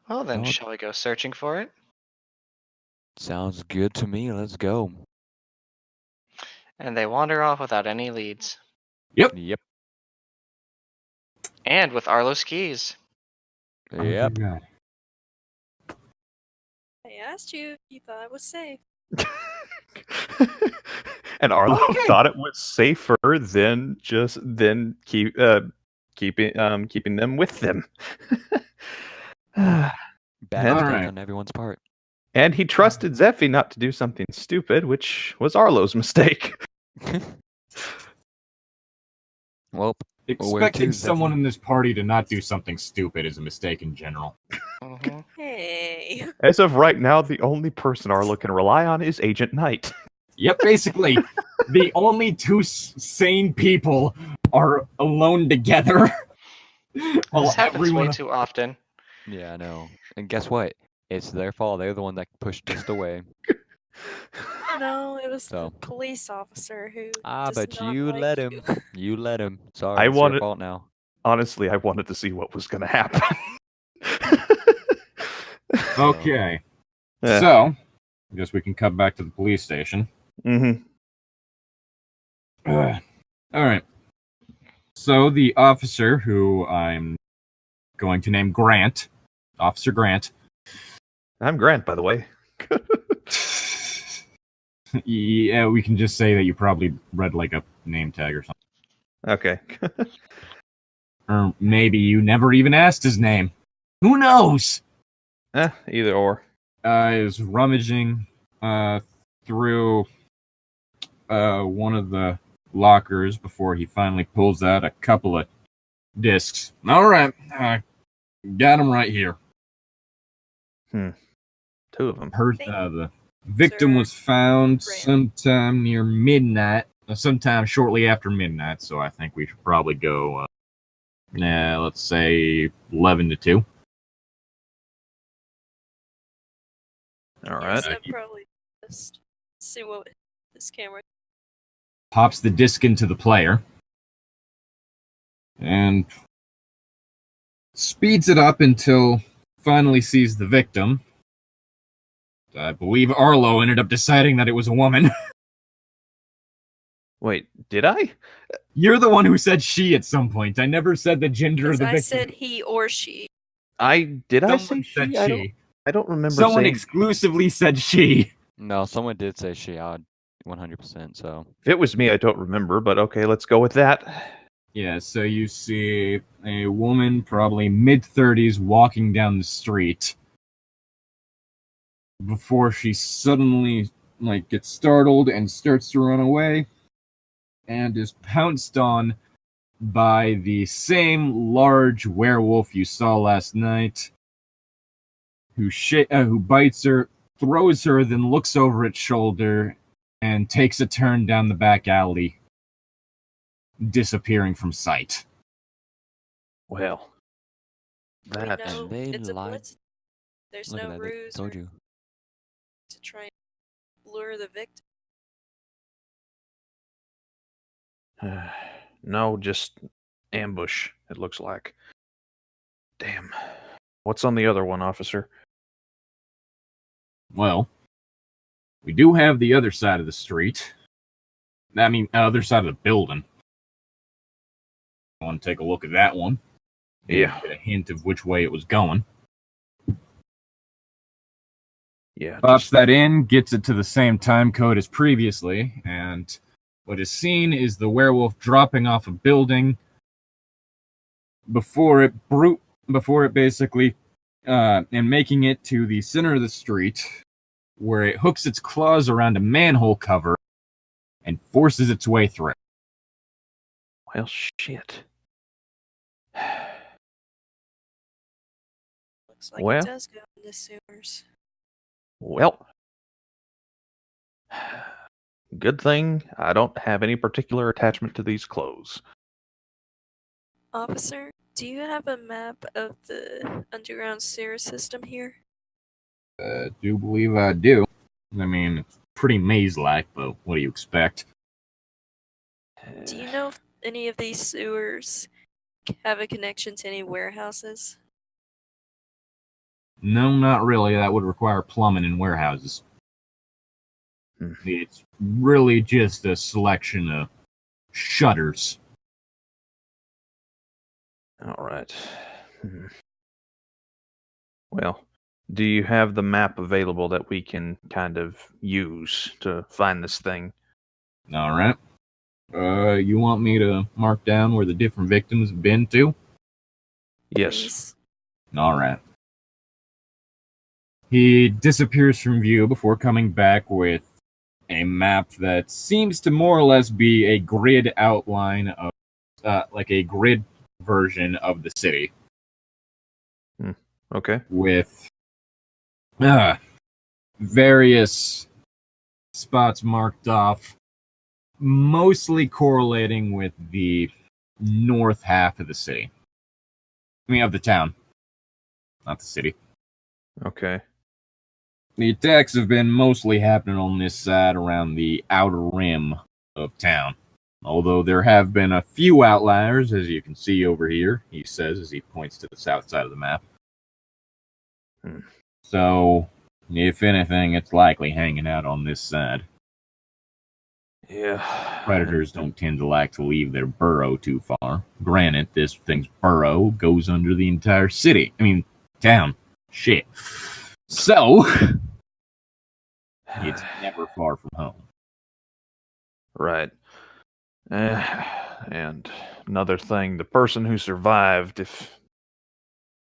Well then, Oh. shall we go searching for it? Sounds good to me. Let's go. And they wander off without any leads. Yep. And with Arlo's keys. Yep. Oh, God. I asked you if you thought it was safe. And Arlo Okay. thought it was safer than keeping them with them. Bad And- mistake Alright. on everyone's part. And he trusted Zephy not to do something stupid, which was Arlo's mistake. Well, Expecting to, someone Zephy? in this party to not do something stupid is a mistake in general. Mhm. Hey. As of right now, the only person Arlo can rely on is Agent Knight. Yep, basically, the only two sane people are alone together. While This happens everyone way too often. yeah, I know. And guess what? It's their fault. They're the one that pushed us away. No, it was So. the police officer who. Ah, does but not you like let you. him. You let him. Sorry, I it's wanted- your fault now. Honestly, I wanted to see what was going to happen. Okay, Yeah. so I guess we can cut back to the police station. Mm-hmm. All right. So the officer, who I'm going to name Grant, Officer Grant. I'm Grant, by the way. Yeah, we can just say that you probably read like a name tag or something. Okay. Or maybe you never even asked his name. Who knows? Either or. Is rummaging through one of the lockers before he finally pulls out a couple of discs. All right, got him right here. Two of them. The victim was found sometime near midnight, sometime shortly after midnight, so I think we should probably go, let's say 11 to 2. All right. So probably just see what this camera. Pops the disc into the player and speeds it up until finally sees the victim. I believe Arlo ended up deciding that it was a woman. Wait, did I? You're the one who said she at some point. I never said the gender of the I victim. said he or she. Did I say Someone said she? she. I don't remember Someone saying... exclusively said she. No, someone did say she. 100%. So If it was me, I don't remember, but okay, let's go with that. Yeah, so you see a woman, probably mid-30s, walking down the street before she suddenly gets startled and starts to run away and is pounced on by the same large werewolf you saw last night, who bites her, throws her, then looks over its shoulder and takes a turn down the back alley, disappearing from sight. Well, We that... know And they it's a lied. blitz. There's Look no at that. ruse Told or you. to try and lure the victim. No, just ambush, it looks like. Damn. What's on the other one, officer? Well, we do have the other side of the street. I mean, other side of the building. I want to take a look at that one. Yeah. Get a hint of which way it was going. Yeah. Pops that in, gets it to the same time code as previously, and what is seen is the werewolf dropping off a building before it basically and making it to the center of the street, where it hooks its claws around a manhole cover and forces its way through. Well, shit. Looks like Well. it does go into sewers. Well. Good thing I don't have any particular attachment to these clothes. Officer, do you have a map of the underground sewer system here? I do believe I do. I mean, it's pretty maze-like, but what do you expect? Do you know if any of these sewers have a connection to any warehouses? No, not really. That would require plumbing in warehouses. It's really just a selection of shutters. All right. Well, do you have the map available that we can kind of use to find this thing? All right. You want me to mark down where the different victims have been to? Yes. Please. All right. He disappears from view before coming back with a map that seems to more or less be a grid outline of, like a grid version of the city. Okay. With various spots marked off, mostly correlating with the north half of the city. I mean, of the town, not the city. Okay. The attacks have been mostly happening on this side around the outer rim of town. Although there have been a few outliers, as you can see over here, he says as he points to the south side of the map. So, if anything, it's likely hanging out on this side. Yeah. Predators don't tend to like to leave their burrow too far. Granted, this thing's burrow goes under the entire city. I mean, town. Shit. So, it's never far from home. Right. And another thing, the person who survived,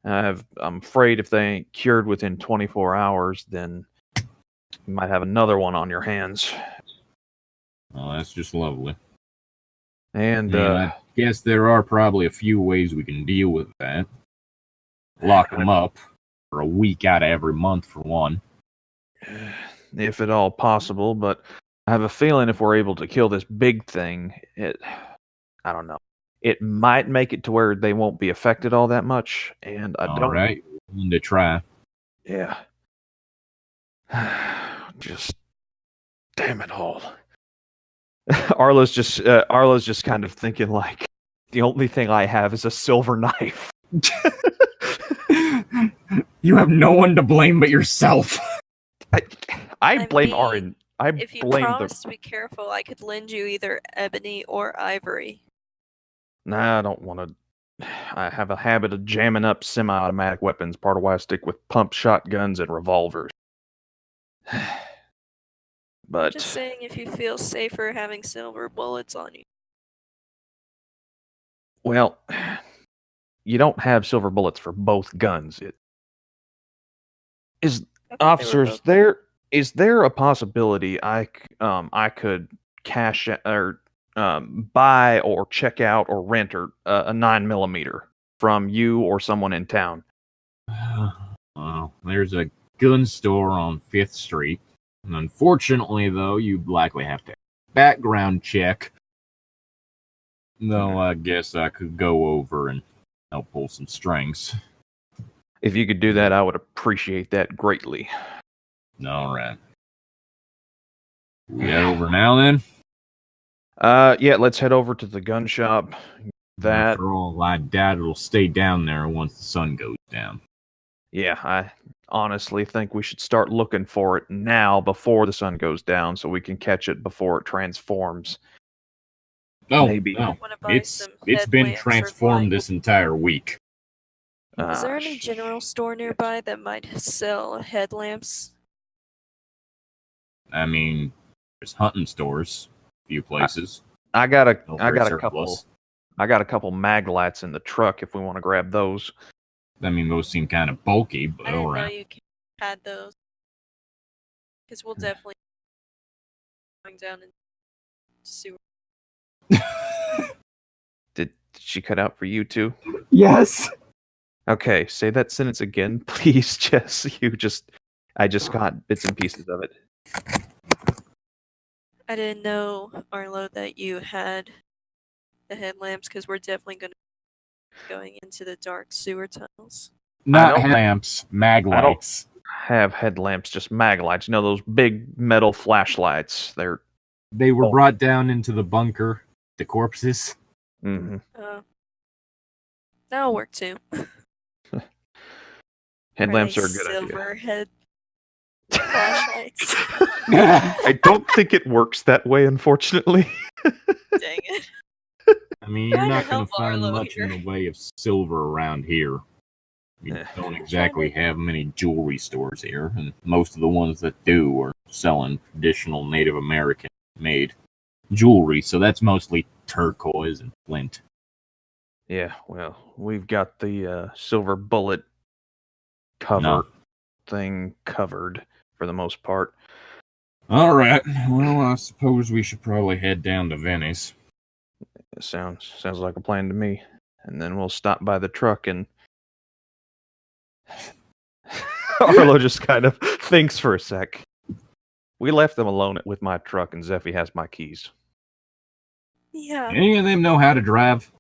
I'm afraid if they ain't cured within 24 hours, then you might have another one on your hands. Oh, that's just lovely. And I guess there are probably a few ways we can deal with that. Lock them up for a week out of every month, for one. if at all possible, but I have a feeling if we're able to kill this big thing, I don't know. It might make it to where they won't be affected all that much, and I don't. All right, willing to try. Yeah. Just damn it all. Arlo's just kind of thinking like, the only thing I have is a silver knife. You have no one to blame but yourself. I blame mean, Arin. If you promise to be careful, I could lend you either ebony or ivory. Nah, I don't want to. I have a habit of jamming up semi-automatic weapons, part of why I stick with pump shotguns and revolvers. But Just saying, if you feel safer having silver bullets on you. well, you don't have silver bullets for both guns. Officers, is there a possibility I could cash or buy or check out or rent a 9mm from you or someone in town? Well, there's a gun store on 5th Street. And unfortunately, though, you'd likely have to have a background check. Though I guess I could go over and help pull some strings. If you could do that, I would appreciate that greatly. All right. We head over now, then? Yeah, let's head over to the gun shop. After all, I doubt it'll stay down there once the sun goes down. Yeah, I honestly think we should start looking for it now before the sun goes down so we can catch it before it transforms. Oh, Maybe. no. Wanna buy It's some been headlamps or transformed light? this entire week. Is there any general store nearby that might sell headlamps? I mean, there's hunting stores, a few places. I got a Surplus. couple mag lights in the truck if we want to grab those. I mean, those seem kind of bulky, but I didn't know alright. you had those. Because we'll definitely going down in sewer. Did she cut out for you too? Yes. Okay, say that sentence again, please, Jess. I just got bits and pieces of it. I didn't know, Arlo, that you had the headlamps because we're definitely going into the dark sewer tunnels. Not don't- lamps, mag I don't- lights. Have headlamps, just mag lights. You know those big metal flashlights? They were brought down into the bunker, the corpses. Mm-hmm. That'll work too. Headlamps are a they good idea. silver head flashlights. I don't think it works that way, unfortunately. Dang it. I mean, you're Trying to not going help to find Arlo much in here. the way of silver around here. We don't exactly have many jewelry stores here, and most of the ones that do are selling traditional Native American made jewelry, so that's mostly turquoise and flint. Yeah, well, we've got the silver bullet cover No. thing covered for the most part. All right. Well, I suppose we should probably head down to Venice. It sounds like a plan to me. And then we'll stop by the truck and Arlo just kind of thinks for a sec. We left them alone with my truck, and Zeffy has my keys. Yeah. Any of them know how to drive?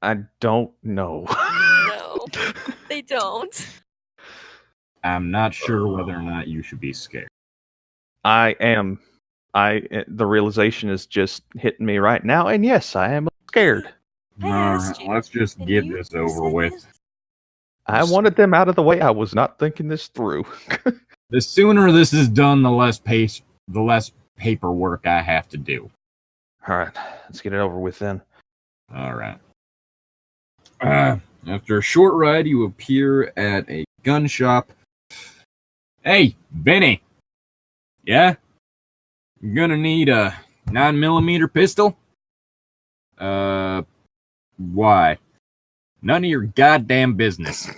I don't know. No, they don't. I'm not sure whether or not you should be scared. I am. The realization is just hitting me right now, and yes, I am scared. I All asked right, you, let's just and get you this over said with. yes. I wanted them out of the way. I was not thinking this through. The sooner this is done, the less paperwork I have to do. All right, let's get it over with then. All right. After a short ride, you appear at a gun shop. Hey, Benny. Yeah? You're gonna need a 9mm pistol? Why? None of your goddamn business.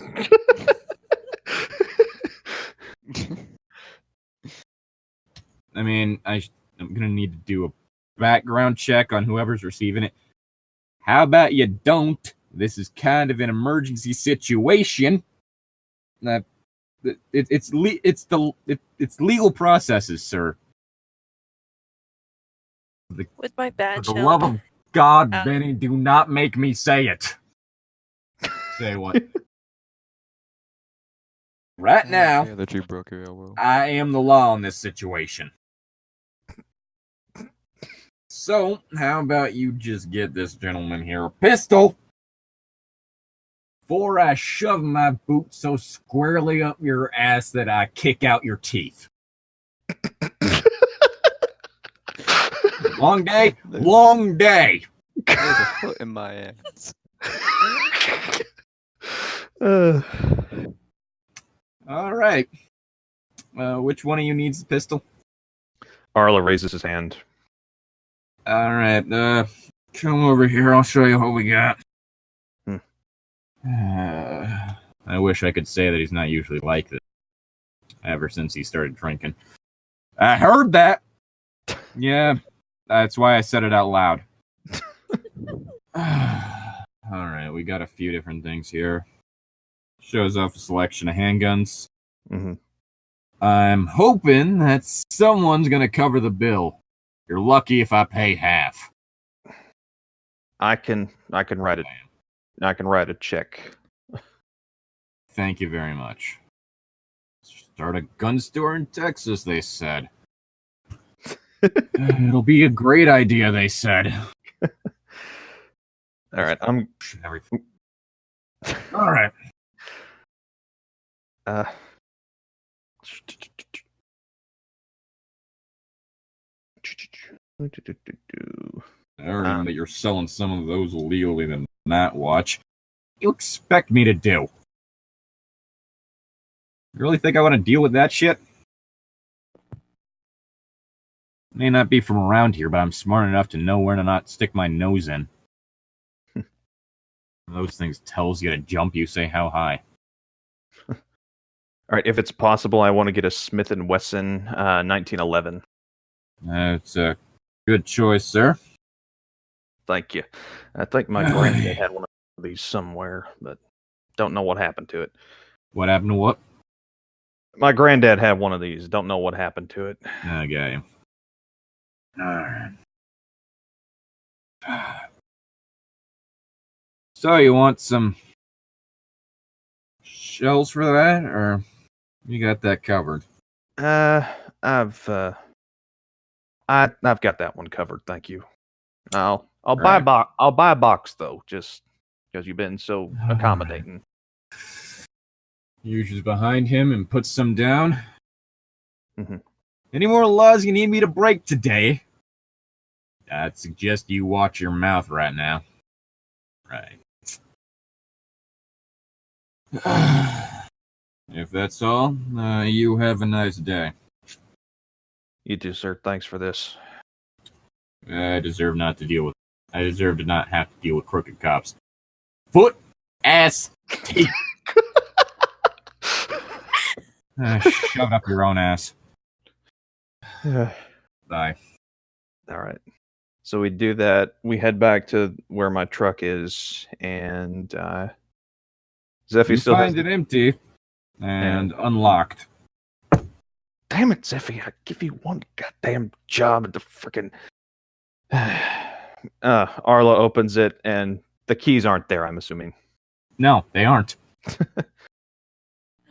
I mean, I'm gonna need to do a background check on whoever's receiving it. How about you don't? This is kind of an emergency situation. It's legal processes, sir. With my badge For the held. love of God, Benny, do not make me say it. Say what? Right now, Yeah, that you broke your elbow. I am the law in this situation. So, how about you just get this gentleman here a pistol before I shove my boot so squarely up your ass that I kick out your teeth. Long day? Long day! There's a foot in my ass. All right. Which one of you needs the pistol? Arlo raises his hand. All right. Come over here. I'll show you what we got. I wish I could say that he's not usually like this. Ever since he started drinking. I heard that. Yeah, that's why I said it out loud. All right, we got a few different things here. Shows off a selection of handguns. Mm-hmm. I'm hoping that someone's going to cover the bill. You're lucky if I pay half. I can write it. I can write a check. Thank you very much. Start a gun store in Texas, they said. It'll be a great idea, they said. All right, I'm. Everything. All right. I heard that you're selling some of those illegally to not watch. You expect me to do? You really think I want to deal with that shit? May not be from around here, but I'm smart enough to know where to not stick my nose in. Those things tells you to jump, you say how high. All right, if it's possible, I want to get a Smith & Wesson 1911. That's a good choice, sir. Thank you. I think my granddad had one of these somewhere, but don't know what happened to it. What happened to what? My granddad had one of these. Don't know what happened to it. Okay. Alright. So, you want some shells for that, or you got that covered? I've got that one covered. Thank you. I'll buy a box. I'll buy a box though, just because you've been so accommodating. Reaches behind him and puts some down. Mm-hmm. Any more laws you need me to break today? I'd suggest you watch your mouth right now. Right. If that's all, you have a nice day. You too, sir. Thanks for this. I deserve not to have to deal with crooked cops. Foot, ass, teeth. Shove up your own ass. Bye. All right. So we do that. We head back to where my truck is, and Zeffy You still find it empty and unlocked. Damn it, Zeffy! I give you one goddamn job at the frickin'. Arla opens it, and the keys aren't there. I'm assuming. No, they aren't.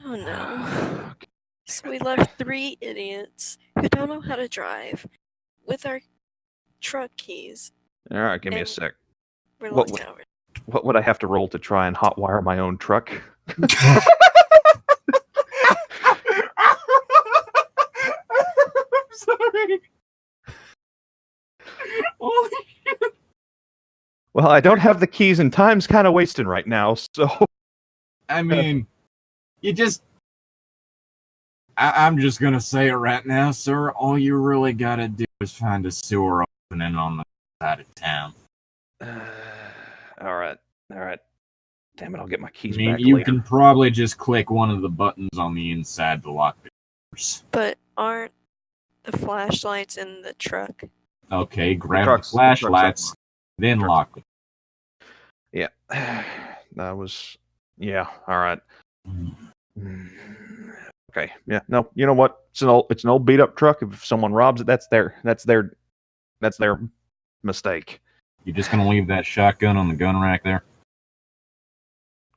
Oh no. So we left 3 idiots who don't know how to drive with our truck keys. All right, give me a And sec. We're What locked out. What would I have to roll to try and hotwire my own truck? I'm sorry. Holy shit. Well, I don't have the keys, and time's kind of wasting right now. So, I mean, I'm just gonna say it right now, sir. All you really gotta do is find a sewer opening on the side of town. all right. Damn it! I'll get my keys I mean, back you later. can probably just click one of the buttons on the inside to lock the doors. But aren't the flashlights in the truck? Okay, grab the truck's flashlights, up. then Truck's lock them. Yeah. That was. Yeah. All right. Okay. Yeah. No. You know what? It's an old beat up truck. If someone robs it, that's their mistake. You just gonna leave that shotgun on the gun rack there?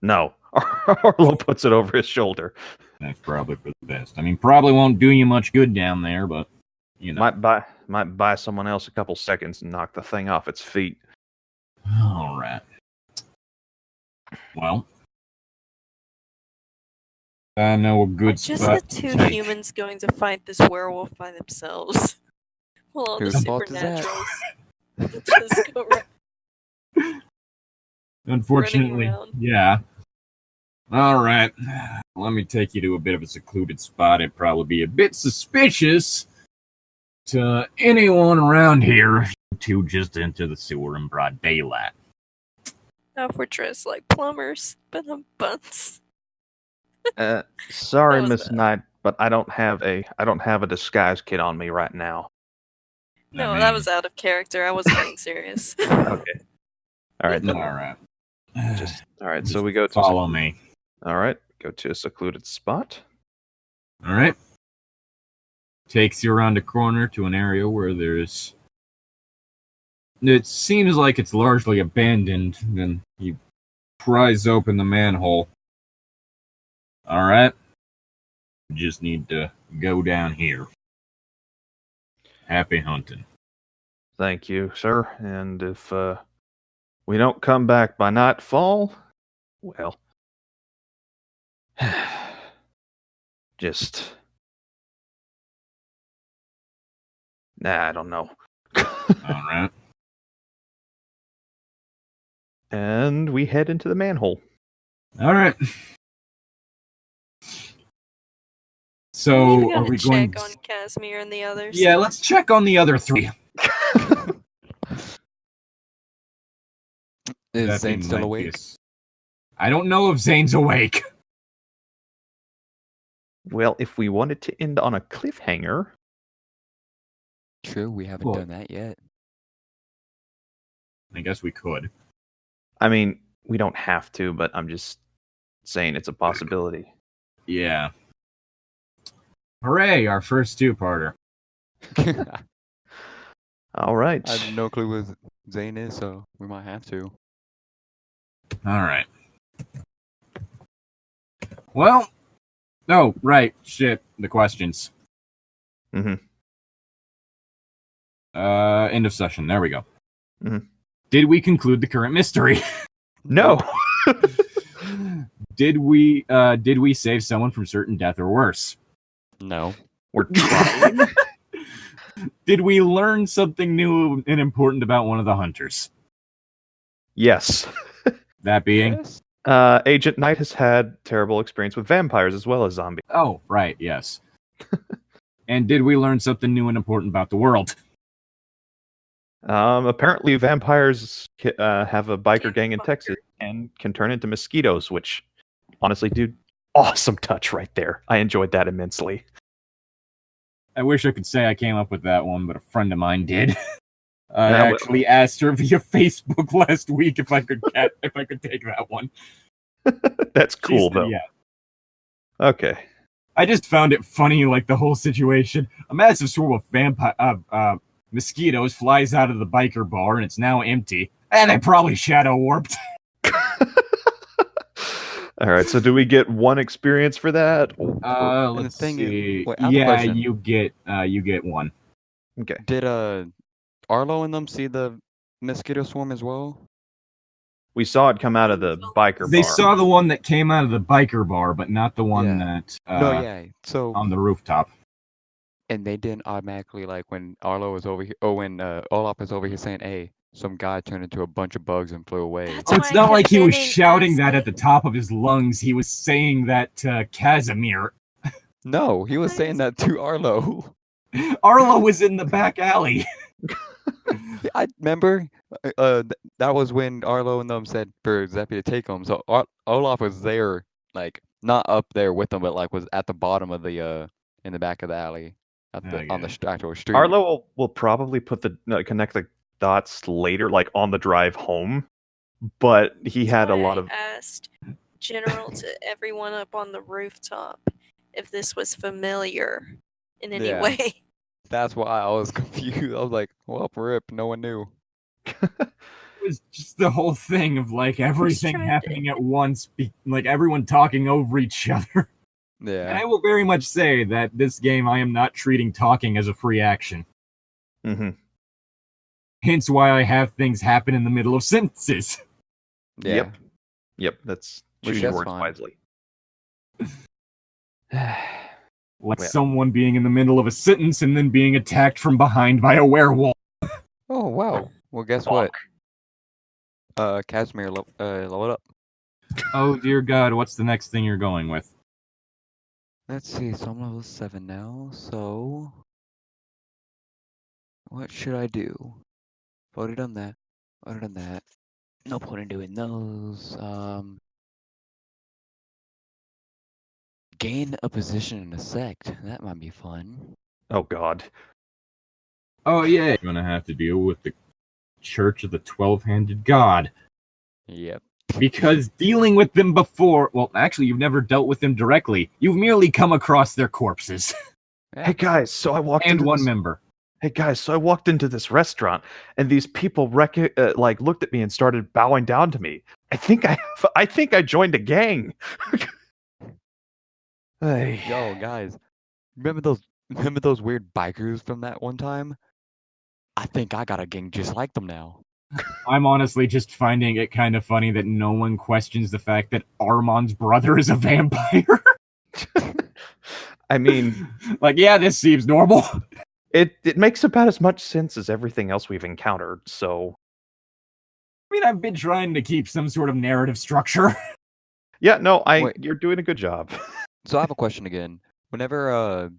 No. Arlo puts it over his shoulder. That's probably for the best. I mean, probably won't do you much good down there, but you know. Might buy someone else a couple seconds and knock the thing off its feet. All right. Well, I know a good Just spot the to two take. humans going to fight this werewolf by themselves. Well, all the Whose fault is that? supernaturals just go Unfortunately, around. yeah. All right. Let me take you to a bit of a secluded spot. It'd probably be a bit suspicious to anyone around here to just enter the sewer in broad daylight. Now if we're dressed like plumbers, but on buns. Sorry, That was Miss bad. Knight, but I don't have a disguise kit on me right now. No, I that mean- was out of character. I wasn't being serious. Okay. All right. All right. All right. So Just we go to follow me. All right. Go to a secluded spot. All right. Takes you around a corner to an area where it seems like it's largely abandoned. Then you prise open the manhole. All right. You just need to go down here. Happy hunting. Thank you, sir. And if we don't come back by nightfall, well, just I don't know. All right. And we head into the manhole. All right. We So, even are gotta we going? check on Casimir and the others. Yeah, let's check on the other three. Is That Zane thing still might be awake? I don't know if Zane's awake. Well, if we wanted to end on a cliffhanger, True, we haven't Cool. done that yet. I guess we could. I mean, we don't have to, but I'm just saying it's a possibility. Yeah. Hooray! Our first two-parter. All right. I have no clue what Zane is, so we might have to. All right. Well, oh right, shit. The questions. Mhm. End of session. There we go. Mhm. Did we conclude the current mystery? No. Did we save someone from certain death or worse? No. We're trying. Did we learn something new and important about one of the hunters? Yes. That being, Yes. Agent Knight has had terrible experience with vampires as well as zombies. oh, right, yes. And did we learn something new and important about the world? Apparently, vampires have a biker Can't gang in fuck Texas and can turn into mosquitoes, which, honestly, dude, awesome touch right there. I enjoyed that immensely. I wish I could say I came up with that one, but a friend of mine did. I Yeah, well- actually asked her via Facebook last week if I could take that one. That's She cool, said though. yeah. Okay. I just found it funny, like the whole situation. A massive swarm of mosquitoes flies out of the biker bar, and it's now empty. And they probably shadow warped. All right. So, do we get one experience for that? Let's thing is- see. wait, I have a Yeah, question. you get one. Okay. Did Arlo and them see the mosquito swarm as well? We saw it come out of the biker They bar. saw the one that came out of the biker bar, but not the one Yeah. that No, yeah. So on the rooftop. and they didn't automatically like when Arlo was over here. Oh, when Olaf was over here saying, "Hey, some guy turned into a bunch of bugs and flew away." That's Oh, why it's I not kept like he was getting shouting that at asking. the top of his lungs. He was saying that to Casimir. No, he was saying that to Arlo. Arlo was in the back alley. I remember that was when Arlo and them said for Zeppy to take him. So Olaf was there, like not up there with them, but like was at the bottom of the in the back of the alley. on the actual street. Arlo will probably put connect the dots later, like on the drive home. But he had a lot of. Asked General to everyone up on the rooftop if this was familiar in any way. That's why I was confused. I was like, well, rip, no one knew. It was just the whole thing of like everything happening at once, like everyone talking over each other. Yeah. And I will very much say that this game, I am not treating talking as a free action. Mm-hmm. Hence why I have things happen in the middle of sentences. Yeah. Yep. That's Which choose your that's words fine. wisely. Like Well. someone being in the middle of a sentence and then being attacked from behind by a werewolf. Oh, wow. Well, guess what? Casimir leveled up. Oh dear God, what's the next thing you're going with? Let's see, so I'm level 7 now, so... What should I do? Already done that. Already done that. No point in doing those. Gain a position in a sect. That might be fun. Oh God. Oh yeah, you're gonna have to deal with the Church of the 12-Handed God. Yep. Because dealing with them before, well, actually, you've never dealt with them directly. You've merely come across their corpses. Hey guys, so I walked And into one this... member. Hey guys, so I walked into this restaurant, and these people looked at me and started bowing down to me. I think I joined a gang. Hey. Yo, guys, remember those weird bikers from that one time? I think I got a gang just like them now. I'm honestly just finding it kind of funny that no one questions the fact that Armand's brother is a vampire. I mean, like, yeah, this seems normal. it makes about as much sense as everything else we've encountered, so... I mean, I've been trying to keep some sort of narrative structure. Yeah, no, Wait. you're doing a good job. So I have a question again. Whenever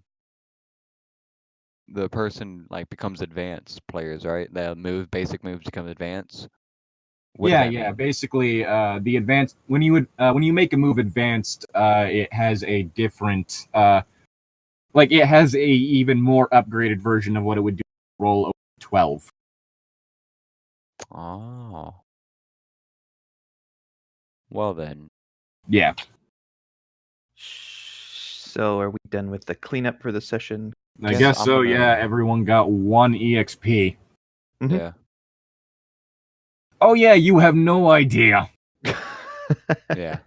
the person like becomes advanced players, right? The basic moves become advanced. What does that mean? Basically, the advanced when you make a move advanced, it has a different it has a even more upgraded version of what it would do roll over 12. Oh. Well then. Yeah. So are we done with the cleanup for the session? I guess so, yeah, everyone got 1 EXP. Mhm. Yeah. Oh yeah, you have no idea. Yeah.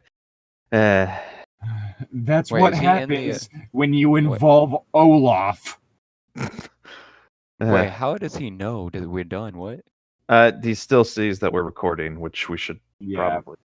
That's Wait, what is he in happens when you involve Olaf. Wait, how does he know that we're done? What? He still sees that we're recording, which we should Yeah. probably